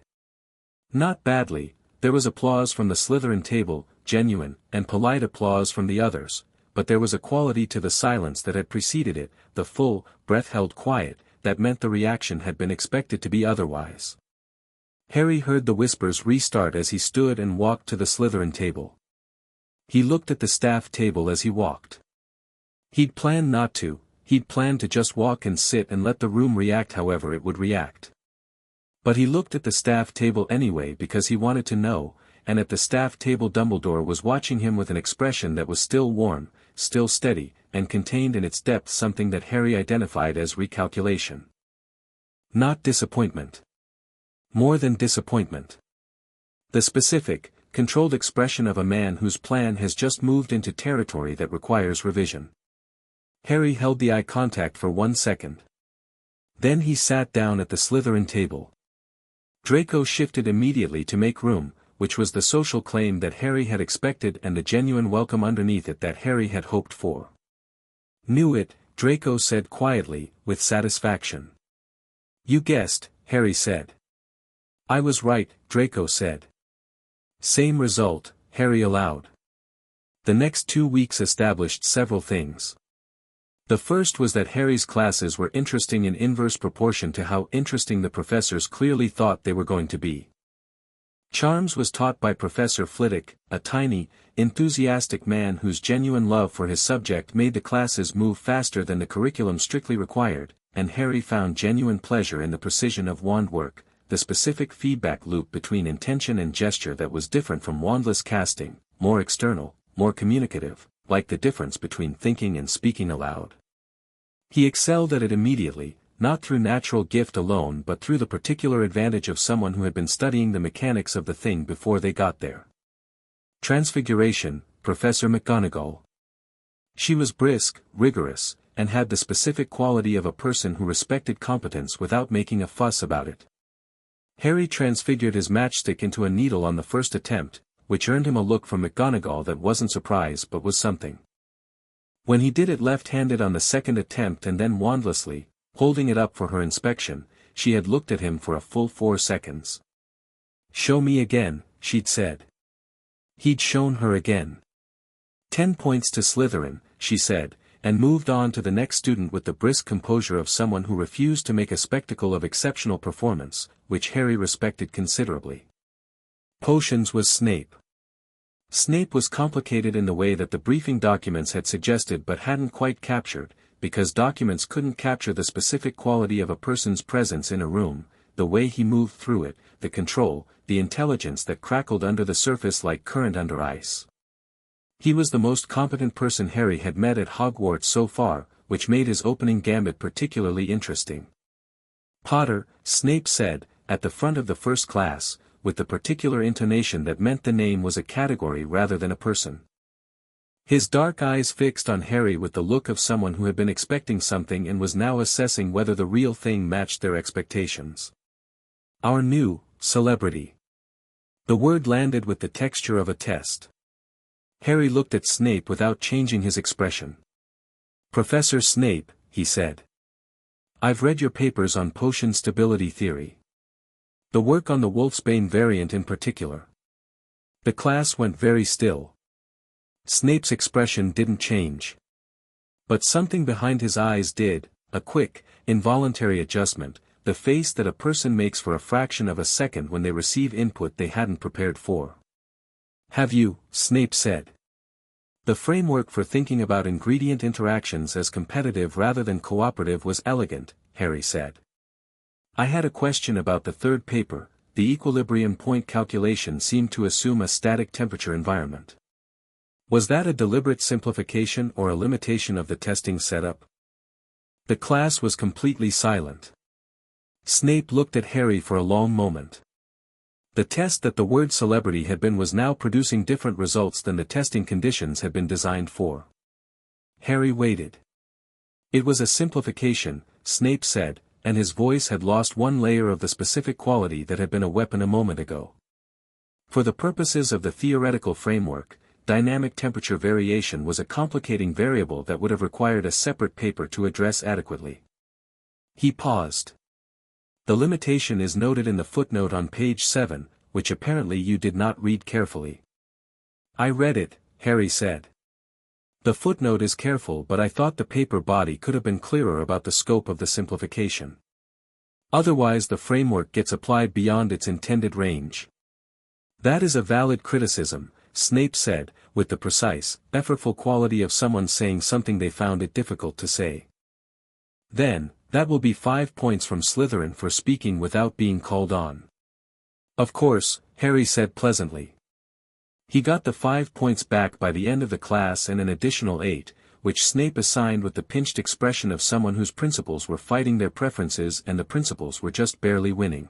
Not badly, there was applause from the Slytherin table, genuine, and polite applause from the others, but there was a quality to the silence that had preceded it, the full, breath-held quiet, that meant the reaction had been expected to be otherwise. Harry heard the whispers restart as he stood and walked to the Slytherin table. He looked at the staff table as he walked. He'd planned not to, he'd planned to just walk and sit and let the room react however it would react. But he looked at the staff table anyway because he wanted to know, and at the staff table Dumbledore was watching him with an expression that was still warm, still steady, and contained in its depth something that Harry identified as recalculation. Not disappointment. More than disappointment. The specific, controlled expression of a man whose plan has just moved into territory that requires revision. Harry held the eye contact for 1 second. Then he sat down at the Slytherin table. Draco shifted immediately to make room, which was the social claim that Harry had expected and the genuine welcome underneath it that Harry had hoped for. Knew it, Draco said quietly, with satisfaction. You guessed, Harry said. I was right, Draco said. Same result, Harry allowed. The next 2 weeks established several things. The first was that Harry's classes were interesting in inverse proportion to how interesting the professors clearly thought they were going to be. Charms was taught by Professor Flitwick, a tiny, enthusiastic man whose genuine love for his subject made the classes move faster than the curriculum strictly required, and Harry found genuine pleasure in the precision of wand work, the specific feedback loop between intention and gesture that was different from wandless casting, more external, more communicative, like the difference between thinking and speaking aloud. He excelled at it immediately, not through natural gift alone but through the particular advantage of someone who had been studying the mechanics of the thing before they got there. Transfiguration, Professor McGonagall. She was brisk, rigorous, and had the specific quality of a person who respected competence without making a fuss about it. Harry transfigured his matchstick into a needle on the first attempt, which earned him a look from McGonagall that wasn't surprise but was something. When he did it left-handed on the second attempt and then wandlessly, holding it up for her inspection, she had looked at him for a full 4 seconds. Show me again, she'd said. He'd shown her again. 10 points to Slytherin, she said, and moved on to the next student with the brisk composure of someone who refused to make a spectacle of exceptional performance, which Harry respected considerably. Potions was Snape. Snape was complicated in the way that the briefing documents had suggested but hadn't quite captured, because documents couldn't capture the specific quality of a person's presence in a room, the way he moved through it, the control, the intelligence that crackled under the surface like current under ice. He was the most competent person Harry had met at Hogwarts so far, which made his opening gambit particularly interesting. Potter, Snape said, at the front of the first class, with the particular intonation that meant the name was a category rather than a person. His dark eyes fixed on Harry with the look of someone who had been expecting something and was now assessing whether the real thing matched their expectations. Our new celebrity. The word landed with the texture of a test. Harry looked at Snape without changing his expression. Professor Snape, he said. I've read your papers on potion stability theory. The work on the Wolfsbane variant in particular. The class went very still. Snape's expression didn't change. But something behind his eyes did, a quick, involuntary adjustment, the face that a person makes for a fraction of a second when they receive input they hadn't prepared for. Have you, Snape said. The framework for thinking about ingredient interactions as competitive rather than cooperative was elegant, Harry said. I had a question about the third paper. The equilibrium point calculation seemed to assume a static temperature environment. Was that a deliberate simplification or a limitation of the testing setup? The class was completely silent. Snape looked at Harry for a long moment. The test that the word celebrity had been was now producing different results than the testing conditions had been designed for. Harry waited. It was a simplification, Snape said, and his voice had lost one layer of the specific quality that had been a weapon a moment ago. For the purposes of the theoretical framework, dynamic temperature variation was a complicating variable that would have required a separate paper to address adequately. He paused. The limitation is noted in the footnote on page 7, which apparently you did not read carefully. I read it, Harry said. The footnote is careful, but I thought the paper body could have been clearer about the scope of the simplification. Otherwise the framework gets applied beyond its intended range. That is a valid criticism, Snape said, with the precise, effortful quality of someone saying something they found it difficult to say. Then, that will be 5 points from Slytherin for speaking without being called on. Of course, Harry said pleasantly. He got the 5 points back by the end of the class and an additional 8, which Snape assigned with the pinched expression of someone whose principals were fighting their preferences and the principals were just barely winning.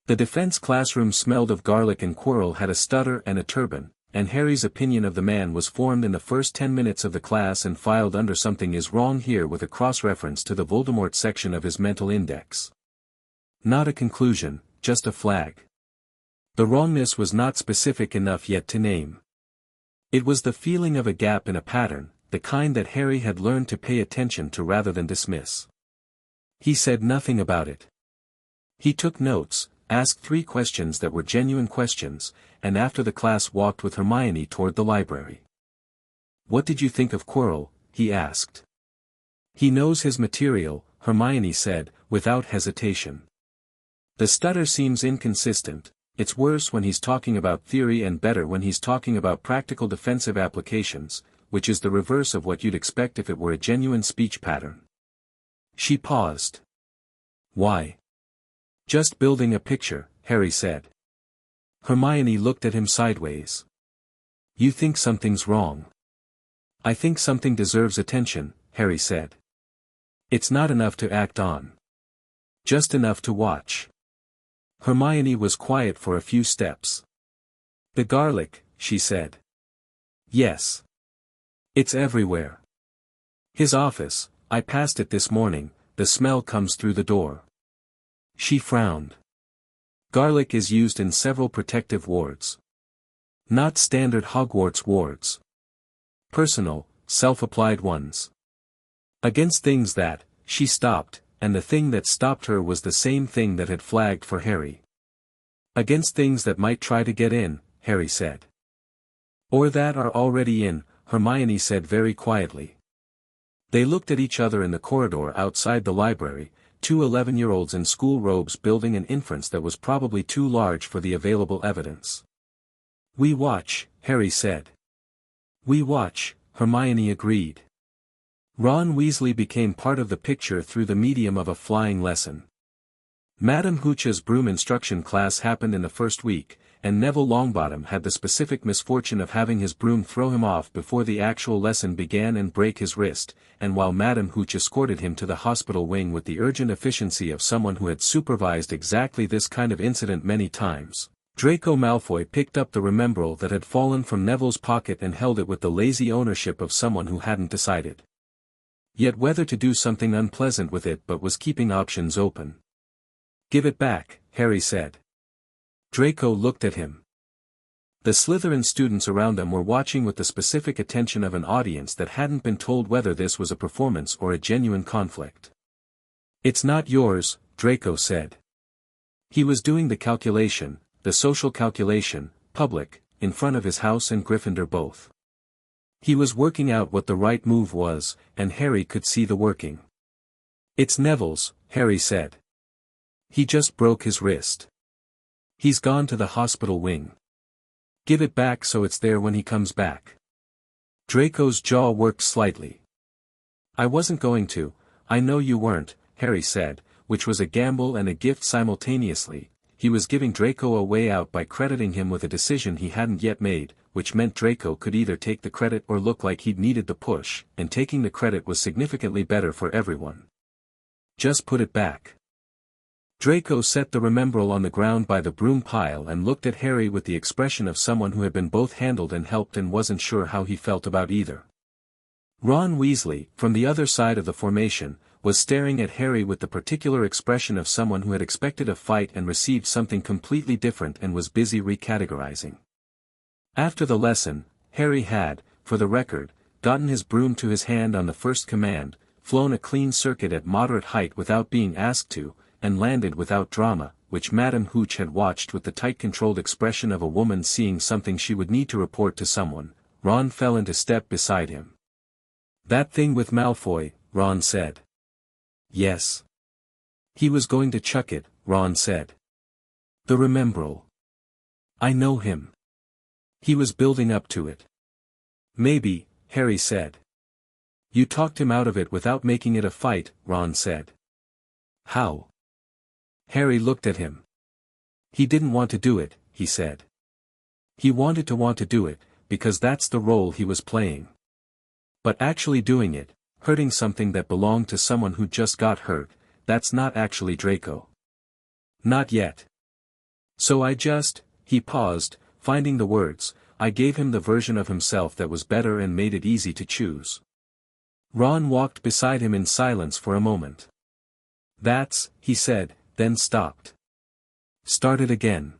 The defense classroom smelled of garlic and Quirrell had a stutter and a turban, and Harry's opinion of the man was formed in the first 10 minutes of the class and filed under something is wrong here with a cross-reference to the Voldemort section of his mental index. Not a conclusion, just a flag. The wrongness was not specific enough yet to name. It was the feeling of a gap in a pattern, the kind that Harry had learned to pay attention to rather than dismiss. He said nothing about it. He took notes, asked 3 questions that were genuine questions, and after the class walked with Hermione toward the library. What did you think of Quirrell? He asked. He knows his material, Hermione said, without hesitation. The stutter seems inconsistent. It's worse when he's talking about theory and better when he's talking about practical defensive applications, which is the reverse of what you'd expect if it were a genuine speech pattern. She paused. Why? Just building a picture, Harry said. Hermione looked at him sideways. You think something's wrong. I think something deserves attention, Harry said. It's not enough to act on. Just enough to watch. Hermione was quiet for a few steps. The garlic, she said. Yes. It's everywhere. His office, I passed it this morning, the smell comes through the door. She frowned. Garlic is used in several protective wards. Not standard Hogwarts wards. Personal, self-applied ones. Against things that, she stopped, and the thing that stopped her was the same thing that had flagged for Harry. Against things that might try to get in, Harry said. Or that are already in, Hermione said very quietly. They looked at each other in the corridor outside the library, 2 11-year-olds in school robes building an inference that was probably too large for the available evidence. We watch, Harry said. We watch, Hermione agreed. Ron Weasley became part of the picture through the medium of a flying lesson. Madame Hooch's broom instruction class happened in the first week, and Neville Longbottom had the specific misfortune of having his broom throw him off before the actual lesson began and break his wrist, and while Madame Hooch escorted him to the hospital wing with the urgent efficiency of someone who had supervised exactly this kind of incident many times, Draco Malfoy picked up the remembrall that had fallen from Neville's pocket and held it with the lazy ownership of someone who hadn't decided yet whether to do something unpleasant with it but was keeping options open. Give it back, Harry said. Draco looked at him. The Slytherin students around them were watching with the specific attention of an audience that hadn't been told whether this was a performance or a genuine conflict. It's not yours, Draco said. He was doing the calculation, the social calculation, public, in front of his house and Gryffindor both. He was working out what the right move was, and Harry could see the working. It's Neville's, Harry said. He just broke his wrist. He's gone to the hospital wing. Give it back so it's there when he comes back. Draco's jaw worked slightly. I wasn't going to, I know you weren't, Harry said, which was a gamble and a gift simultaneously. He was giving Draco a way out by crediting him with a decision he hadn't yet made, which meant Draco could either take the credit or look like he'd needed the push, and taking the credit was significantly better for everyone. Just put it back. Draco set the remembrall on the ground by the broom pile and looked at Harry with the expression of someone who had been both handled and helped and wasn't sure how he felt about either. Ron Weasley, from the other side of the formation, was staring at Harry with the particular expression of someone who had expected a fight and received something completely different and was busy recategorizing. After the lesson, Harry had, for the record, gotten his broom to his hand on the first command, flown a clean circuit at moderate height without being asked to, and landed without drama, which Madame Hooch had watched with the tight controlled expression of a woman seeing something she would need to report to someone. Ron fell into step beside him. "That thing with Malfoy," Ron said. "Yes. He was going to chuck it," Ron said. "The remembrall. I know him. He was building up to it." "Maybe," Harry said. "You talked him out of it without making it a fight," Ron said. "How?" Harry looked at him. "He didn't want to do it," he said. "He wanted to want to do it, because that's the role he was playing. But actually doing it, hurting something that belonged to someone who just got hurt, that's not actually Draco. Not yet. So he paused, finding the words, "I gave him the version of himself that was better and made it easy to choose." Ron walked beside him in silence for a moment. He said, then stopped. "Started again.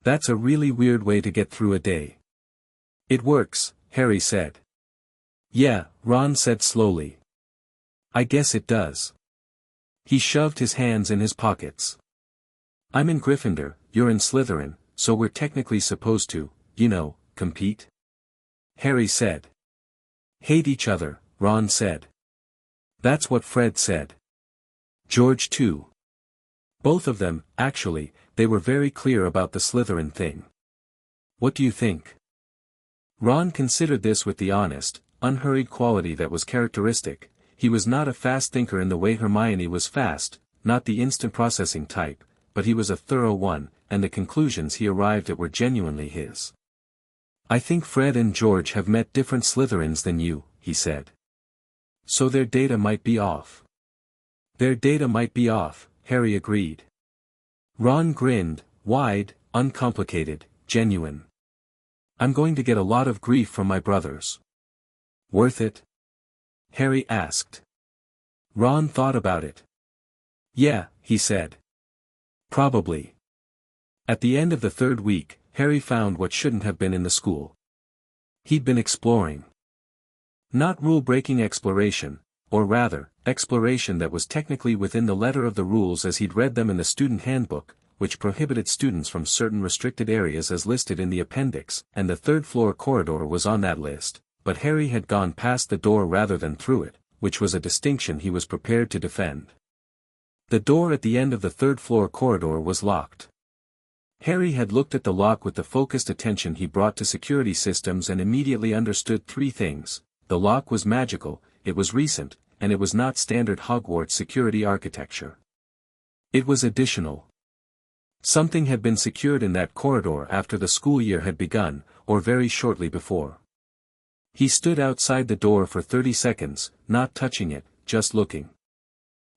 That's a really weird way to get through a day." "It works," Harry said. "Yeah," Ron said slowly. "I guess it does." He shoved his hands in his pockets. "I'm in Gryffindor, you're in Slytherin, so we're technically supposed to, compete?" Harry said. "Hate each other," Ron said. "That's what Fred said. George too. Both of them, actually, they were very clear about the Slytherin thing. What do you think?" Ron considered this with the honest, unhurried quality that was characteristic. He was not a fast thinker in the way Hermione was fast, not the instant processing type, but he was a thorough one, and the conclusions he arrived at were genuinely his. "I think Fred and George have met different Slytherins than you," he said. "So their data might be off." "Their data might be off," Harry agreed. Ron grinned, wide, uncomplicated, genuine. "I'm going to get a lot of grief from my brothers." "Worth it?" Harry asked. Ron thought about it. "Yeah," he said. "Probably." At the end of the third week, Harry found what shouldn't have been in the school. He'd been exploring. Not rule-breaking exploration, or rather, exploration that was technically within the letter of the rules as he'd read them in the student handbook, which prohibited students from certain restricted areas as listed in the appendix, and the third-floor corridor was on that list, but Harry had gone past the door rather than through it, which was a distinction he was prepared to defend. The door at the end of the third-floor corridor was locked. Harry had looked at the lock with the focused attention he brought to security systems and immediately understood three things: the lock was magical, it was recent, and it was not standard Hogwarts security architecture. It was additional. Something had been secured in that corridor after the school year had begun, or very shortly before. He stood outside the door for 30 seconds, not touching it, just looking.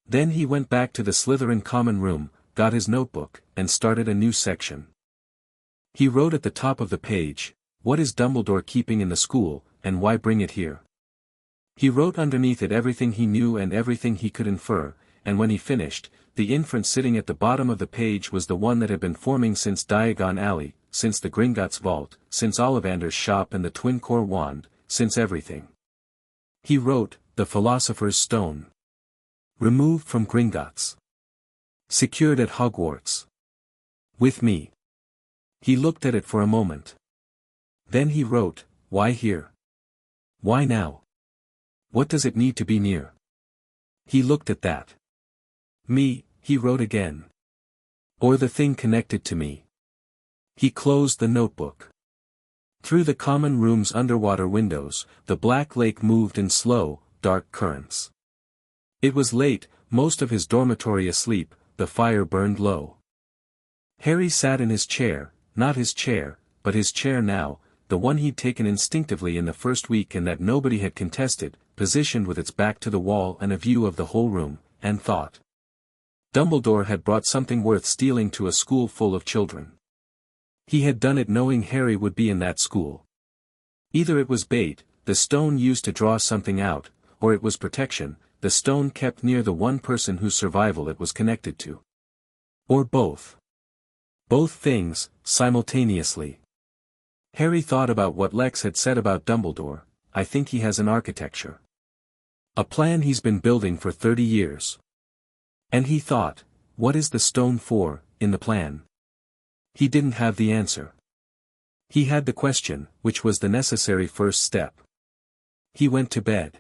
Then he went back to the Slytherin common room, got his notebook, and started a new section. He wrote at the top of the page, "What is Dumbledore keeping in the school, and why bring it here?" He wrote underneath it everything he knew and everything he could infer, and when he finished, the inference sitting at the bottom of the page was the one that had been forming since Diagon Alley, since the Gringotts vault, since Ollivander's shop and the Twin Core wand, since everything. He wrote, "The Philosopher's Stone. Removed from Gringotts. Secured at Hogwarts. With me." He looked at it for a moment. Then he wrote, "Why here? Why now? What does it need to be near?" He looked at that. "Me," he wrote again. "Or the thing connected to me." He closed the notebook. Through the common room's underwater windows, the Black Lake moved in slow, dark currents. It was late, most of his dormitory asleep, the fire burned low. Harry sat in his chair, not his chair, but his chair now, the one he'd taken instinctively in the first week and that nobody had contested, positioned with its back to the wall and a view of the whole room, and thought. Dumbledore had brought something worth stealing to a school full of children. He had done it knowing Harry would be in that school. Either it was bait, the stone used to draw something out, or it was protection, the stone kept near the one person whose survival it was connected to. Or both. Both things, simultaneously. Harry thought about what Lex had said about Dumbledore. I think he has an architecture. A plan he's been building for 30 years. And he thought, what is the stone for, in the plan? He didn't have the answer. He had the question, which was the necessary first step. He went to bed.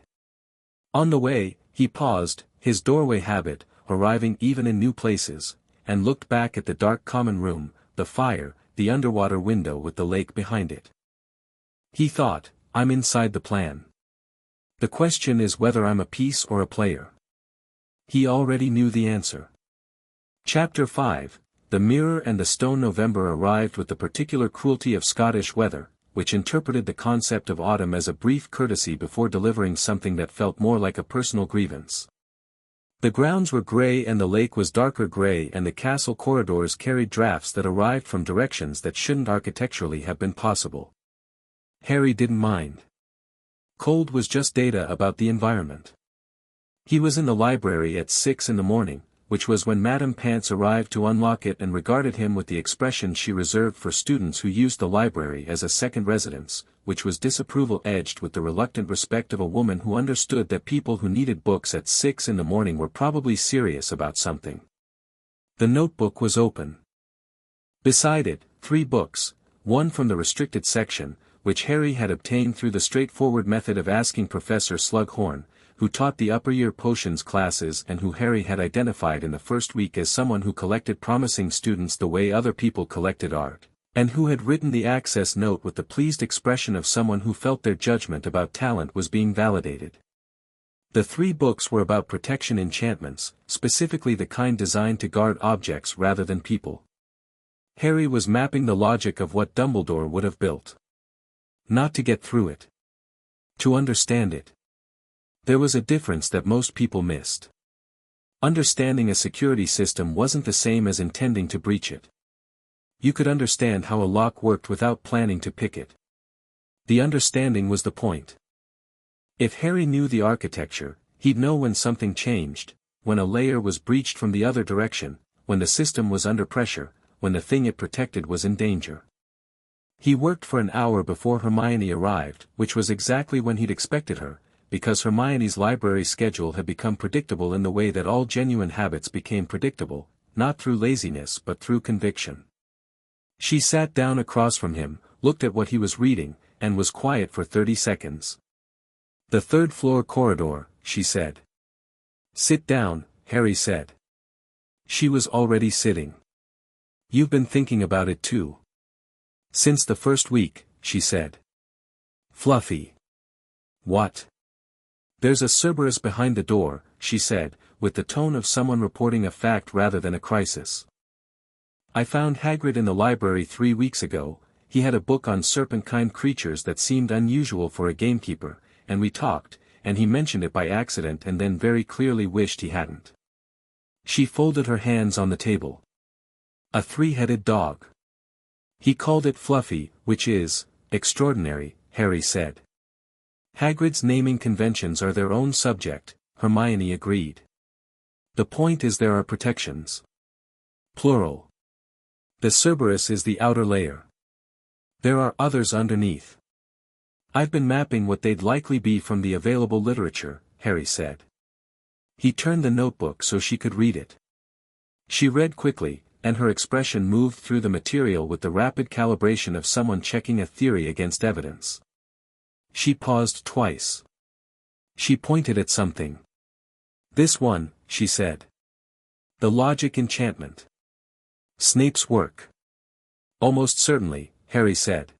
On the way, he paused, his doorway habit, arriving even in new places, and looked back at the dark common room, the fire, the underwater window with the lake behind it. He thought, I'm inside the plan. The question is whether I'm a piece or a player. He already knew the answer. Chapter 5, The Mirror and the Stone. November arrived with the particular cruelty of Scottish weather, which interpreted the concept of autumn as a brief courtesy before delivering something that felt more like a personal grievance. The grounds were grey and the lake was darker grey and the castle corridors carried drafts that arrived from directions that shouldn't architecturally have been possible. Harry didn't mind. Cold was just data about the environment. He was in the library at 6 in the morning, which was when Madame Pants arrived to unlock it and regarded him with the expression she reserved for students who used the library as a second residence, which was disapproval edged with the reluctant respect of a woman who understood that people who needed books at 6 in the morning were probably serious about something. The notebook was open. Beside it, 3 books, one from the restricted section, which Harry had obtained through the straightforward method of asking Professor Slughorn, who taught the upper-year potions classes and who Harry had identified in the first week as someone who collected promising students the way other people collected art, and who had written the access note with the pleased expression of someone who felt their judgment about talent was being validated. The 3 books were about protection enchantments, specifically the kind designed to guard objects rather than people. Harry was mapping the logic of what Dumbledore would have built. Not to get through it. To understand it. There was a difference that most people missed. Understanding a security system wasn't the same as intending to breach it. You could understand how a lock worked without planning to pick it. The understanding was the point. If Harry knew the architecture, he'd know when something changed, when a layer was breached from the other direction, when the system was under pressure, when the thing it protected was in danger. He worked for an hour before Hermione arrived, which was exactly when he'd expected her, because Hermione's library schedule had become predictable in the way that all genuine habits became predictable, not through laziness but through conviction. She sat down across from him, looked at what he was reading, and was quiet for 30 seconds. The 3rd floor corridor, she said. Sit down, Harry said. She was already sitting. You've been thinking about it too. Since the first week, she said. Fluffy. What? There's a Cerberus behind the door, she said, with the tone of someone reporting a fact rather than a crisis. I found Hagrid in the library 3 weeks ago. He had a book on serpent-kind creatures that seemed unusual for a gamekeeper, and we talked, and he mentioned it by accident and then very clearly wished he hadn't. She folded her hands on the table. A 3-headed dog. He called it Fluffy, which is extraordinary, Harry said. Hagrid's naming conventions are their own subject, Hermione agreed. The point is there are protections. Plural. The Cerberus is the outer layer. There are others underneath. I've been mapping what they'd likely be from the available literature, Harry said. He turned the notebook so she could read it. She read quickly, and her expression moved through the material with the rapid calibration of someone checking a theory against evidence. She paused twice. She pointed at something. This one, she said. The logic enchantment. Snape's work. Almost certainly, Harry said.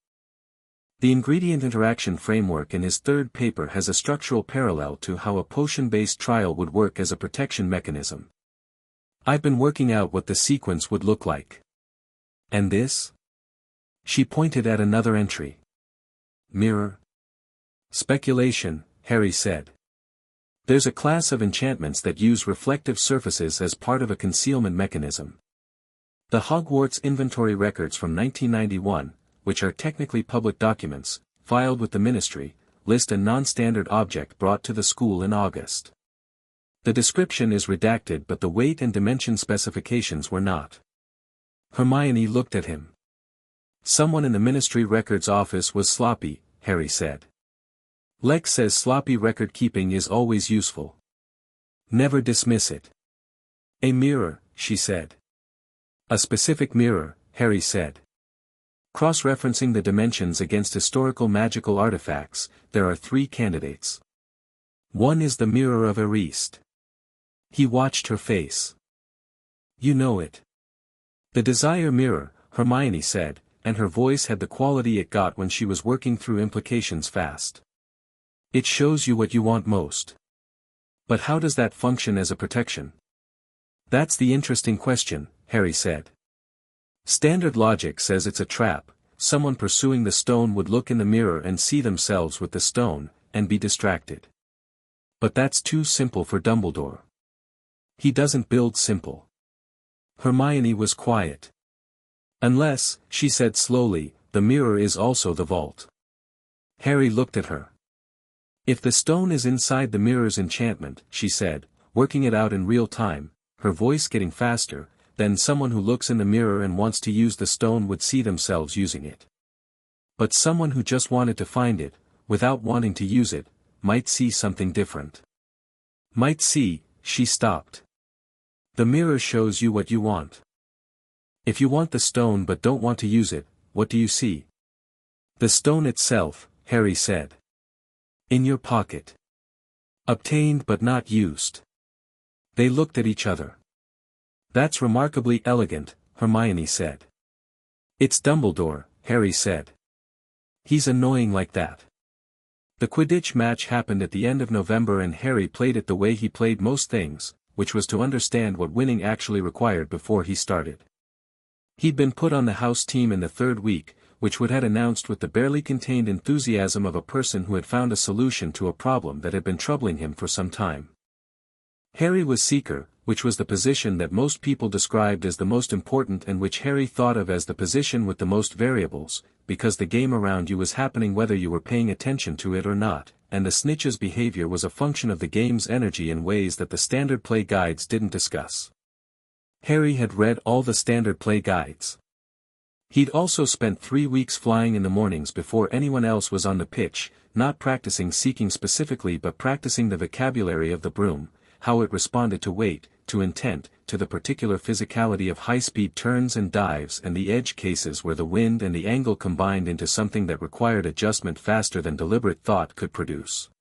The ingredient interaction framework in his 3rd paper has a structural parallel to how a potion-based trial would work as a protection mechanism. I've been working out what the sequence would look like. And this? She pointed at another entry. Mirror. Speculation, Harry said. There's a class of enchantments that use reflective surfaces as part of a concealment mechanism. The Hogwarts inventory records from 1991, which are technically public documents, filed with the Ministry, list a non-standard object brought to the school in August. The description is redacted but the weight and dimension specifications were not. Hermione looked at him. Someone in the Ministry records office was sloppy, Harry said. Lex says sloppy record-keeping is always useful. Never dismiss it. A mirror, she said. A specific mirror, Harry said. Cross-referencing the dimensions against historical magical artifacts, there are 3 candidates. One is the mirror of Erist. He watched her face. You know it. The desire mirror, Hermione said, and her voice had the quality it got when she was working through implications fast. It shows you what you want most. But how does that function as a protection? That's the interesting question, Harry said. Standard logic says it's a trap. Someone pursuing the stone would look in the mirror and see themselves with the stone, and be distracted. But that's too simple for Dumbledore. He doesn't build simple. Hermione was quiet. Unless, she said slowly, the mirror is also the vault. Harry looked at her. If the stone is inside the mirror's enchantment, she said, working it out in real time, her voice getting faster, then someone who looks in the mirror and wants to use the stone would see themselves using it. But someone who just wanted to find it, without wanting to use it, might see something different. Might see, she stopped. The mirror shows you what you want. If you want the stone but don't want to use it, what do you see? The stone itself, Harry said. In your pocket. Obtained but not used. They looked at each other. That's remarkably elegant, Hermione said. It's Dumbledore, Harry said. He's annoying like that. The Quidditch match happened at the end of November and Harry played it the way he played most things, which was to understand what winning actually required before he started. He'd been put on the house team in the 3rd week, which Wood had announced with the barely contained enthusiasm of a person who had found a solution to a problem that had been troubling him for some time. Harry was Seeker, which was the position that most people described as the most important and which Harry thought of as the position with the most variables, because the game around you was happening whether you were paying attention to it or not, and the snitch's behavior was a function of the game's energy in ways that the standard play guides didn't discuss. Harry had read all the standard play guides. He'd also spent 3 weeks flying in the mornings before anyone else was on the pitch, not practicing seeking specifically but practicing the vocabulary of the broom, how it responded to weight, to intent, to the particular physicality of high-speed turns and dives and the edge cases where the wind and the angle combined into something that required adjustment faster than deliberate thought could produce.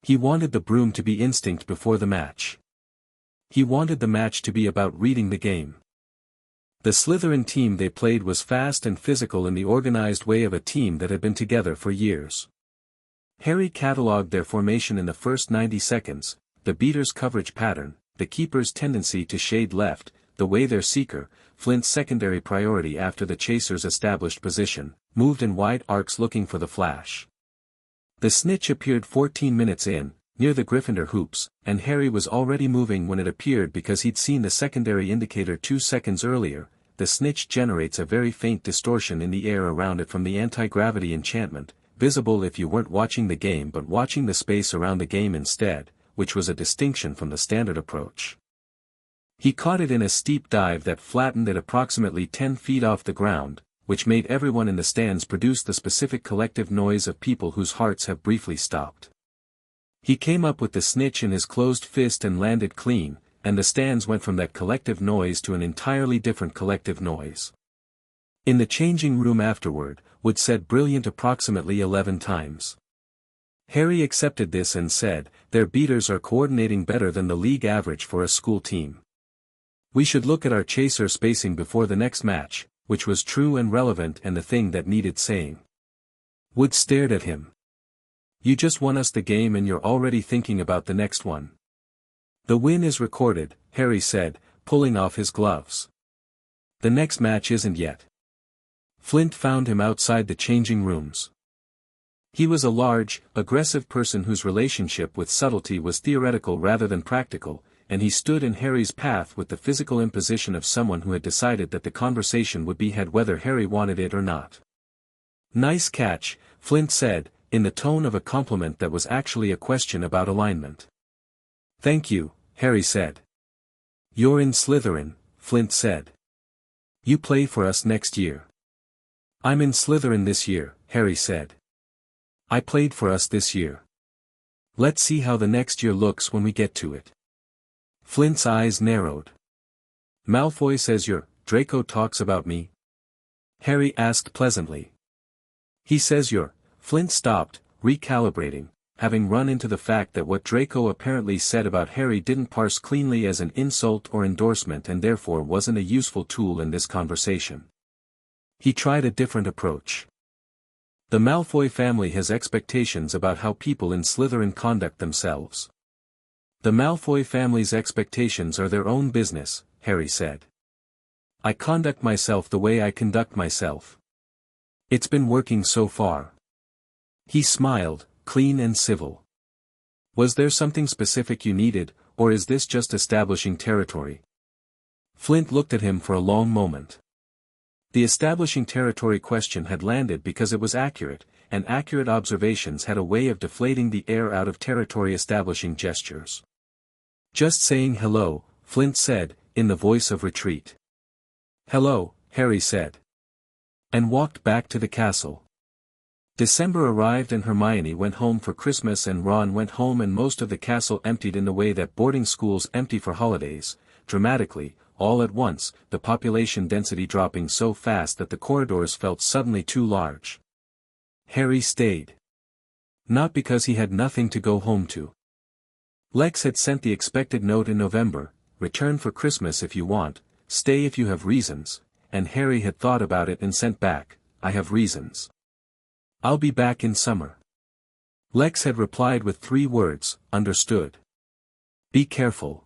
He wanted the broom to be instinct before the match. He wanted the match to be about reading the game. The Slytherin team they played was fast and physical in the organized way of a team that had been together for years. Harry catalogued their formation in the first 90 seconds, the beater's coverage pattern, the keeper's tendency to shade left, the way their seeker, Flint's secondary priority after the chaser's established position, moved in wide arcs looking for the flash. The snitch appeared 14 minutes in, near the Gryffindor hoops, and Harry was already moving when it appeared because he'd seen the secondary indicator 2 seconds earlier. The snitch generates a very faint distortion in the air around it from the anti-gravity enchantment, visible if you weren't watching the game but watching the space around the game instead, which was a distinction from the standard approach. He caught it in a steep dive that flattened it approximately 10 feet off the ground, which made everyone in the stands produce the specific collective noise of people whose hearts have briefly stopped. He came up with the snitch in his closed fist and landed clean, and the stands went from that collective noise to an entirely different collective noise. In the changing room afterward, Wood said brilliant approximately 11 times. Harry accepted this and said, their beaters are coordinating better than the league average for a school team. We should look at our chaser spacing before the next match, which was true and relevant and the thing that needed saying. Wood stared at him. You just won us the game and you're already thinking about the next one. The win is recorded, Harry said, pulling off his gloves. The next match isn't yet. Flint found him outside the changing rooms. He was a large, aggressive person whose relationship with subtlety was theoretical rather than practical, and he stood in Harry's path with the physical imposition of someone who had decided that the conversation would be had whether Harry wanted it or not. "Nice catch," Flint said, in the tone of a compliment that was actually a question about alignment. "Thank you," Harry said. "You're in Slytherin," Flint said. "You play for us next year." "I'm in Slytherin this year," Harry said. "I played for us this year. Let's see how the next year looks when we get to it." Flint's eyes narrowed. "Malfoy says your Draco talks about me?" Harry asked pleasantly. "He says your—" Flint stopped, recalibrating, having run into the fact that what Draco apparently said about Harry didn't parse cleanly as an insult or endorsement and therefore wasn't a useful tool in this conversation. He tried a different approach. "The Malfoy family has expectations about how people in Slytherin conduct themselves." "The Malfoy family's expectations are their own business," Harry said. "I conduct myself the way I conduct myself. It's been working so far." He smiled, clean and civil. "Was there something specific you needed, or is this just establishing territory?" Flint looked at him for a long moment. The establishing territory question had landed because it was accurate, and accurate observations had a way of deflating the air out of territory establishing gestures. "Just saying hello," Flint said, in the voice of retreat. "Hello," Harry said. And walked back to the castle. December arrived and Hermione went home for Christmas and Ron went home and most of the castle emptied in the way that boarding schools empty for holidays, dramatically, all at once, the population density dropping so fast that the corridors felt suddenly too large. Harry stayed. Not because he had nothing to go home to. Lex had sent the expected note in November, "Return for Christmas if you want, stay if you have reasons," and Harry had thought about it and sent back, "I have reasons. I'll be back in summer." Lex had replied with 3 words, "Understood. Be careful."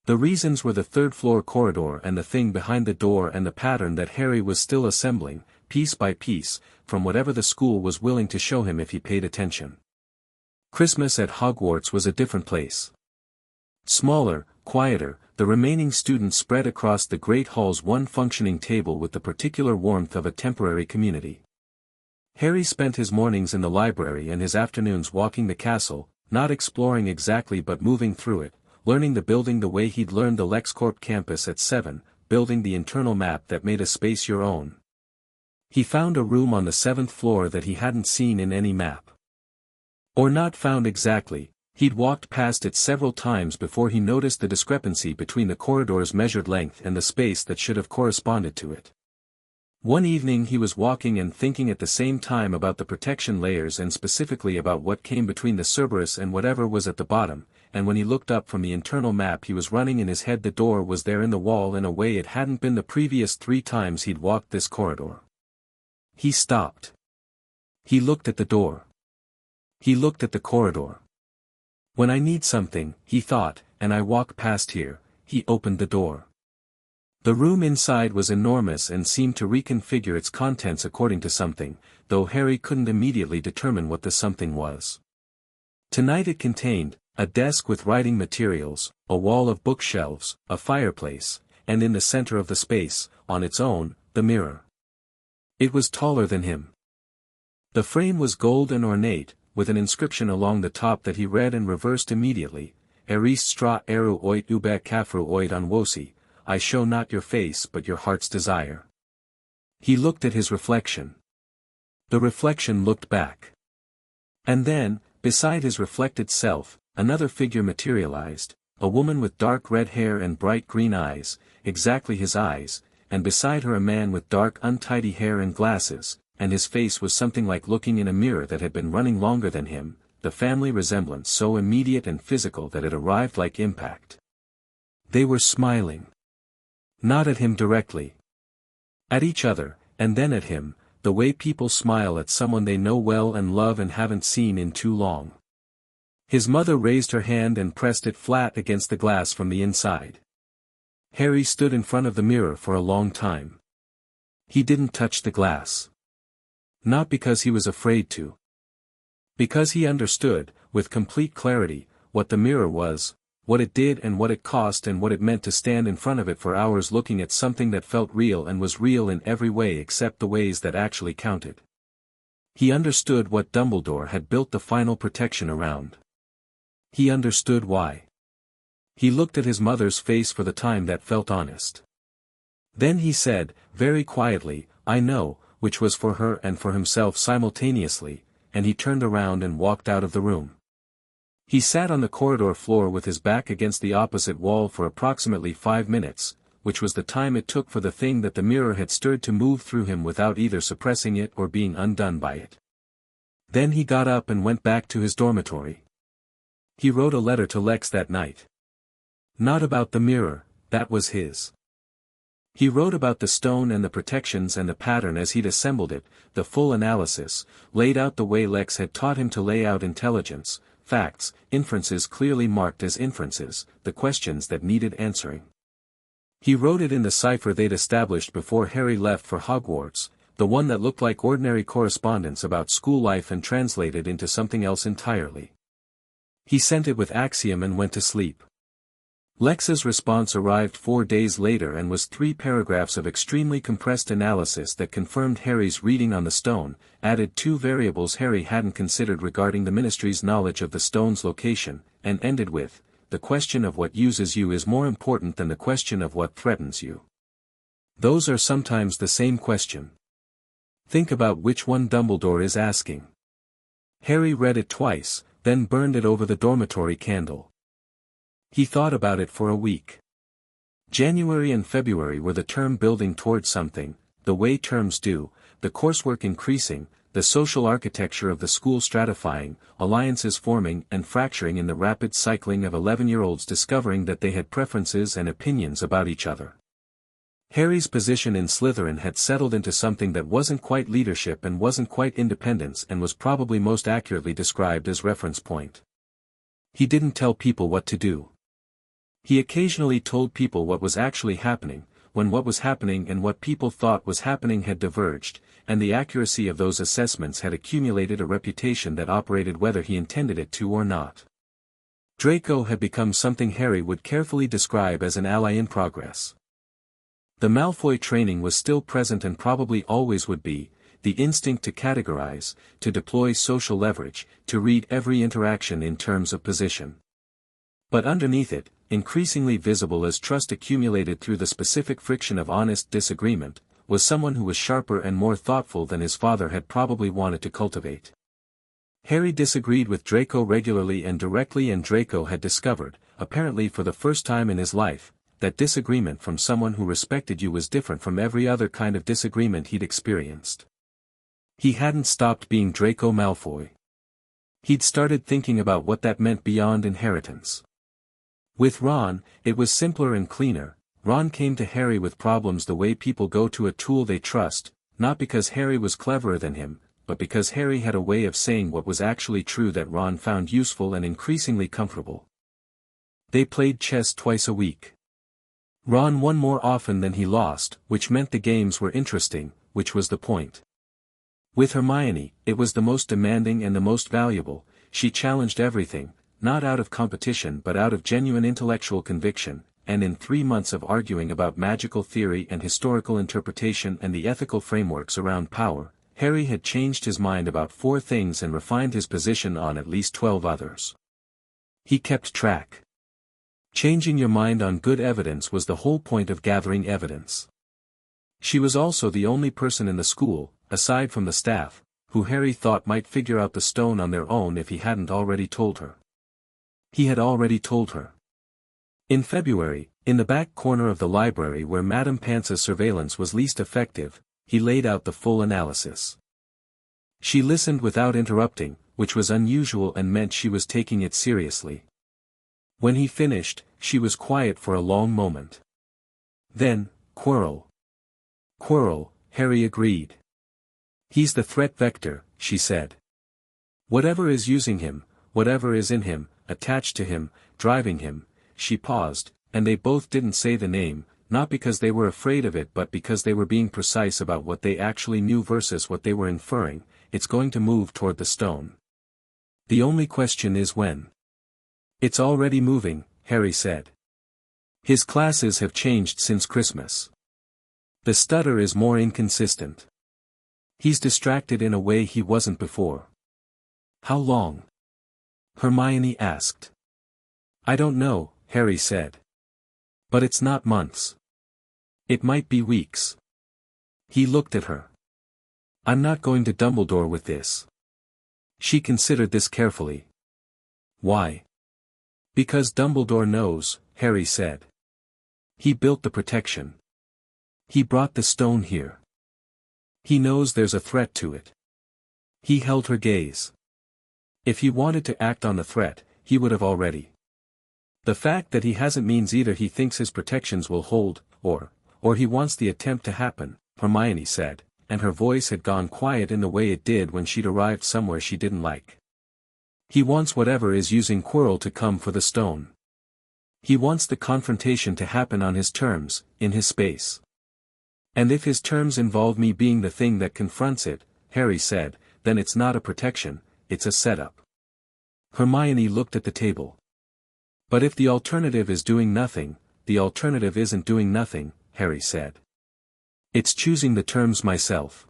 The reasons were the third-floor corridor and the thing behind the door and the pattern that Harry was still assembling, piece by piece, from whatever the school was willing to show him if he paid attention. Christmas at Hogwarts was a different place. Smaller, quieter, the remaining students spread across the great hall's one functioning table with the particular warmth of a temporary community. Harry spent his mornings in the library and his afternoons walking the castle, not exploring exactly but moving through it, learning the building the way he'd learned the LexCorp campus at 7, building the internal map that made a space your own. He found a room on the 7th floor that he hadn't seen in any map. Or not found exactly, he'd walked past it several times before he noticed the discrepancy between the corridor's measured length and the space that should have corresponded to it. One evening he was walking and thinking at the same time about the protection layers and specifically about what came between the Cerberus and whatever was at the bottom, and when he looked up from the internal map he was running in his head the door was there in the wall in a way it hadn't been the previous 3 times he'd walked this corridor. He stopped. He looked at the door. He looked at the corridor. When I need something, he thought, and I walk past here, he opened the door. The room inside was enormous and seemed to reconfigure its contents according to something, though Harry couldn't immediately determine what the something was. Tonight it contained a desk with writing materials, a wall of bookshelves, a fireplace, and in the center of the space, on its own, the mirror. It was taller than him. The frame was gold and ornate, with an inscription along the top that he read and reversed immediately, Eris stra eru oit ube kafru oit anwosi, I show not your face but your heart's desire. He looked at his reflection. The reflection looked back. And then, beside his reflected self, another figure materialized, a woman with dark red hair and bright green eyes, exactly his eyes, and beside her a man with dark untidy hair and glasses, and his face was something like looking in a mirror that had been running longer than him, the family resemblance so immediate and physical that it arrived like impact. They were smiling. Not at him directly. At each other, and then at him, the way people smile at someone they know well and love and haven't seen in too long. His mother raised her hand and pressed it flat against the glass from the inside. Harry stood in front of the mirror for a long time. He didn't touch the glass. Not because he was afraid to. Because he understood, with complete clarity, what the mirror was, what it did and what it cost and what it meant to stand in front of it for hours looking at something that felt real and was real in every way except the ways that actually counted. He understood what Dumbledore had built the final protection around. He understood why. He looked at his mother's face for the time that felt honest. Then he said, very quietly, "I know," which was for her and for himself simultaneously, and he turned around and walked out of the room. He sat on the corridor floor with his back against the opposite wall for approximately 5 minutes, which was the time it took for the thing that the mirror had stirred to move through him without either suppressing it or being undone by it. Then he got up and went back to his dormitory. He wrote a letter to Lex that night. Not about the mirror, that was his. He wrote about the stone and the protections and the pattern as he'd assembled it, the full analysis, laid out the way Lex had taught him to lay out intelligence, facts, inferences clearly marked as inferences, the questions that needed answering. He wrote it in the cipher they'd established before Harry left for Hogwarts, the one that looked like ordinary correspondence about school life and translated into something else entirely. He sent it with Axiom and went to sleep. Lex's response arrived 4 days later and was 3 paragraphs of extremely compressed analysis that confirmed Harry's reading on the stone, added 2 variables Harry hadn't considered regarding the Ministry's knowledge of the stone's location, and ended with, "The question of what uses you is more important than the question of what threatens you. Those are sometimes the same question. Think about which one Dumbledore is asking." Harry read it twice, then burned it over the dormitory candle. He thought about it for a week. January and February were the term building towards something, the way terms do, the coursework increasing, the social architecture of the school stratifying, alliances forming and fracturing in the rapid cycling of 11-year-olds discovering that they had preferences and opinions about each other. Harry's position in Slytherin had settled into something that wasn't quite leadership and wasn't quite independence and was probably most accurately described as reference point. He didn't tell people what to do. He occasionally told people what was actually happening, when what was happening and what people thought was happening had diverged, and the accuracy of those assessments had accumulated a reputation that operated whether he intended it to or not. Draco had become something Harry would carefully describe as an ally in progress. The Malfoy training was still present and probably always would be, the instinct to categorize, to deploy social leverage, to read every interaction in terms of position. But underneath it, increasingly visible as trust accumulated through the specific friction of honest disagreement, was someone who was sharper and more thoughtful than his father had probably wanted to cultivate. Harry disagreed with Draco regularly and directly, and Draco had discovered, apparently for the first time in his life, that disagreement from someone who respected you was different from every other kind of disagreement he'd experienced. He hadn't stopped being Draco Malfoy. He'd started thinking about what that meant beyond inheritance. With Ron, it was simpler and cleaner. Ron came to Harry with problems the way people go to a tool they trust, not because Harry was cleverer than him, but because Harry had a way of saying what was actually true that Ron found useful and increasingly comfortable. They played chess twice a week. Ron won more often than he lost, which meant the games were interesting, which was the point. With Hermione, it was the most demanding and the most valuable. She challenged everything, not out of competition but out of genuine intellectual conviction, and in 3 months of arguing about magical theory and historical interpretation and the ethical frameworks around power, Harry had changed his mind about 4 things and refined his position on at least 12 others. He kept track. Changing your mind on good evidence was the whole point of gathering evidence. She was also the only person in the school, aside from the staff, who Harry thought might figure out the stone on their own if he hadn't already told her. He had already told her. In February, in the back corner of the library where Madame Pance's surveillance was least effective, he laid out the full analysis. She listened without interrupting, which was unusual and meant she was taking it seriously. When he finished, she was quiet for a long moment. Then, Quirrell. Quirrell, Harry agreed. He's the threat vector, she said. Whatever is using him, whatever is in him, attached to him, driving him. She paused, and they both didn't say the name, not because they were afraid of it but because they were being precise about what they actually knew versus what they were inferring. It's going to move toward the stone. The only question is when. It's already moving, Harry said. His classes have changed since Christmas. The stutter is more inconsistent. He's distracted in a way he wasn't before. How long? Hermione asked. I don't know, Harry said. But it's not months. It might be weeks. He looked at her. I'm not going to Dumbledore with this. She considered this carefully. Why? Because Dumbledore knows, Harry said. He built the protection. He brought the stone here. He knows there's a threat to it. He held her gaze. If he wanted to act on the threat, he would have already. The fact that he hasn't means either he thinks his protections will hold, or he wants the attempt to happen, Hermione said, and her voice had gone quiet in the way it did when she'd arrived somewhere she didn't like. He wants whatever is using Quirrell to come for the stone. He wants the confrontation to happen on his terms, in his space. And if his terms involve me being the thing that confronts it, Harry said, then it's not a protection, it's a setup. Hermione looked at the table. But if the alternative is doing nothing, the alternative isn't doing nothing, Harry said. It's choosing the terms myself.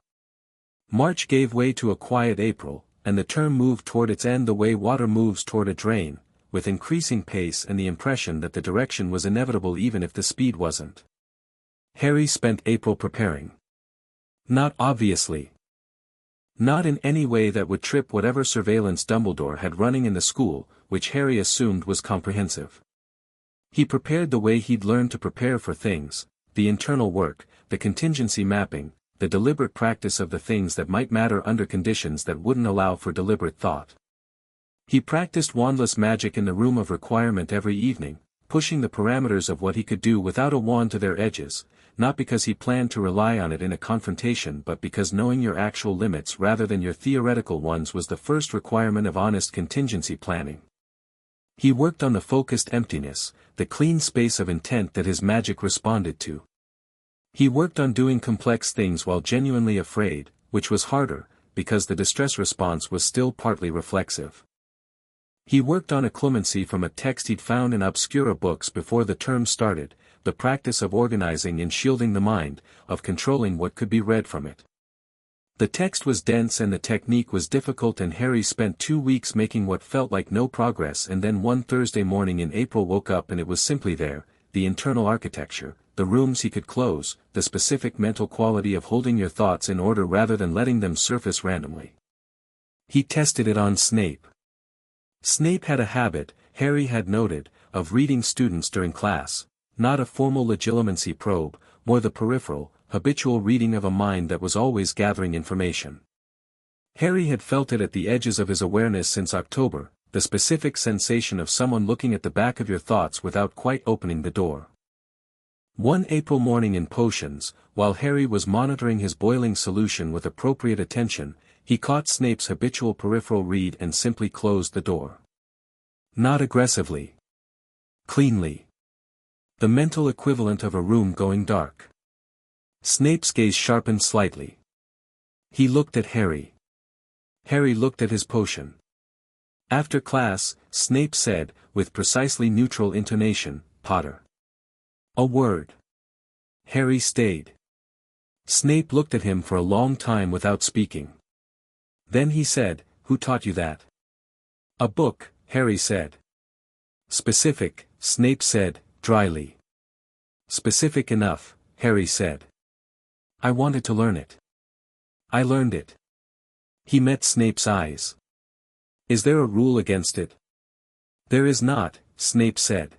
March gave way to a quiet April, and the term moved toward its end the way water moves toward a drain, with increasing pace and the impression that the direction was inevitable even if the speed wasn't. Harry spent April preparing. Not obviously. Not in any way that would trip whatever surveillance Dumbledore had running in the school, which Harry assumed was comprehensive. He prepared the way he'd learned to prepare for things, the internal work, the contingency mapping, the deliberate practice of the things that might matter under conditions that wouldn't allow for deliberate thought. He practiced wandless magic in the room of requirement every evening, pushing the parameters of what he could do without a wand to their edges, not because he planned to rely on it in a confrontation but because knowing your actual limits rather than your theoretical ones was the first requirement of honest contingency planning. He worked on the focused emptiness, the clean space of intent that his magic responded to. He worked on doing complex things while genuinely afraid, which was harder, because the distress response was still partly reflexive. He worked on occlumency from a text he'd found in obscura books before the term started, the practice of organizing and shielding the mind, of controlling what could be read from it. The text was dense and the technique was difficult, and Harry spent 2 weeks making what felt like no progress, and then one Thursday morning in April woke up and it was simply there, the internal architecture, the rooms he could close, the specific mental quality of holding your thoughts in order rather than letting them surface randomly. He tested it on Snape. Snape had a habit, Harry had noted, of reading students during class, not a formal legitimacy probe, more the peripheral, habitual reading of a mind that was always gathering information. Harry had felt it at the edges of his awareness since October, the specific sensation of someone looking at the back of your thoughts without quite opening the door. One April morning in potions, while Harry was monitoring his boiling solution with appropriate attention, he caught Snape's habitual peripheral read and simply closed the door. Not aggressively. Cleanly. The mental equivalent of a room going dark. Snape's gaze sharpened slightly. He looked at Harry. Harry looked at his potion. After class, Snape said, with precisely neutral intonation, "Potter." A word. Harry stayed. Snape looked at him for a long time without speaking. Then he said, "Who taught you that?" "A book," Harry said. "Specific," Snape said, dryly. "Specific enough," Harry said. "I wanted to learn it. I learned it." He met Snape's eyes. "Is there a rule against it?" "There is not," Snape said.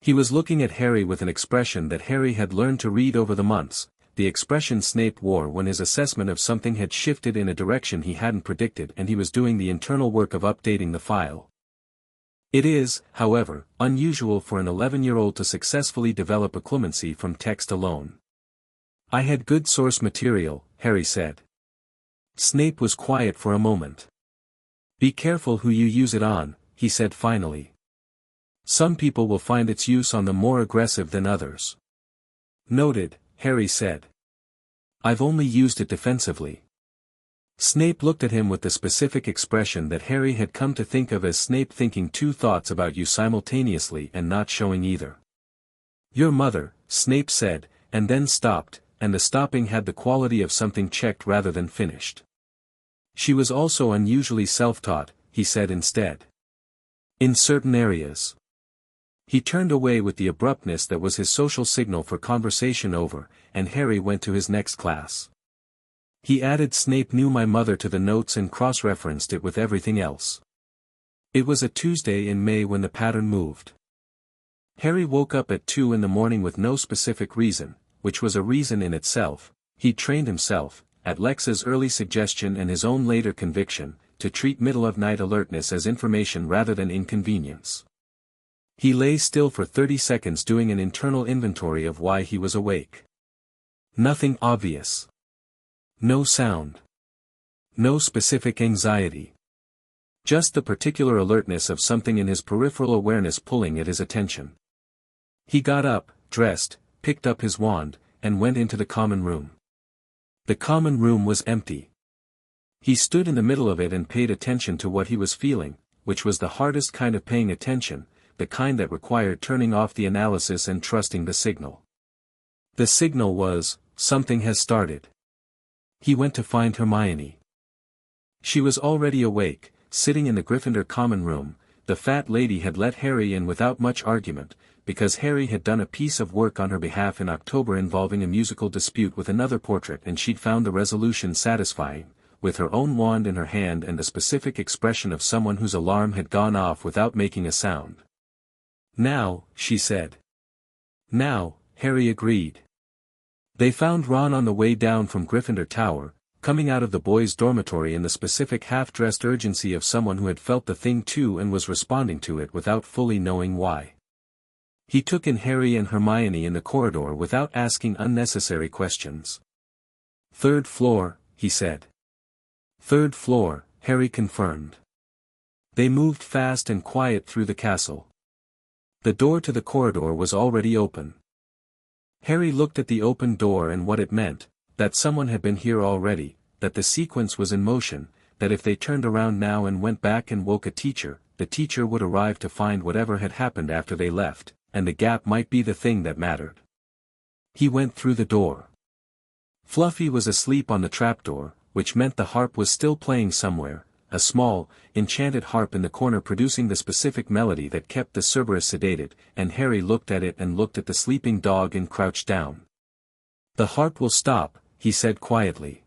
He was looking at Harry with an expression that Harry had learned to read over the months, the expression Snape wore when his assessment of something had shifted in a direction he hadn't predicted and he was doing the internal work of updating the file. It is, however, unusual for an 11-year-old to successfully develop occlumency from text alone. "I had good source material," Harry said. Snape was quiet for a moment. "Be careful who you use it on," he said finally. "Some people will find its use on them more aggressive than others." "Noted," Harry said. "I've only used it defensively." Snape looked at him with the specific expression that Harry had come to think of as Snape thinking two thoughts about you simultaneously and not showing either. "Your mother," Snape said, and then stopped, and the stopping had the quality of something checked rather than finished. "She was also unusually self-taught," he said instead. "In certain areas." He turned away with the abruptness that was his social signal for conversation over, and Harry went to his next class. He added Snape knew my mother to the notes and cross-referenced it with everything else. It was a Tuesday in May when the pattern moved. Harry woke up at 2 in the morning with no specific reason, which was a reason in itself. He trained himself, at Lex's early suggestion and his own later conviction, to treat middle-of-night alertness as information rather than inconvenience. He lay still for 30 seconds doing an internal inventory of why he was awake. Nothing obvious. No sound. No specific anxiety. Just the particular alertness of something in his peripheral awareness pulling at his attention. He got up, dressed, picked up his wand, and went into the common room. The common room was empty. He stood in the middle of it and paid attention to what he was feeling, which was the hardest kind of paying attention, the kind that required turning off the analysis and trusting the signal. The signal was, something has started. He went to find Hermione. She was already awake, sitting in the Gryffindor common room. The fat lady had let Harry in without much argument, because Harry had done a piece of work on her behalf in October involving a musical dispute with another portrait and she'd found the resolution satisfying, with her own wand in her hand and the specific expression of someone whose alarm had gone off without making a sound. "Now," she said. "Now," Harry agreed. They found Ron on the way down from Gryffindor Tower, coming out of the boys' dormitory in the specific half-dressed urgency of someone who had felt the thing too and was responding to it without fully knowing why. He took in Harry and Hermione in the corridor without asking unnecessary questions. "Third floor," he said. "Third floor," Harry confirmed. They moved fast and quiet through the castle. The door to the corridor was already open. Harry looked at the open door and what it meant, that someone had been here already, that the sequence was in motion, that if they turned around now and went back and woke a teacher, the teacher would arrive to find whatever had happened after they left, and the gap might be the thing that mattered. He went through the door. Fluffy was asleep on the trapdoor, which meant the harp was still playing somewhere, a small, enchanted harp in the corner producing the specific melody that kept the Cerberus sedated, and Harry looked at it and looked at the sleeping dog and crouched down. "The harp will stop," he said quietly.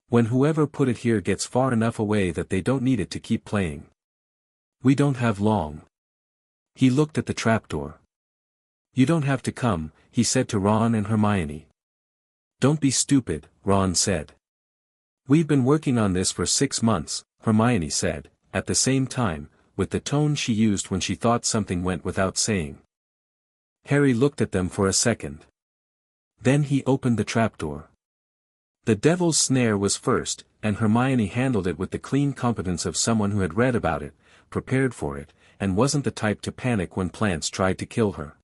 "When whoever put it here gets far enough away that they don't need it to keep playing. We don't have long." He looked at the trapdoor. "You don't have to come," he said to Ron and Hermione. "Don't be stupid," Ron said. "We've been working on this for 6 months, Hermione said, at the same time, with the tone she used when she thought something went without saying. Harry looked at them for a second. Then he opened the trapdoor. The Devil's Snare was first, and Hermione handled it with the clean competence of someone who had read about it, prepared for it, and wasn't the type to panic when plants tried to kill her.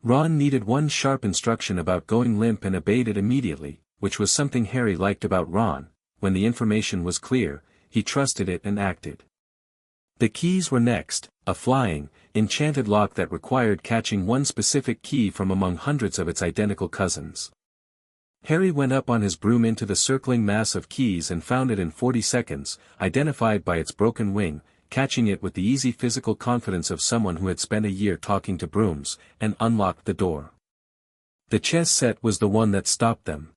Ron needed one sharp instruction about going limp and obeyed it immediately, which was something Harry liked about Ron. When the information was clear, he trusted it and acted. The keys were next, a flying, enchanted lock that required catching one specific key from among hundreds of its identical cousins. Harry went up on his broom into the circling mass of keys and found it in 40 seconds, identified by its broken wing, catching it with the easy physical confidence of someone who had spent a year talking to brooms, and unlocked the door. The chess set was the one that stopped them.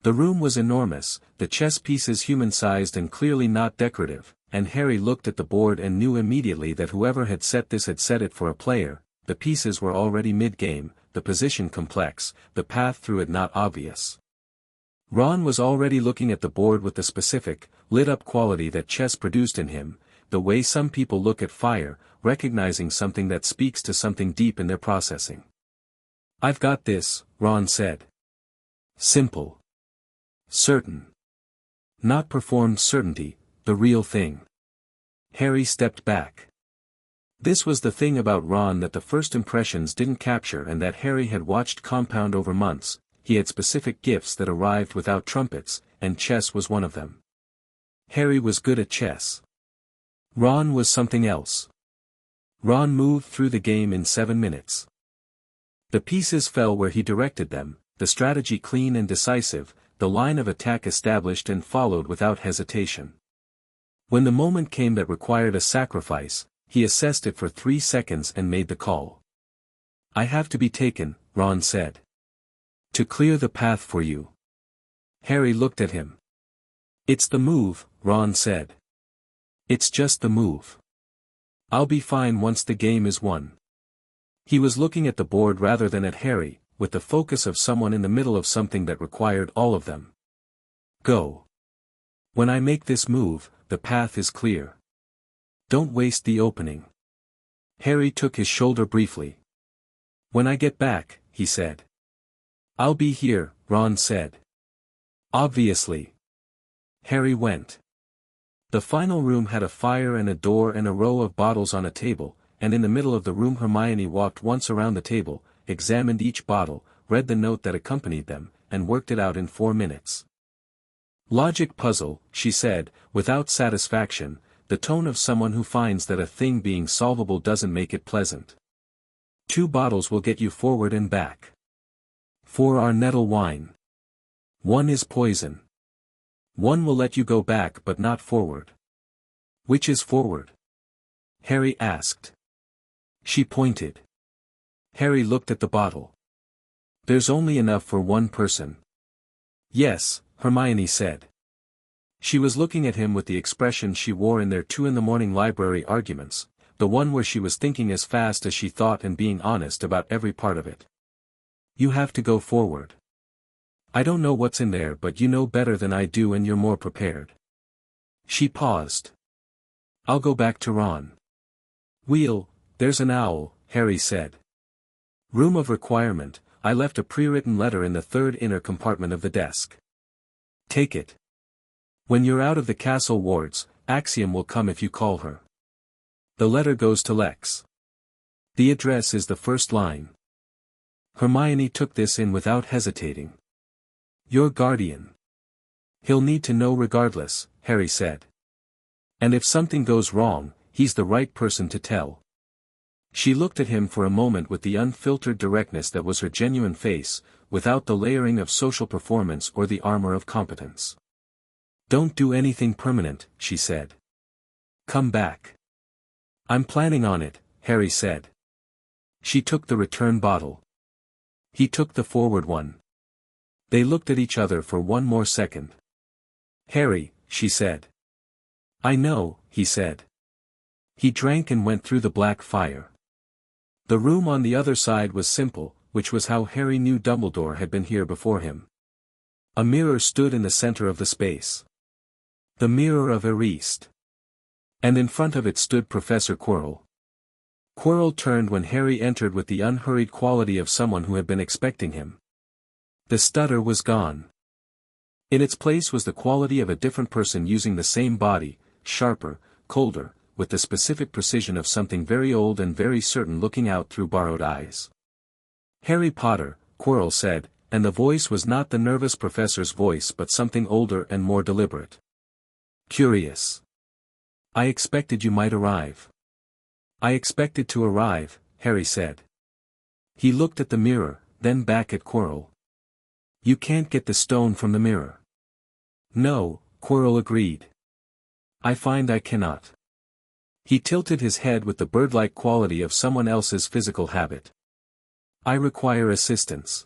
The room was enormous, the chess pieces human-sized and clearly not decorative, and Harry looked at the board and knew immediately that whoever had set this had set it for a player. The pieces were already mid-game, the position complex, the path through it not obvious. Ron was already looking at the board with the specific, lit-up quality that chess produced in him, the way some people look at fire, recognizing something that speaks to something deep in their processing. "I've got this," Ron said. Simple. Certain. Not performed certainty, the real thing. Harry stepped back. This was the thing about Ron that the first impressions didn't capture and that Harry had watched compound over months. he had specific gifts that arrived without trumpets, and chess was one of them. Harry was good at chess. Ron was something else. Ron moved through the game in 7 minutes. The pieces fell where he directed them, the strategy clean and decisive, the line of attack established and followed without hesitation. When the moment came that required a sacrifice, he assessed it for 3 seconds and made the call. "I have to be taken," Ron said. "To clear the path for you." Harry looked at him. "It's the move," Ron said. "It's just the move. I'll be fine once the game is won." He was looking at the board rather than at Harry, with the focus of someone in the middle of something that required all of them. "Go. When I make this move, the path is clear. Don't waste the opening." Harry took his shoulder briefly. "When I get back," he said. "I'll be here," Ron said. "Obviously." Harry went. The final room had a fire and a door and a row of bottles on a table, and in the middle of the room Hermione walked once around the table, examined each bottle, read the note that accompanied them, and worked it out in 4 minutes. "Logic puzzle," she said, without satisfaction, the tone of someone who finds that a thing being solvable doesn't make it pleasant. 2 bottles will get you forward and back. 4 are nettle wine. 1 is poison. 1 will let you go back but not forward. Which is forward?" Harry asked. She pointed. Harry looked at the bottle. "There's only enough for 1 person." "Yes," Hermione said. She was looking at him with the expression she wore in their 2 in the morning library arguments, the one where she was thinking as fast as she thought and being honest about every part of it. "You have to go forward. I don't know what's in there but you know better than I do and you're more prepared." She paused. "I'll go back to Ron." There's an owl," Harry said. "Room of requirement, I left a pre-written letter in the 3rd inner compartment of the desk. Take it. When you're out of the castle wards, Axiom will come if you call her. The letter goes to Lex. The address is the first line." Hermione took this in without hesitating. "Your guardian. He'll need to know regardless," Harry said. "And if something goes wrong, he's the right person to tell." She looked at him for a moment with the unfiltered directness that was her genuine face, without the layering of social performance or the armor of competence. "Don't do anything permanent," she said. "Come back." "I'm planning on it," Harry said. She took the return bottle. He took the forward one. They looked at each other for 1 more second. "Harry," she said. "I know," he said. He drank and went through the black fire. The room on the other side was simple, which was how Harry knew Dumbledore had been here before him. A mirror stood in the center of the space. The mirror of Eriste. And in front of it stood Professor Quirrell. Quirrell turned when Harry entered with the unhurried quality of someone who had been expecting him. The stutter was gone. In its place was the quality of a different person using the same body, sharper, colder, with the specific precision of something very old and very certain looking out through borrowed eyes. "Harry Potter," Quirrell said, and the voice was not the nervous professor's voice but something older and more deliberate. "Curious. I expected you might arrive." "I expected to arrive," Harry said. He looked at the mirror, then back at Quirrell. "You can't get the stone from the mirror." "No," Quirrell agreed. "I find I cannot." He tilted his head with the bird-like quality of someone else's physical habit. "I require assistance."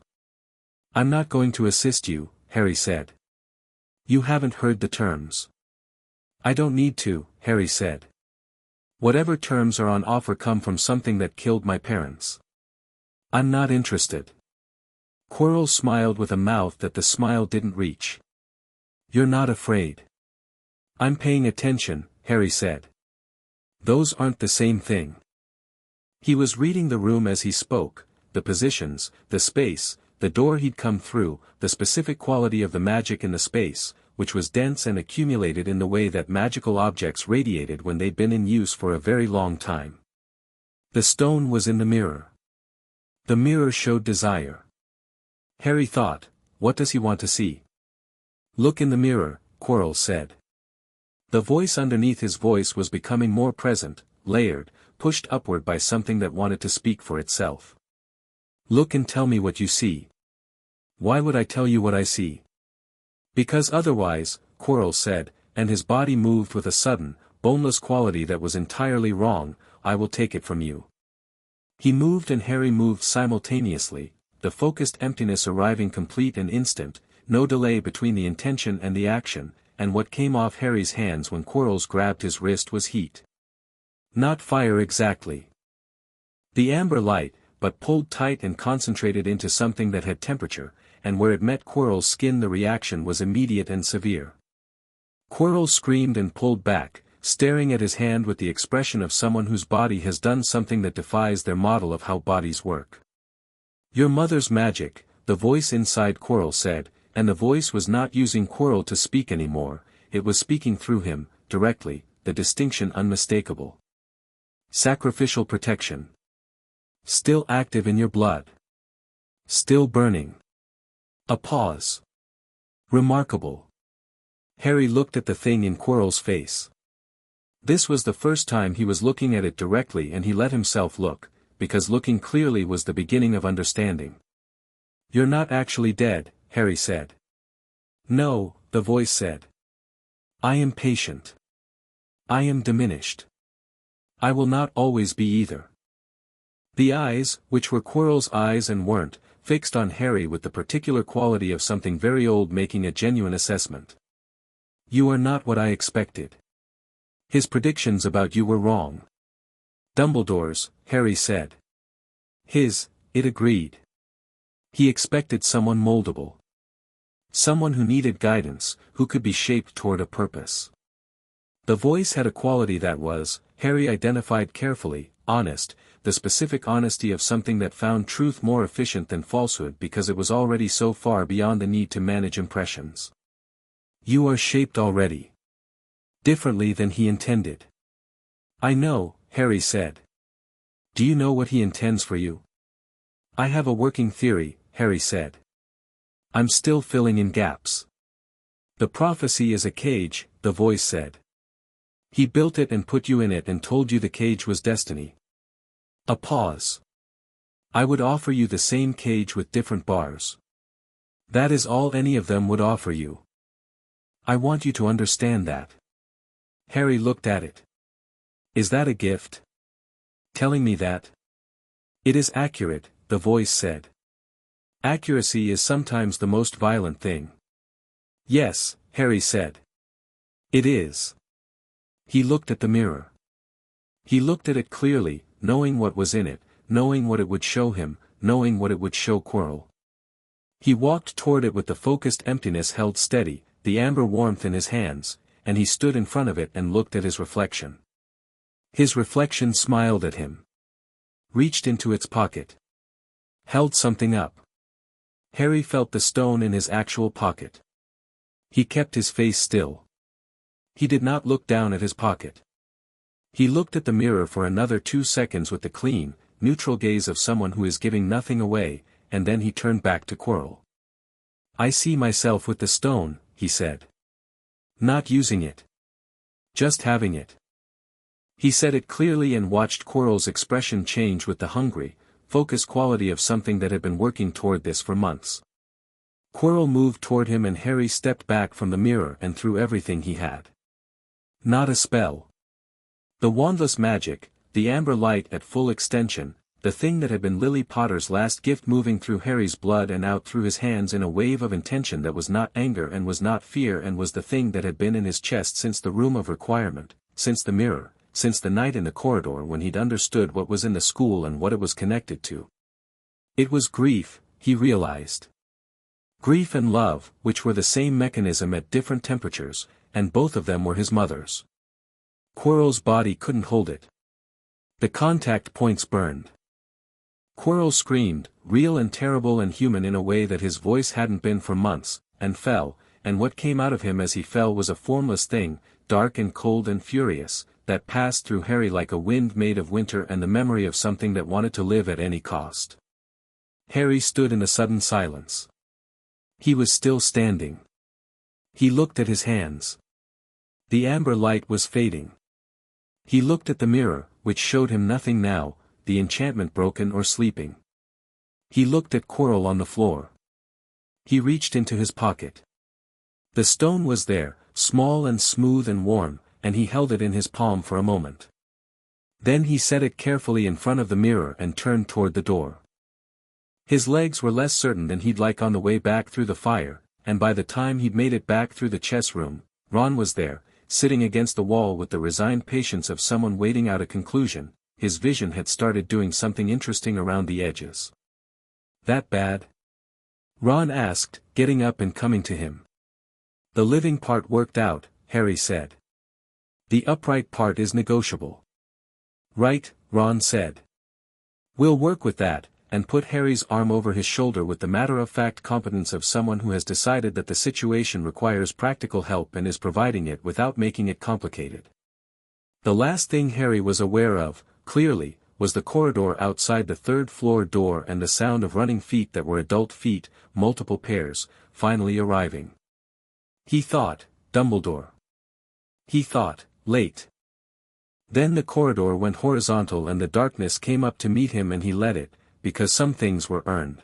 "I'm not going to assist you," Harry said. "You haven't heard the terms." "I don't need to," Harry said. "Whatever terms are on offer come from something that killed my parents. I'm not interested." Quirrell smiled with a mouth that the smile didn't reach. "You're not afraid." "I'm paying attention," Harry said. "Those aren't the same thing." He was reading the room as he spoke, the positions, the space, the door he'd come through, the specific quality of the magic in the space, which was dense and accumulated in the way that magical objects radiated when they'd been in use for a very long time. The stone was in the mirror. The mirror showed desire. Harry thought, what does he want to see? Look in the mirror, Quirrell said. The voice underneath his voice was becoming more present, layered, pushed upward by something that wanted to speak for itself. Look and tell me what you see. Why would I tell you what I see? Because otherwise, Quirrell said, and his body moved with a sudden, boneless quality that was entirely wrong, I will take it from you. He moved and Harry moved simultaneously, the focused emptiness arriving complete and instant, no delay between the intention and the action, and what came off Harry's hands when Quirrell's grabbed his wrist was heat. Not fire exactly. The amber light, but pulled tight and concentrated into something that had temperature, and where it met Quirrell's skin the reaction was immediate and severe. Quirrell screamed and pulled back, staring at his hand with the expression of someone whose body has done something that defies their model of how bodies work. Your mother's magic, the voice inside Quirrell said, and the voice was not using Quirrell to speak anymore, it was speaking through him, directly, the distinction unmistakable. Sacrificial protection. Still active in your blood. Still burning. A pause. Remarkable. Harry looked at the thing in Quirrell's face. This was the first time he was looking at it directly and he let himself look, because looking clearly was the beginning of understanding. You're not actually dead, Harry said. No, the voice said. I am patient. I am diminished. I will not always be either. The eyes, which were Quirrell's eyes and weren't, fixed on Harry with the particular quality of something very old making a genuine assessment. You are not what I expected. His predictions about you were wrong. Dumbledore's, Harry said. It agreed. He expected someone moldable. Someone who needed guidance, who could be shaped toward a purpose. The voice had a quality that was, Harry identified carefully, honest, the specific honesty of something that found truth more efficient than falsehood because it was already so far beyond the need to manage impressions. You are shaped already. Differently than he intended. I know, Harry said. Do you know what he intends for you? I have a working theory, Harry said. I'm still filling in gaps. The prophecy is a cage, the voice said. He built it and put you in it and told you the cage was destiny. A pause. I would offer you the same cage with different bars. That is all any of them would offer you. I want you to understand that. Harry looked at it. Is that a gift? Telling me that? It is accurate, the voice said. Accuracy is sometimes the most violent thing. Yes, Harry said. It is. He looked at the mirror. He looked at it clearly, knowing what was in it, knowing what it would show him, knowing what it would show Quirrell. He walked toward it with the focused emptiness held steady, the amber warmth in his hands, and he stood in front of it and looked at his reflection. His reflection smiled at him. Reached into its pocket. Held something up. Harry felt the stone in his actual pocket. He kept his face still. He did not look down at his pocket. He looked at the mirror for another 2 seconds with the clean, neutral gaze of someone who is giving nothing away, and then he turned back to Quirrell. I see myself with the stone, he said. Not using it. Just having it. He said it clearly and watched Quirrell's expression change with the hungry, focused quality of something that had been working toward this for months. Quirrell moved toward him and Harry stepped back from the mirror and threw everything he had. Not a spell. The wandless magic, the amber light at full extension, the thing that had been Lily Potter's last gift moving through Harry's blood and out through his hands in a wave of intention that was not anger and was not fear and was the thing that had been in his chest since the room of requirement, since the mirror, since the night in the corridor when he'd understood what was in the school and what it was connected to. It was grief, he realized. Grief and love, which were the same mechanism at different temperatures, and both of them were his mother's. Quirrell's body couldn't hold it. The contact points burned. Quirrell screamed, real and terrible and human in a way that his voice hadn't been for months, and fell, and what came out of him as he fell was a formless thing, dark and cold and furious, that passed through Harry like a wind made of winter and the memory of something that wanted to live at any cost. Harry stood in a sudden silence. He was still standing. He looked at his hands. The amber light was fading. He looked at the mirror, which showed him nothing now, the enchantment broken or sleeping. He looked at Quirrell on the floor. He reached into his pocket. The stone was there, small and smooth and warm, and he held it in his palm for a moment. Then he set it carefully in front of the mirror and turned toward the door. His legs were less certain than he'd like on the way back through the fire, and by the time he'd made it back through the chess room, Ron was there, sitting against the wall with the resigned patience of someone waiting out a conclusion. His vision had started doing something interesting around the edges. "That bad?" Ron asked, getting up and coming to him. "The living part worked out," Harry said. "The upright part is negotiable." "Right," Ron said. "We'll work with that," and put Harry's arm over his shoulder with the matter-of-fact competence of someone who has decided that the situation requires practical help and is providing it without making it complicated. The last thing Harry was aware of, clearly, was the corridor outside the third-floor door and the sound of running feet that were adult feet, multiple pairs, finally arriving. He thought, Dumbledore. He thought, late. Then the corridor went horizontal and the darkness came up to meet him and he let it, because some things were earned.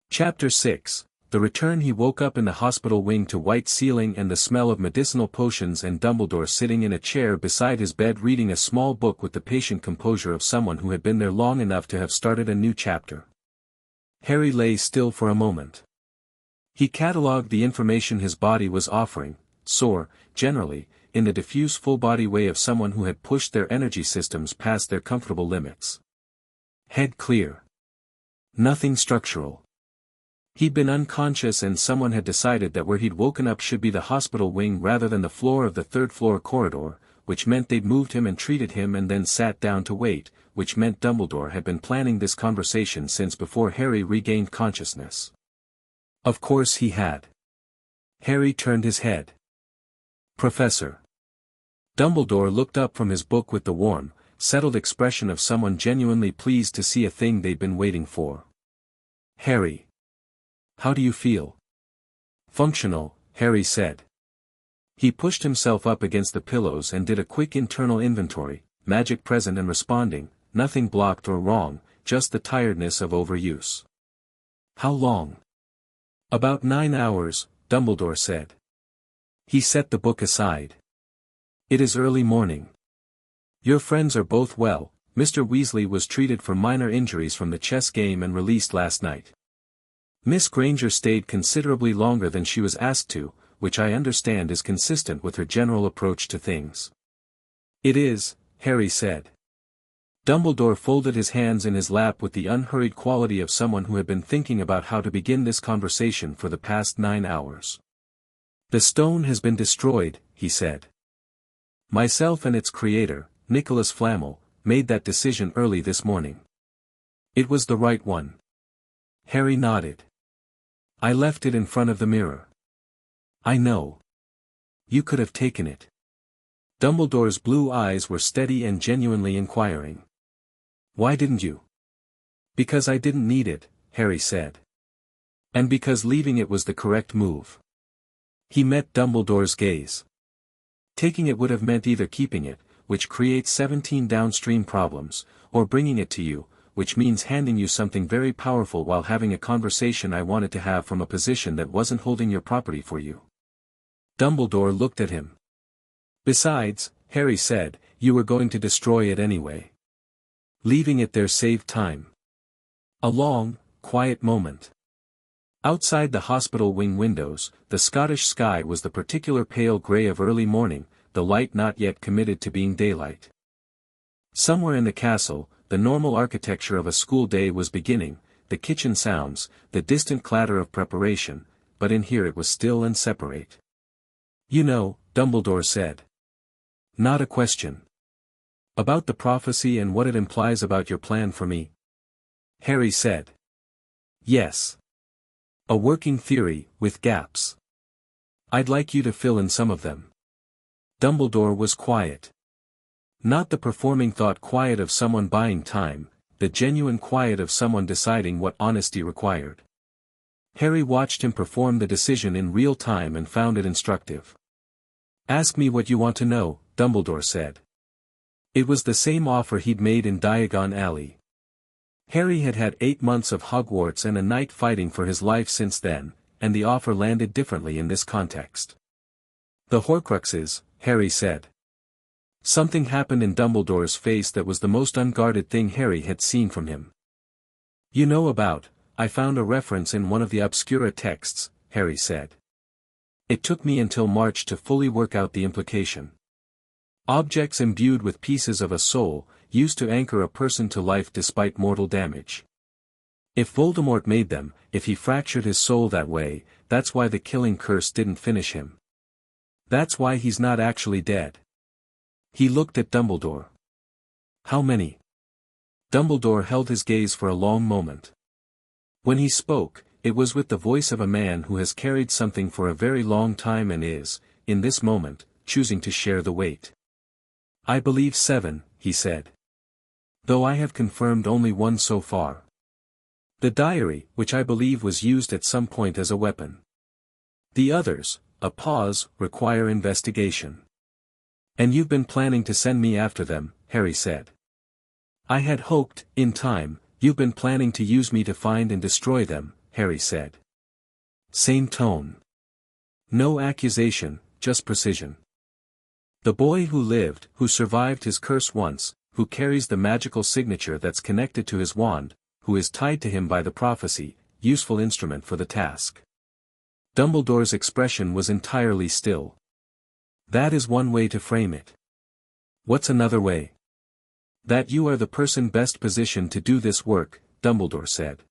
Chapter 6, The Return. He woke up in the hospital wing to white ceiling and the smell of medicinal potions and Dumbledore sitting in a chair beside his bed reading a small book with the patient composure of someone who had been there long enough to have started a new chapter. Harry lay still for a moment. He catalogued the information his body was offering, sore, generally, in the diffuse full-body way of someone who had pushed their energy systems past their comfortable limits. Head clear. Nothing structural. He'd been unconscious and someone had decided that where he'd woken up should be the hospital wing rather than the floor of the third-floor corridor, which meant they'd moved him and treated him and then sat down to wait, which meant Dumbledore had been planning this conversation since before Harry regained consciousness. Of course he had. Harry turned his head. "Professor." Dumbledore looked up from his book with the warm, settled expression of someone genuinely pleased to see a thing they'd been waiting for. "Harry. How do you feel?" "Functional," Harry said. He pushed himself up against the pillows and did a quick internal inventory, magic present and responding, nothing blocked or wrong, just the tiredness of overuse. "How long?" "About 9 hours, Dumbledore said. He set the book aside. "It is early morning. Your friends are both well. Mr. Weasley was treated for minor injuries from the chess game and released last night. Miss Granger stayed considerably longer than she was asked to, which I understand is consistent with her general approach to things." "It is," Harry said. Dumbledore folded his hands in his lap with the unhurried quality of someone who had been thinking about how to begin this conversation for the past 9 hours. "The stone has been destroyed," he said. "Myself and its creator, Nicholas Flamel, made that decision early this morning. It was the right one." Harry nodded. "I left it in front of the mirror." "I know. You could have taken it." Dumbledore's blue eyes were steady and genuinely inquiring. "Why didn't you?" "Because I didn't need it," Harry said. "And because leaving it was the correct move." He met Dumbledore's gaze. "Taking it would have meant either keeping it, which creates 17 downstream problems, or bringing it to you, which means handing you something very powerful while having a conversation I wanted to have from a position that wasn't holding your property for you." Dumbledore looked at him. "Besides," Harry said, "you were going to destroy it anyway. Leaving it there saved time." A long, quiet moment. Outside the hospital wing windows, the Scottish sky was the particular pale grey of early morning, the light not yet committed to being daylight. Somewhere in the castle, the normal architecture of a school day was beginning, the kitchen sounds, the distant clatter of preparation, but in here it was still and separate. "You know," Dumbledore said. "Not a question. About the prophecy and what it implies about your plan for me?" Harry said. "Yes. A working theory, with gaps. I'd like you to fill in some of them." Dumbledore was quiet. Not the performing thought quiet of someone buying time, the genuine quiet of someone deciding what honesty required. Harry watched him perform the decision in real time and found it instructive. "Ask me what you want to know," Dumbledore said. It was the same offer he'd made in Diagon Alley. Harry had had 8 months of Hogwarts and a night fighting for his life since then, and the offer landed differently in this context. "The Horcruxes," Harry said. Something happened in Dumbledore's face that was the most unguarded thing Harry had seen from him. "You know about, I found a reference in one of the Obscura texts," Harry said. "It took me until March to fully work out the implication. Objects imbued with pieces of a soul, used to anchor a person to life despite mortal damage. If Voldemort made them, if he fractured his soul that way, that's why the killing curse didn't finish him. That's why he's not actually dead." He looked at Dumbledore. "How many?" Dumbledore held his gaze for a long moment. When he spoke, it was with the voice of a man who has carried something for a very long time and is, in this moment, choosing to share the weight. "I believe 7, he said. "Though I have confirmed only one so far. The diary, which I believe was used at some point as a weapon. The others, a pause, require investigation." "And you've been planning to send me after them," Harry said. "I had hoped, in time, you've been planning to use me to find and destroy them," Harry said. Same tone. No accusation, just precision. "The boy who lived, who survived his curse once, who carries the magical signature that's connected to his wand, who is tied to him by the prophecy, useful instrument for the task." Dumbledore's expression was entirely still. "That is one way to frame it. What's another way?" "That you are the person best positioned to do this work," Dumbledore said.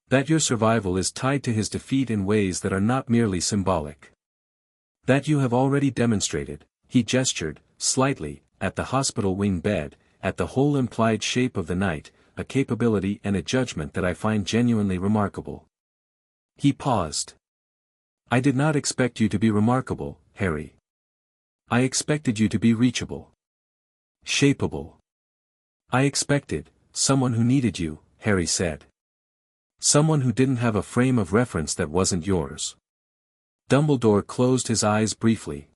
"That your survival is tied to his defeat in ways that are not merely symbolic. That you have already demonstrated," he gestured, slightly, at the hospital wing bed, "at the whole implied shape of the night, a capability and a judgment that I find genuinely remarkable." He paused. "I did not expect you to be remarkable, Harry. I expected you to be reachable. Shapeable. I expected, someone who needed you," Harry said. "Someone who didn't have a frame of reference that wasn't yours." Dumbledore closed his eyes briefly.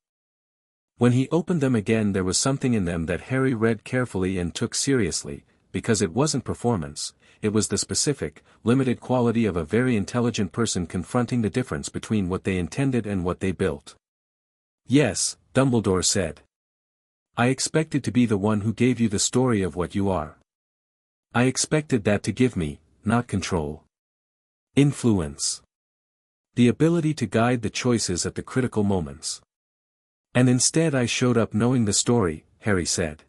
When he opened them again there was something in them that Harry read carefully and took seriously, because it wasn't performance, it was the specific, limited quality of a very intelligent person confronting the difference between what they intended and what they built. "Yes," Dumbledore said. "I expected to be the one who gave you the story of what you are. I expected that to give me, not control. Influence. The ability to guide the choices at the critical moments. And instead I showed up knowing the story," Harry said.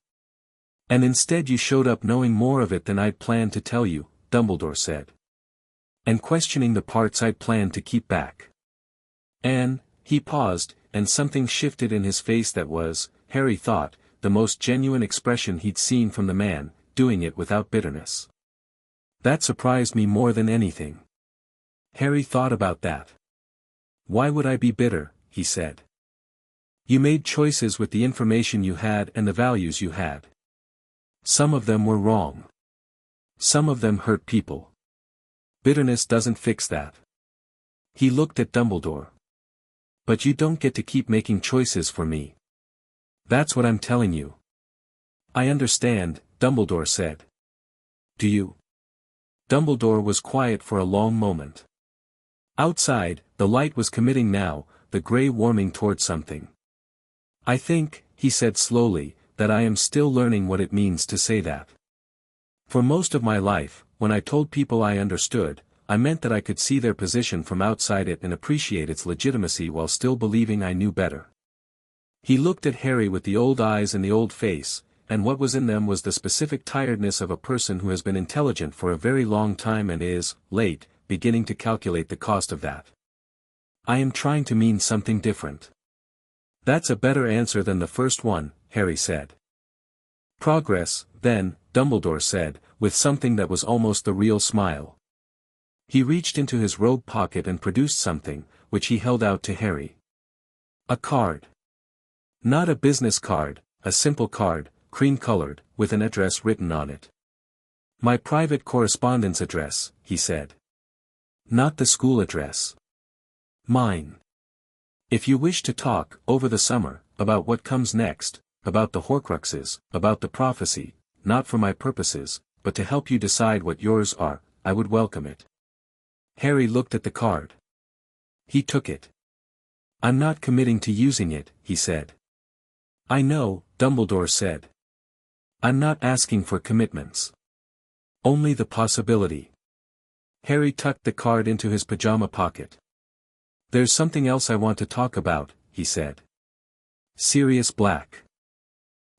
"And instead you showed up knowing more of it than I'd planned to tell you," Dumbledore said. "And questioning the parts I'd planned to keep back. And," he paused, and something shifted in his face that was, Harry thought, the most genuine expression he'd seen from the man, doing it without bitterness. "That surprised me more than anything." Harry thought about that. "Why would I be bitter?" he said. "You made choices with the information you had and the values you had. Some of them were wrong. Some of them hurt people. Bitterness doesn't fix that." He looked at Dumbledore. "But you don't get to keep making choices for me. That's what I'm telling you." "I understand," Dumbledore said. "Do you?" Dumbledore was quiet for a long moment. Outside, the light was committing now, the grey warming toward something. "I think," he said slowly, "that I am still learning what it means to say that. For most of my life, when I told people I understood, I meant that I could see their position from outside it and appreciate its legitimacy while still believing I knew better." He looked at Harry with the old eyes and the old face, and what was in them was the specific tiredness of a person who has been intelligent for a very long time and is, late, beginning to calculate the cost of that. "I am trying to mean something different." "That's a better answer than the first one," Harry said. "Progress, then," Dumbledore said, with something that was almost the real smile. He reached into his robe pocket and produced something, which he held out to Harry. A card. Not a business card, a simple card, cream-colored, with an address written on it. My private correspondence address, he said. Not the school address. Mine. If you wish to talk, over the summer, about what comes next, about the Horcruxes, about the prophecy, not for my purposes, but to help you decide what yours are, I would welcome it. Harry looked at the card. He took it. I'm not committing to using it, he said. I know, Dumbledore said. I'm not asking for commitments. Only the possibility. Harry tucked the card into his pajama pocket. There's something else I want to talk about, he said. Sirius Black.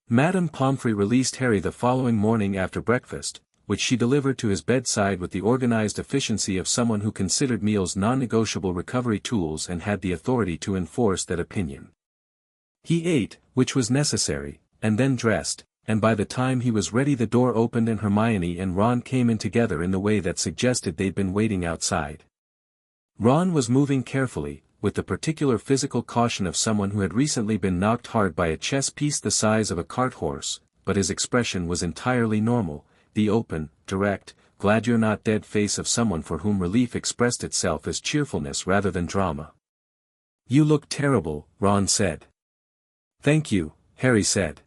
Madame Pomfrey released Harry the following morning after breakfast, which she delivered to his bedside with the organized efficiency of someone who considered meals non-negotiable recovery tools and had the authority to enforce that opinion. He ate, which was necessary, and then dressed, and by the time he was ready the door opened and Hermione and Ron came in together in the way that suggested they'd been waiting outside. Ron was moving carefully, with the particular physical caution of someone who had recently been knocked hard by a chess piece the size of a cart horse, but his expression was entirely normal, the open, direct, glad you're not dead face of someone for whom relief expressed itself as cheerfulness rather than drama. You look terrible, Ron said. Thank you, Harry said.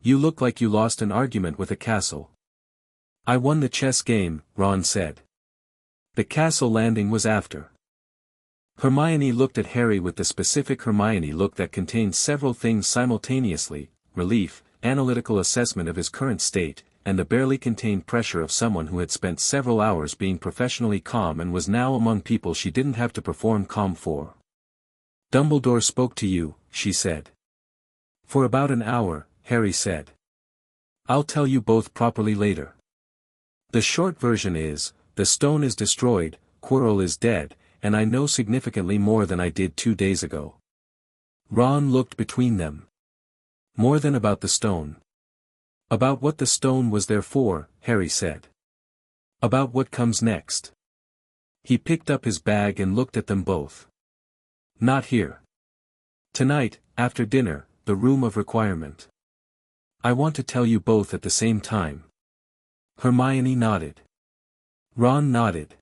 You look like you lost an argument with a castle. I won the chess game, Ron said. The castle landing was after. Hermione looked at Harry with the specific Hermione look that contained several things simultaneously, relief, analytical assessment of his current state, and the barely contained pressure of someone who had spent several hours being professionally calm and was now among people she didn't have to perform calm for. Dumbledore spoke to you, she said. For about an hour, Harry said. I'll tell you both properly later. The short version is, the stone is destroyed, Quirrell is dead, and I know significantly more than I did 2 days ago. Ron looked between them. More than about the stone. About what the stone was there for, Harry said. About what comes next. He picked up his bag and looked at them both. Not here. Tonight, after dinner, the room of requirement. I want to tell you both at the same time. Hermione nodded. Ron nodded.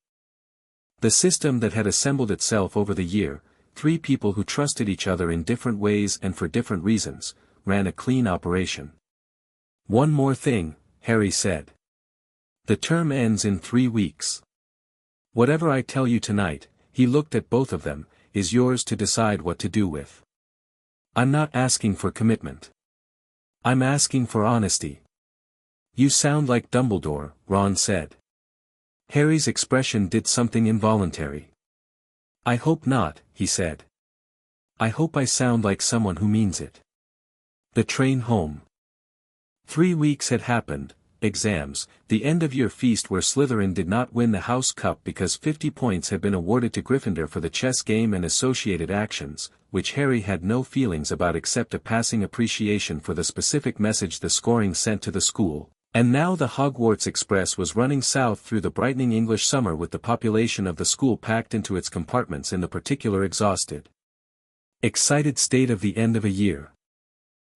The system that had assembled itself over the year, 3 people who trusted each other in different ways and for different reasons, ran a clean operation. One more thing, Harry said. The term ends in 3 weeks. Whatever I tell you tonight, he looked at both of them, is yours to decide what to do with. I'm not asking for commitment. I'm asking for honesty. You sound like Dumbledore, Ron said. Harry's expression did something involuntary. I hope not, he said. I hope I sound like someone who means it. The train home. 3 weeks had happened, exams, the end-of-year feast where Slytherin did not win the House Cup because 50 points had been awarded to Gryffindor for the chess game and associated actions, which Harry had no feelings about except a passing appreciation for the specific message the scoring sent to the school, and now the Hogwarts Express was running south through the brightening English summer with the population of the school packed into its compartments in the particular exhausted, excited state of the end of a year.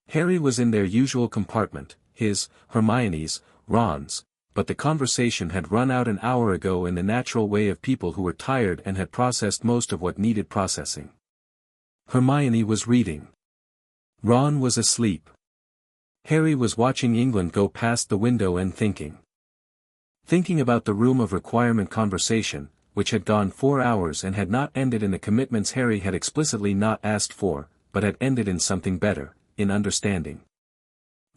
Harry was in their usual compartment, his, Hermione's, Ron's, but the conversation had run out an hour ago in the natural way of people who were tired and had processed most of what needed processing. Hermione was reading. Ron was asleep. Harry was watching England go past the window and thinking. Thinking about the room of requirement conversation, which had gone 4 hours and had not ended in the commitments Harry had explicitly not asked for, but had ended in something better, in understanding.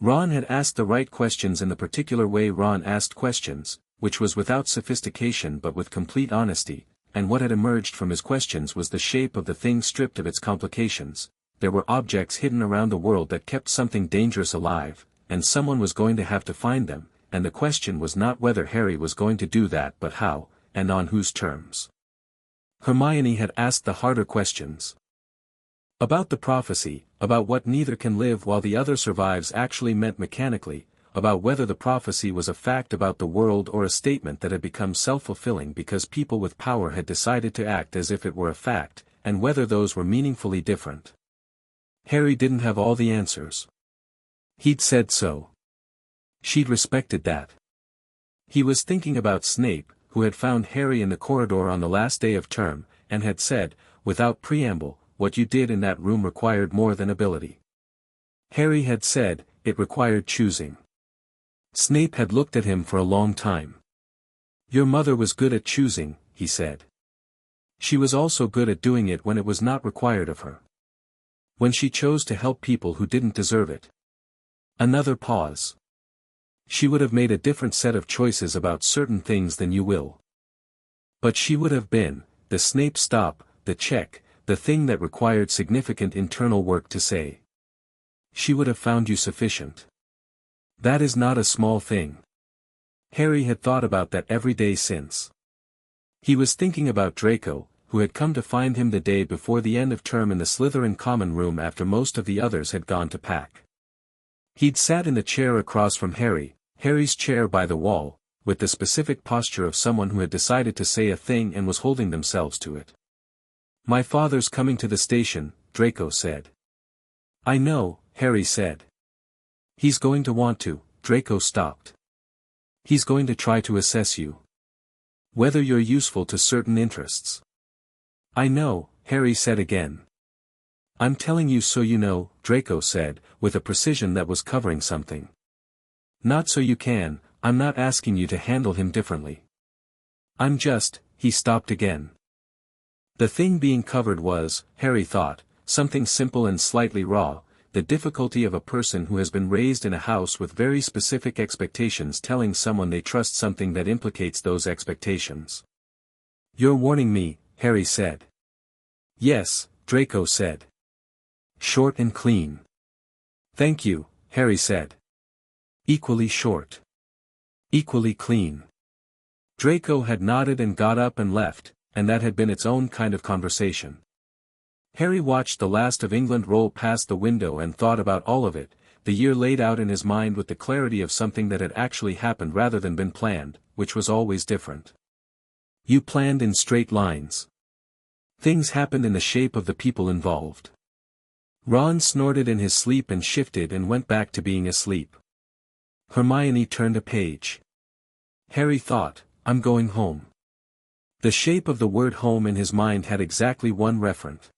Ron had asked the right questions in the particular way Ron asked questions, which was without sophistication but with complete honesty, and what had emerged from his questions was the shape of the thing stripped of its complications. There were objects hidden around the world that kept something dangerous alive, and someone was going to have to find them, and the question was not whether Harry was going to do that but how, and on whose terms. Hermione had asked the harder questions. About the prophecy, about what neither can live while the other survives actually meant mechanically, about whether the prophecy was a fact about the world or a statement that had become self-fulfilling because people with power had decided to act as if it were a fact, and whether those were meaningfully different. Harry didn't have all the answers. He'd said so. She'd respected that. He was thinking about Snape, who had found Harry in the corridor on the last day of term, and had said, without preamble, what you did in that room required more than ability. Harry had said, it required choosing. Snape had looked at him for a long time. Your mother was good at choosing, he said. She was also good at doing it when it was not required of her. When she chose to help people who didn't deserve it. Another pause. She would have made a different set of choices about certain things than you will. But she would have been, the Snape stop, the check, the thing that required significant internal work to say. She would have found you sufficient. That is not a small thing. Harry had thought about that every day since. He was thinking about Draco, who had come to find him the day before the end of term in the Slytherin common room after most of the others had gone to pack. He'd sat in the chair across from Harry, Harry's chair by the wall, with the specific posture of someone who had decided to say a thing and was holding themselves to it. My father's coming to the station, Draco said. I know, Harry said. He's going to want to, Draco stopped. He's going to try to assess you. Whether you're useful to certain interests. I know, Harry said again. I'm telling you so you know, Draco said, with a precision that was covering something. Not so you can, I'm not asking you to handle him differently. I'm just, he stopped again. The thing being covered was, Harry thought, something simple and slightly raw, the difficulty of a person who has been raised in a house with very specific expectations telling someone they trust something that implicates those expectations. You're warning me, Harry said. Yes, Draco said. Short and clean. Thank you, Harry said. Equally short. Equally clean. Draco had nodded and got up and left, and that had been its own kind of conversation. Harry watched the last of England roll past the window and thought about all of it, the year laid out in his mind with the clarity of something that had actually happened rather than been planned, which was always different. You planned in straight lines. Things happened in the shape of the people involved. Ron snorted in his sleep and shifted and went back to being asleep. Hermione turned a page. Harry thought, I'm going home. The shape of the word home in his mind had exactly one referent.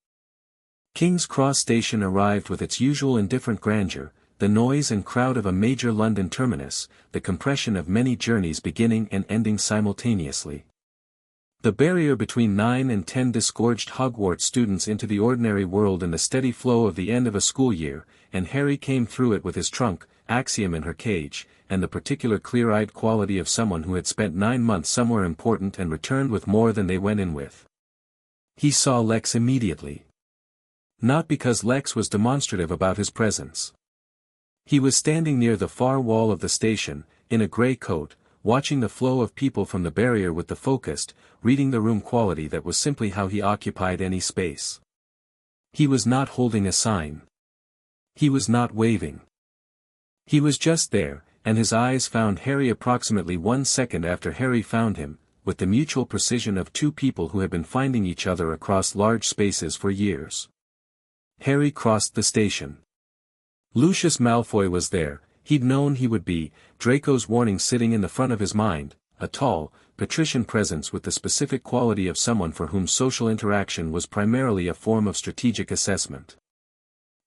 King's Cross Station arrived with its usual indifferent grandeur, the noise and crowd of a major London terminus, the compression of many journeys beginning and ending simultaneously. The barrier between 9 and 10 disgorged Hogwarts students into the ordinary world in the steady flow of the end of a school year, and Harry came through it with his trunk, Axiom in her cage, and the particular clear-eyed quality of someone who had spent 9 months somewhere important and returned with more than they went in with. He saw Lex immediately. Not because Lex was demonstrative about his presence. He was standing near the far wall of the station, in a grey coat, watching the flow of people from the barrier with the focused, reading the room quality that was simply how he occupied any space. He was not holding a sign. He was not waving. He was just there, and his eyes found Harry approximately 1 second after Harry found him, with the mutual precision of two people who had been finding each other across large spaces for years. Harry crossed the station. Lucius Malfoy was there, he'd known he would be, Draco's warning sitting in the front of his mind, a tall, patrician presence with the specific quality of someone for whom social interaction was primarily a form of strategic assessment.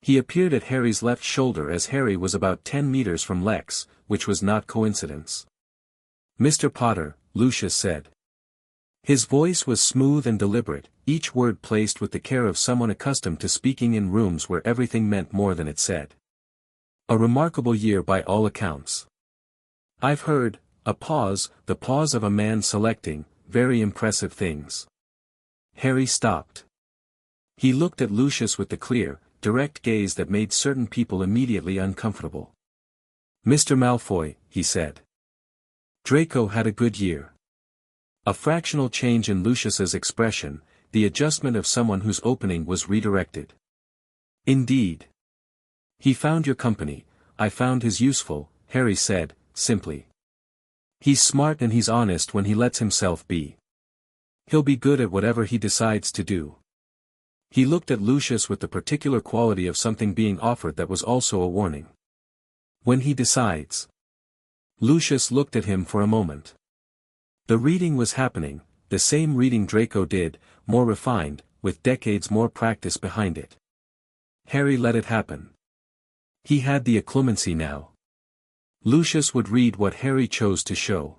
He appeared at Harry's left shoulder as Harry was about 10 meters from Lex, which was not coincidence. Mr. Potter, Lucius said. His voice was smooth and deliberate, each word placed with the care of someone accustomed to speaking in rooms where everything meant more than it said. A remarkable year by all accounts. I've heard, a pause, the pause of a man selecting, very impressive things. Harry stopped. He looked at Lucius with the clear, direct gaze that made certain people immediately uncomfortable. Mr. Malfoy, he said. Draco had a good year. A fractional change in Lucius's expression, the adjustment of someone whose opening was redirected. Indeed. He found your company, I found his useful, Harry said, simply. He's smart and he's honest when he lets himself be. He'll be good at whatever he decides to do. He looked at Lucius with the particular quality of something being offered that was also a warning. When he decides. Lucius looked at him for a moment. The reading was happening, the same reading Draco did, more refined, with decades more practice behind it. Harry let it happen. He had the occlumency now. Lucius would read what Harry chose to show.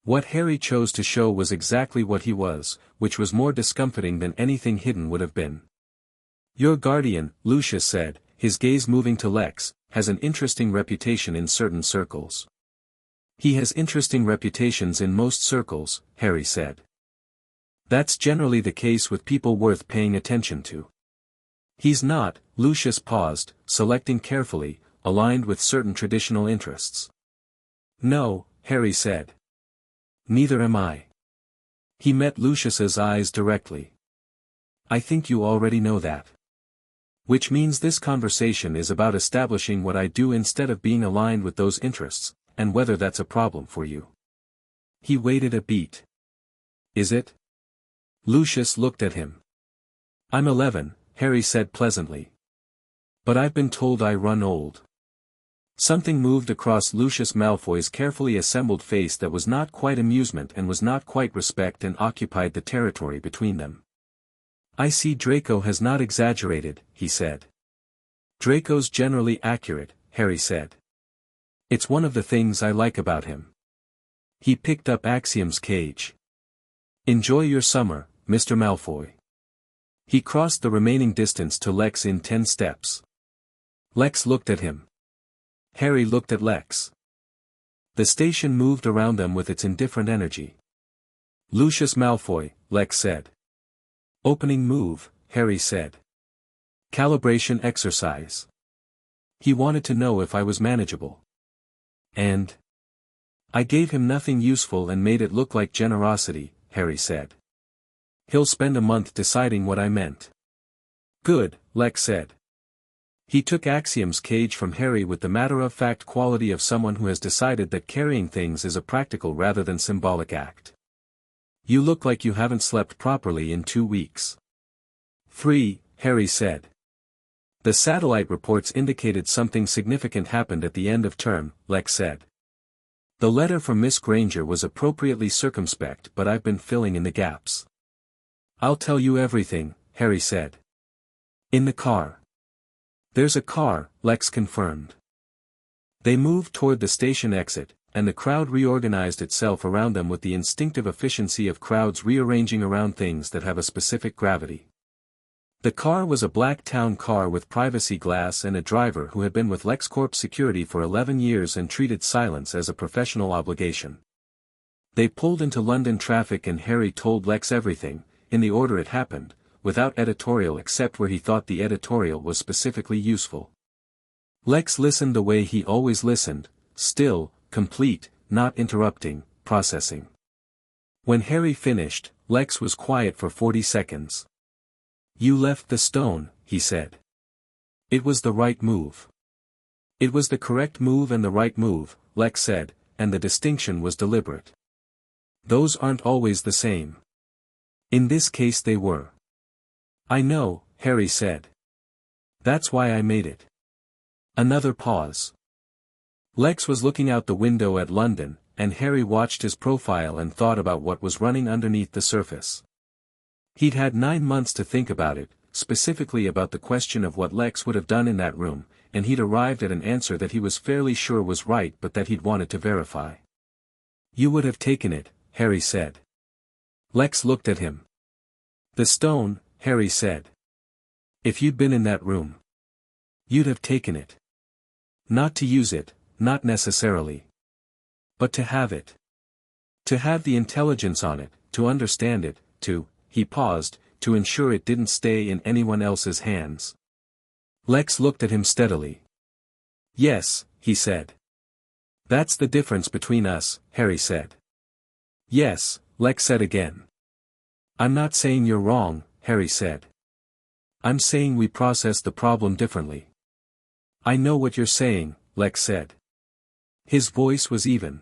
What Harry chose to show was exactly what he was, which was more discomforting than anything hidden would have been. Your guardian, Lucius said, his gaze moving to Lex, has an interesting reputation in certain circles. He has interesting reputations in most circles, Harry said. That's generally the case with people worth paying attention to. He's not, Lucius paused, selecting carefully, aligned with certain traditional interests. No, Harry said. Neither am I. He met Lucius's eyes directly. I think you already know that. Which means this conversation is about establishing what I do instead of being aligned with those interests, and whether that's a problem for you. He waited a beat. Is it? Lucius looked at him. I'm 11, Harry said pleasantly. But I've been told I run old. Something moved across Lucius Malfoy's carefully assembled face that was not quite amusement and was not quite respect and occupied the territory between them. I see Draco has not exaggerated, he said. Draco's generally accurate, Harry said. It's one of the things I like about him. He picked up Axiom's cage. Enjoy your summer, Mr. Malfoy. He crossed the remaining distance to Lex in 10 steps. Lex looked at him. Harry looked at Lex. The station moved around them with its indifferent energy. Lucius Malfoy, Lex said. Opening move, Harry said. Calibration exercise. He wanted to know if I was manageable. And I gave him nothing useful and made it look like generosity, Harry said. He'll spend a month deciding what I meant. Good, Lex said. He took Axiom's cage from Harry with the matter-of-fact quality of someone who has decided that carrying things is a practical rather than symbolic act. You look like you haven't slept properly in 2 weeks. 3, Harry said. The satellite reports indicated something significant happened at the end of term, Lex said. The letter from Miss Granger was appropriately circumspect, but I've been filling in the gaps. I'll tell you everything, Harry said. In the car. There's a car, Lex confirmed. They moved toward the station exit, and the crowd reorganized itself around them with the instinctive efficiency of crowds rearranging around things that have a specific gravity. The car was a black town car with privacy glass and a driver who had been with LexCorp Security for 11 years and treated silence as a professional obligation. They pulled into London traffic and Harry told Lex everything, in the order it happened, without editorial except where he thought the editorial was specifically useful. Lex listened the way he always listened, still, complete, not interrupting, processing. When Harry finished, Lex was quiet for 40 seconds. You left the stone, he said. It was the right move. It was the correct move and the right move, Lex said, and the distinction was deliberate. Those aren't always the same. In this case they were. I know, Harry said. That's why I made it. Another pause. Lex was looking out the window at London, and Harry watched his profile and thought about what was running underneath the surface. He'd had 9 months to think about it, specifically about the question of what Lex would have done in that room, and he'd arrived at an answer that he was fairly sure was right but that he'd wanted to verify. You would have taken it, Harry said. Lex looked at him. The stone, Harry said. If you'd been in that room, you'd have taken it. Not to use it, not necessarily. But to have it. To have the intelligence on it, to understand it, he paused, to ensure it didn't stay in anyone else's hands. Lex looked at him steadily. Yes, he said. That's the difference between us, Harry said. Yes, Lex said again. I'm not saying you're wrong, Harry said. I'm saying we process the problem differently. I know what you're saying, Lex said. His voice was even.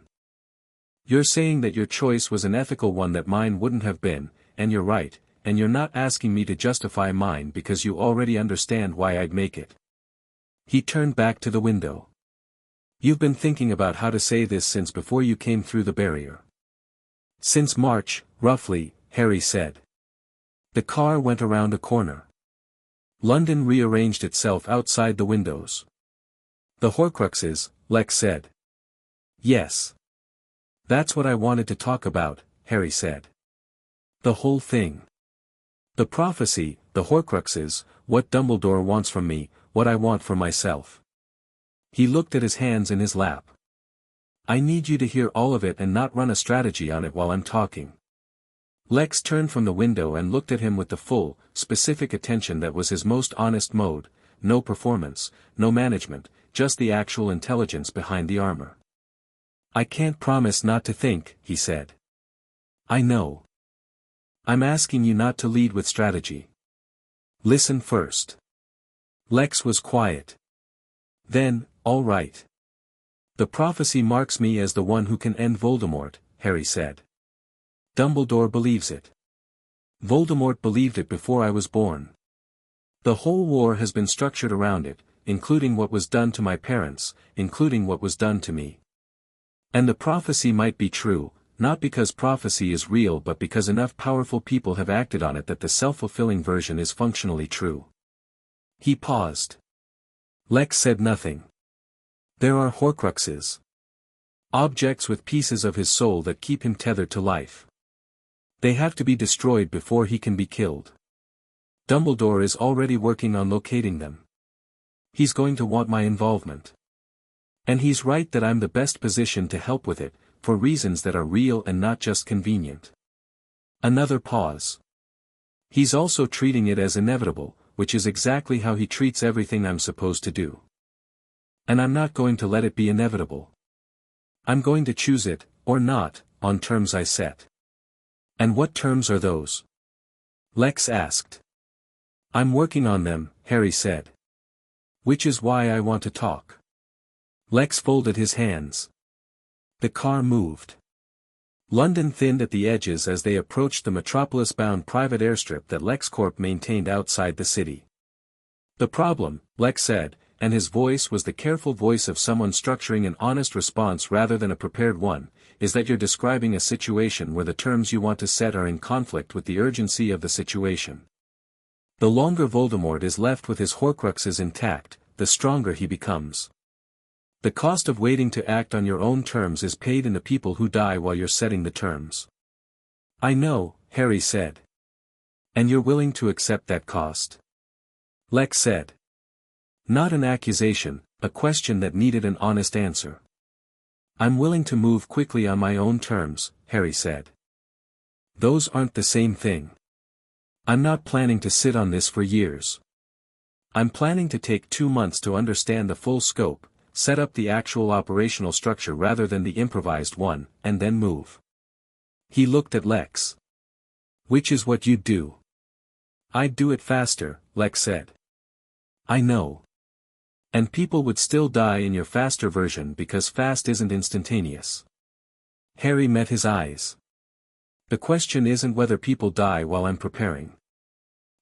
You're saying that your choice was an ethical one that mine wouldn't have been, and you're right, and you're not asking me to justify mine because you already understand why I'd make it. He turned back to the window. You've been thinking about how to say this since before you came through the barrier. Since March, roughly, Harry said. The car went around a corner. London rearranged itself outside the windows. The Horcruxes, Lex said. Yes. That's what I wanted to talk about, Harry said. The whole thing. The prophecy, the Horcruxes, what Dumbledore wants from me, what I want for myself. He looked at his hands in his lap. I need you to hear all of it and not run a strategy on it while I'm talking. Lex turned from the window and looked at him with the full, specific attention that was his most honest mode, no performance, no management, just the actual intelligence behind the armor. I can't promise not to think, he said. I know. I'm asking you not to lead with strategy. Listen first. Lex was quiet. Then, all right. The prophecy marks me as the one who can end Voldemort, Harry said. Dumbledore believes it. Voldemort believed it before I was born. The whole war has been structured around it, including what was done to my parents, including what was done to me. And the prophecy might be true, not because prophecy is real but because enough powerful people have acted on it that the self-fulfilling version is functionally true. He paused. Lex said nothing. There are Horcruxes. Objects with pieces of his soul that keep him tethered to life. They have to be destroyed before he can be killed. Dumbledore is already working on locating them. He's going to want my involvement. And he's right that I'm the best positioned to help with it, for reasons that are real and not just convenient. Another pause. He's also treating it as inevitable, which is exactly how he treats everything I'm supposed to do. And I'm not going to let it be inevitable. I'm going to choose it, or not, on terms I set. And what terms are those? Lex asked. I'm working on them, Harry said. Which is why I want to talk. Lex folded his hands. The car moved. London thinned at the edges as they approached the Metropolis-bound private airstrip that LexCorp maintained outside the city. The problem, Lex said, and his voice was the careful voice of someone structuring an honest response rather than a prepared one, is that you're describing a situation where the terms you want to set are in conflict with the urgency of the situation. The longer Voldemort is left with his Horcruxes intact, the stronger he becomes. The cost of waiting to act on your own terms is paid in the people who die while you're setting the terms. I know, Harry said. And you're willing to accept that cost? Lex said. Not an accusation, a question that needed an honest answer. I'm willing to move quickly on my own terms, Harry said. Those aren't the same thing. I'm not planning to sit on this for years. I'm planning to take 2 months to understand the full scope, set up the actual operational structure rather than the improvised one, and then move. He looked at Lex. Which is what you'd do. I'd do it faster, Lex said. I know. And people would still die in your faster version because fast isn't instantaneous. Harry met his eyes. The question isn't whether people die while I'm preparing.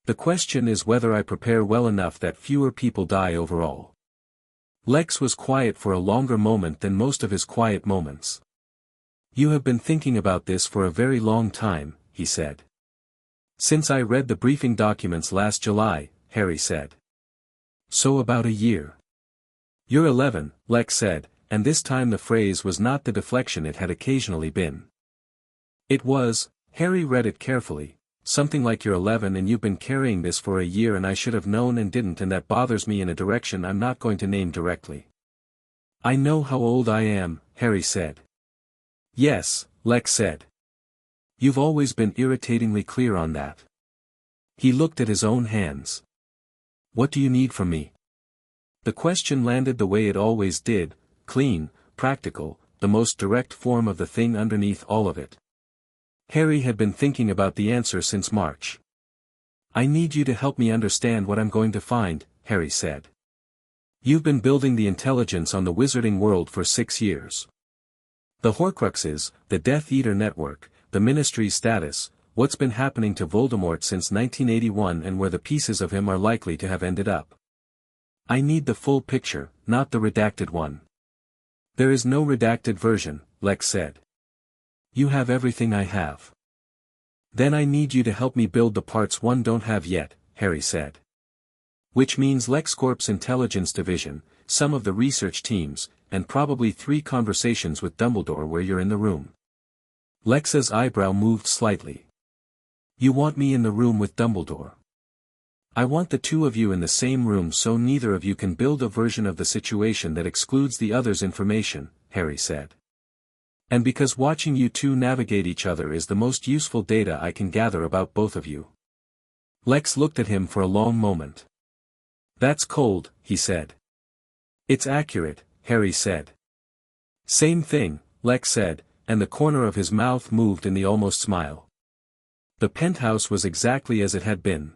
The question is whether I prepare well enough that fewer people die overall. Lex was quiet for a longer moment than most of his quiet moments. You have been thinking about this for a very long time, he said. Since I read the briefing documents last July, Harry said. So about a year. You're 11, Lex said, and this time the phrase was not the deflection it had occasionally been. It was, Harry read it carefully, something like you're 11 and you've been carrying this for a year and I should have known and didn't and that bothers me in a direction I'm not going to name directly. I know how old I am, Harry said. Yes, Lex said. You've always been irritatingly clear on that. He looked at his own hands. What do you need from me? The question landed the way it always did, clean, practical, the most direct form of the thing underneath all of it. Harry had been thinking about the answer since March. I need you to help me understand what I'm going to find, Harry said. You've been building the intelligence on the wizarding world for 6 years. The Horcruxes, the Death Eater network, the Ministry's status, what's been happening to Voldemort since 1981 and where the pieces of him are likely to have ended up. I need the full picture, not the redacted one. There is no redacted version, Lex said. You have everything I have. Then I need you to help me build the parts one don't have yet, Harry said. Which means LexCorp's intelligence division, some of the research teams, and probably 3 conversations with Dumbledore where you're in the room. Lex's eyebrow moved slightly. You want me in the room with Dumbledore? I want the 2 of you in the same room so neither of you can build a version of the situation that excludes the other's information, Harry said. And because watching you 2 navigate each other is the most useful data I can gather about both of you. Lex looked at him for a long moment. That's cold, he said. It's accurate, Harry said. Same thing, Lex said, and the corner of his mouth moved in the almost smile. The penthouse was exactly as it had been.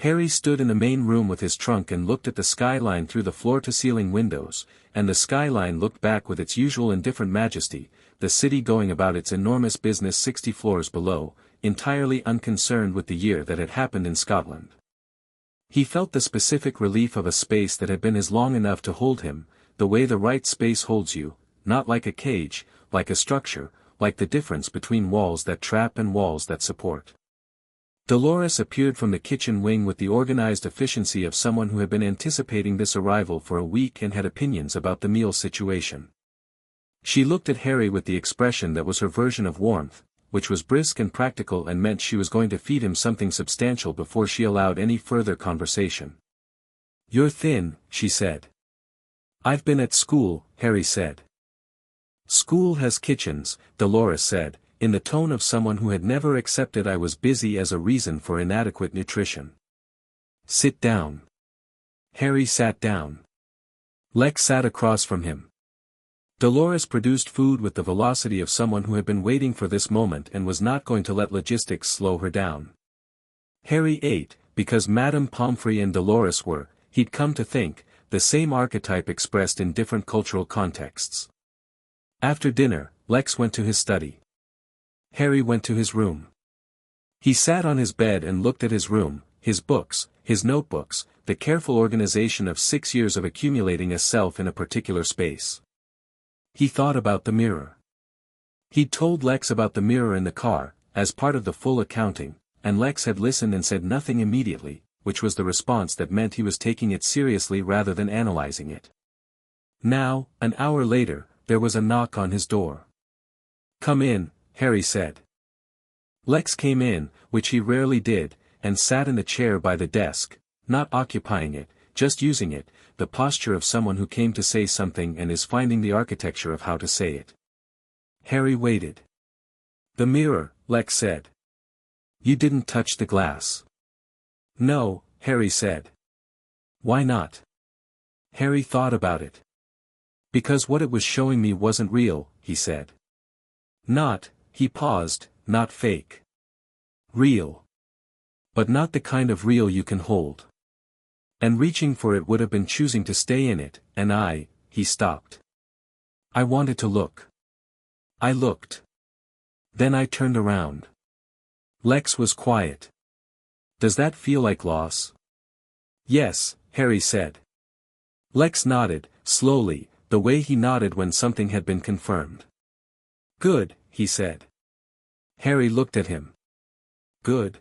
Harry stood in the main room with his trunk and looked at the skyline through the floor-to-ceiling windows, and the skyline looked back with its usual indifferent majesty, the city going about its enormous business 60 floors below, entirely unconcerned with the year that had happened in Scotland. He felt the specific relief of a space that had been his long enough to hold him, the way the right space holds you, not like a cage, like a structure, like the difference between walls that trap and walls that support. Dolores appeared from the kitchen wing with the organized efficiency of someone who had been anticipating this arrival for a week and had opinions about the meal situation. She looked at Harry with the expression that was her version of warmth, which was brisk and practical and meant she was going to feed him something substantial before she allowed any further conversation. You're thin, she said. I've been at school, Harry said. School has kitchens, Dolores said, in the tone of someone who had never accepted I was busy as a reason for inadequate nutrition. Sit down. Harry sat down. Lex sat across from him. Dolores produced food with the velocity of someone who had been waiting for this moment and was not going to let logistics slow her down. Harry ate, because Madame Pomfrey and Dolores were, he'd come to think, the same archetype expressed in different cultural contexts. After dinner, Lex went to his study. Harry went to his room. He sat on his bed and looked at his room, his books, his notebooks, the careful organization of 6 years of accumulating a self in a particular space. He thought about the mirror. He'd told Lex about the mirror in the car, as part of the full accounting, and Lex had listened and said nothing immediately, which was the response that meant he was taking it seriously rather than analyzing it. Now, an hour later, there was a knock on his door. Come in, Harry said. Lex came in, which he rarely did, and sat in the chair by the desk, not occupying it, just using it, the posture of someone who came to say something and is finding the architecture of how to say it. Harry waited. The mirror, Lex said. You didn't touch the glass. No, Harry said. Why not? Harry thought about it. Because what it was showing me wasn't real, he said. Not, he paused, not fake. Real. But not the kind of real you can hold. And reaching for it would have been choosing to stay in it, and he stopped. I wanted to look. I looked. Then I turned around. Lex was quiet. Does that feel like loss? Yes, Harry said. Lex nodded, slowly, the way he nodded when something had been confirmed. Good, he said. Harry looked at him. Good.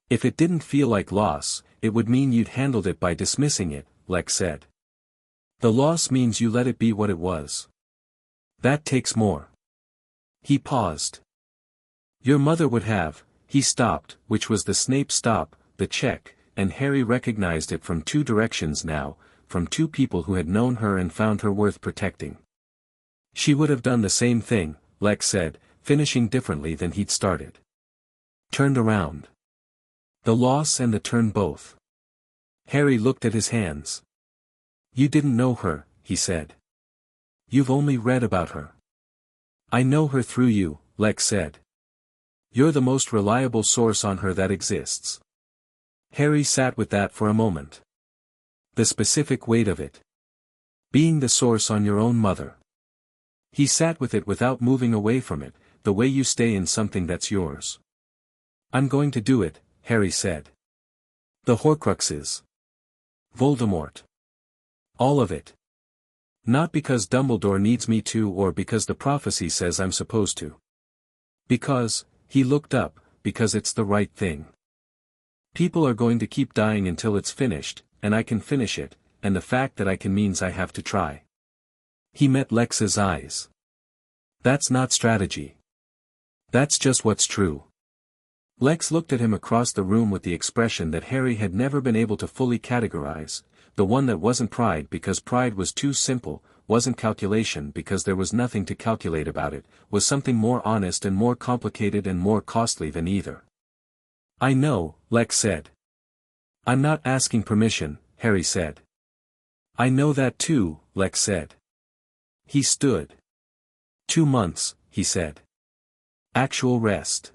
If it didn't feel like loss, it would mean you'd handled it by dismissing it, Lex said. The loss means you let it be what it was. That takes more. He paused. Your mother would have, he stopped, which was the Snape stop, the check, and Harry recognized it from 2 directions now, from 2 people who had known her and found her worth protecting. She would have done the same thing, Lex said, finishing differently than he'd started. Turned around. The loss and the turn both. Harry looked at his hands. You didn't know her, he said. You've only read about her. I know her through you, Lex said. You're the most reliable source on her that exists. Harry sat with that for a moment. The specific weight of it. Being the source on your own mother. He sat with it without moving away from it, the way you stay in something that's yours. I'm going to do it, Harry said. The Horcruxes. Voldemort. All of it. Not because Dumbledore needs me to or because the prophecy says I'm supposed to. Because, he looked up, because it's the right thing. People are going to keep dying until it's finished, and I can finish it, and the fact that I can means I have to try. He met Lex's eyes. That's not strategy. That's just what's true. Lex looked at him across the room with the expression that Harry had never been able to fully categorize, the one that wasn't pride because pride was too simple, wasn't calculation because there was nothing to calculate about it, was something more honest and more complicated and more costly than either. I know, Lex said. I'm not asking permission, Harry said. I know that too, Lex said. He stood. 2 months, he said. Actual rest.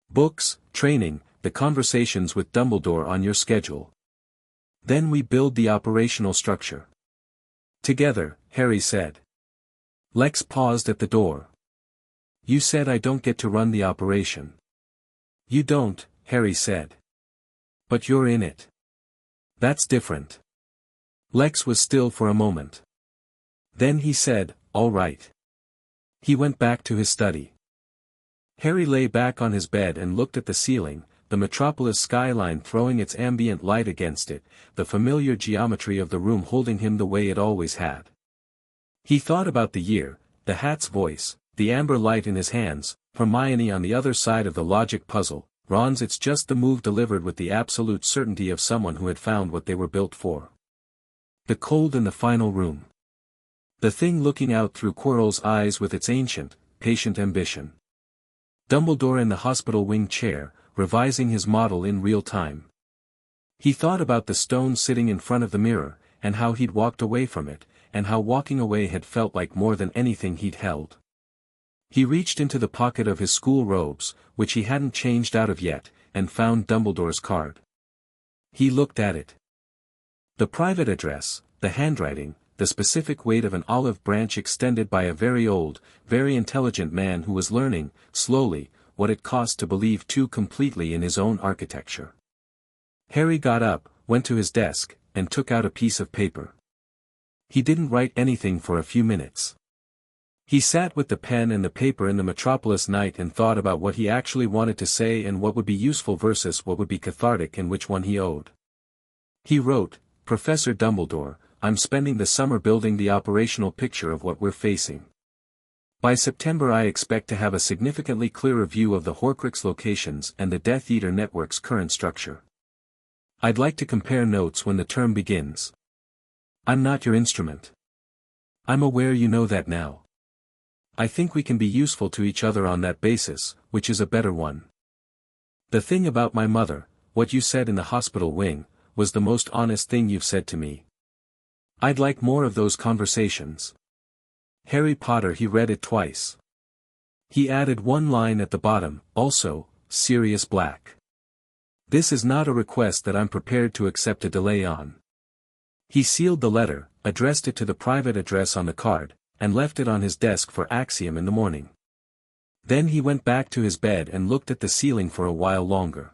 Books, training, the conversations with Dumbledore on your schedule. Then we build the operational structure. Together, Harry said. Lex paused at the door. You said I don't get to run the operation. You don't, Harry said. But you're in it. That's different. Lex was still for a moment. Then he said, all right. He went back to his study. Harry lay back on his bed and looked at the ceiling, the Metropolis skyline throwing its ambient light against it, the familiar geometry of the room holding him the way it always had. He thought about the year, the hat's voice, the amber light in his hands, Hermione on the other side of the logic puzzle, Ron's it's just the move delivered with the absolute certainty of someone who had found what they were built for. The cold in the final room. The thing looking out through Quirrell's eyes with its ancient, patient ambition. Dumbledore in the hospital wing chair, revising his model in real time. He thought about the stone sitting in front of the mirror, and how he'd walked away from it, and how walking away had felt like more than anything he'd held. He reached into the pocket of his school robes, which he hadn't changed out of yet, and found Dumbledore's card. He looked at it. The private address, the handwriting, the specific weight of an olive branch extended by a very old, very intelligent man who was learning, slowly, what it cost to believe too completely in his own architecture. Harry got up, went to his desk, and took out a piece of paper. He didn't write anything for a few minutes. He sat with the pen and the paper in the Metropolis night and thought about what he actually wanted to say and what would be useful versus what would be cathartic and which one he owed. He wrote, Professor Dumbledore, I'm spending the summer building the operational picture of what we're facing. By September I expect to have a significantly clearer view of the Horcrux locations and the Death Eater network's current structure. I'd like to compare notes when the term begins. I'm not your instrument. I'm aware you know that now. I think we can be useful to each other on that basis, which is a better one. The thing about my mother, what you said in the hospital wing, was the most honest thing you've said to me. I'd like more of those conversations. Harry Potter. He read it twice. He added one line at the bottom, also, Sirius Black. This is not a request that I'm prepared to accept a delay on. He sealed the letter, addressed it to the private address on the card, and left it on his desk for Axiom in the morning. Then he went back to his bed and looked at the ceiling for a while longer.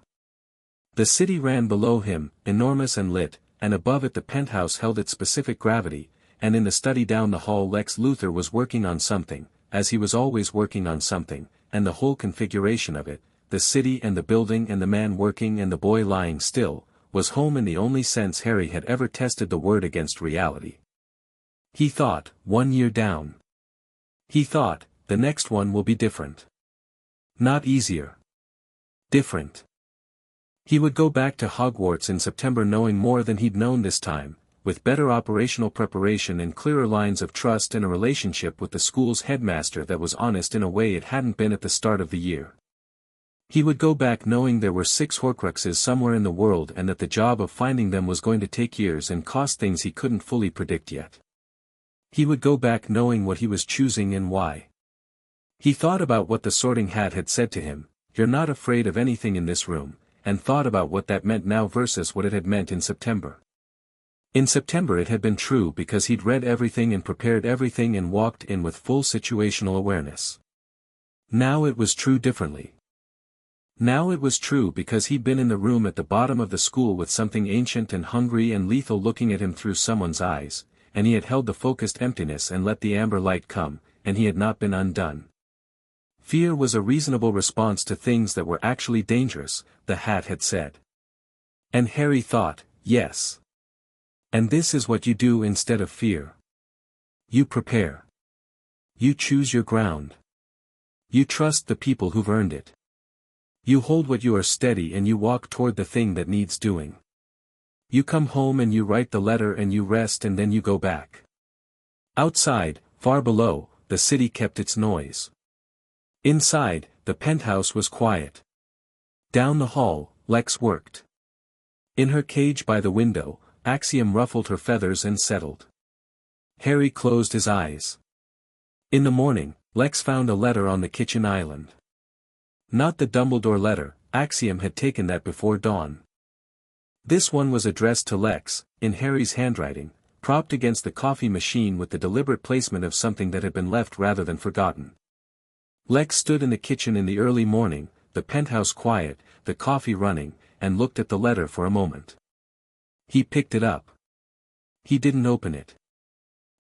The city ran below him, enormous and lit, and above it the penthouse held its specific gravity, and in the study down the hall Lex Luthor was working on something, as he was always working on something, and the whole configuration of it, the city and the building and the man working and the boy lying still, was home in the only sense Harry had ever tested the word against reality. He thought, 1 year down. He thought, the next one will be different. Not easier. Different. He would go back to Hogwarts in September knowing more than he'd known this time, with better operational preparation and clearer lines of trust and a relationship with the school's headmaster that was honest in a way it hadn't been at the start of the year. He would go back knowing there were 6 Horcruxes somewhere in the world and that the job of finding them was going to take years and cost things he couldn't fully predict yet. He would go back knowing what he was choosing and why. He thought about what the Sorting Hat had said to him, "You're not afraid of anything in this room," and thought about what that meant now versus what it had meant in September. In September it had been true because he'd read everything and prepared everything and walked in with full situational awareness. Now it was true differently. Now it was true because he'd been in the room at the bottom of the school with something ancient and hungry and lethal looking at him through someone's eyes, and he had held the focused emptiness and let the amber light come, and he had not been undone. Fear was a reasonable response to things that were actually dangerous, the hat had said. And Harry thought, yes. And this is what you do instead of fear. You prepare. You choose your ground. You trust the people who've earned it. You hold what you are steady and you walk toward the thing that needs doing. You come home and you write the letter and you rest and then you go back. Outside, far below, the city kept its noise. Inside, the penthouse was quiet. Down the hall, Lex worked. In her cage by the window, Axiom ruffled her feathers and settled. Harry closed his eyes. In the morning, Lex found a letter on the kitchen island. Not the Dumbledore letter, Axiom had taken that before dawn. This one was addressed to Lex, in Harry's handwriting, propped against the coffee machine with the deliberate placement of something that had been left rather than forgotten. Lex stood in the kitchen in the early morning, the penthouse quiet, the coffee running, and looked at the letter for a moment. He picked it up. He didn't open it.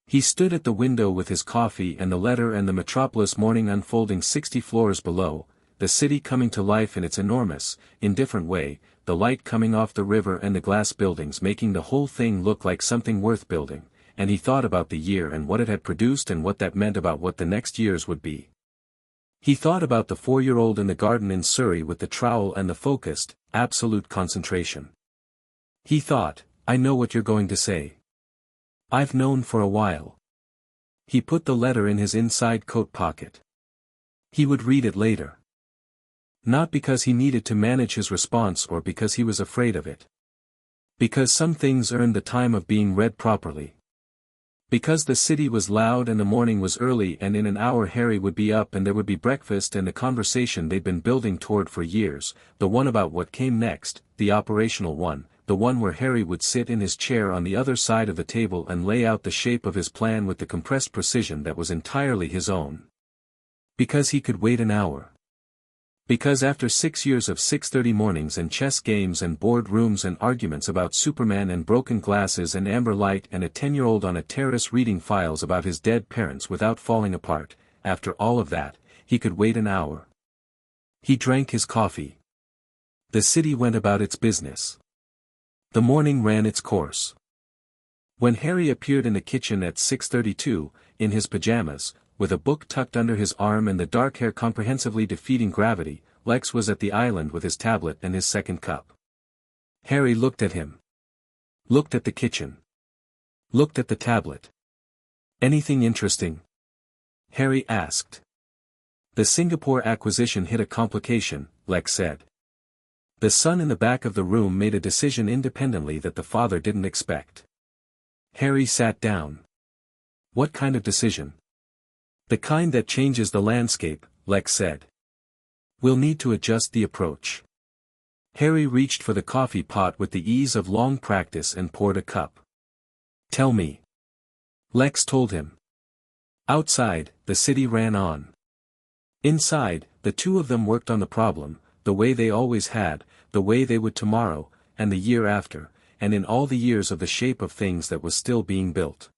He stood at the window with his coffee and the letter and the Metropolis morning unfolding 60 floors below, the city coming to life in its enormous, indifferent way, the light coming off the river and the glass buildings making the whole thing look like something worth building, and he thought about the year and what it had produced and what that meant about what the next years would be. He thought about the 4-year-old in the garden in Surrey with the trowel and the focused, absolute concentration. He thought, I know what you're going to say. I've known for a while. He put the letter in his inside coat pocket. He would read it later. Not because he needed to manage his response or because he was afraid of it. Because some things earned the time of being read properly. Because the city was loud and the morning was early and in an hour Harry would be up and there would be breakfast and the conversation they'd been building toward for years, the one about what came next, the operational one, the one where Harry would sit in his chair on the other side of the table and lay out the shape of his plan with the compressed precision that was entirely his own. Because he could wait an hour. Because after 6 years of 6:30 mornings and chess games and board rooms and arguments about Superman and broken glasses and amber light and a 10-year-old on a terrace reading files about his dead parents without falling apart, after all of that, he could wait an hour. He drank his coffee. The city went about its business. The morning ran its course. When Harry appeared in the kitchen at 6:32, in his pajamas, with a book tucked under his arm and the dark hair comprehensively defeating gravity, Lex was at the island with his tablet and his second cup. Harry looked at him. Looked at the kitchen. Looked at the tablet. Anything interesting? Harry asked. The Singapore acquisition hit a complication, Lex said. The son in the back of the room made a decision independently that the father didn't expect. Harry sat down. What kind of decision? The kind that changes the landscape, Lex said. We'll need to adjust the approach. Harry reached for the coffee pot with the ease of long practice and poured a cup. Tell me. Lex told him. Outside, the city ran on. Inside, the two of them worked on the problem, the way they always had, the way they would tomorrow, and the year after, and in all the years of the shape of things that was still being built.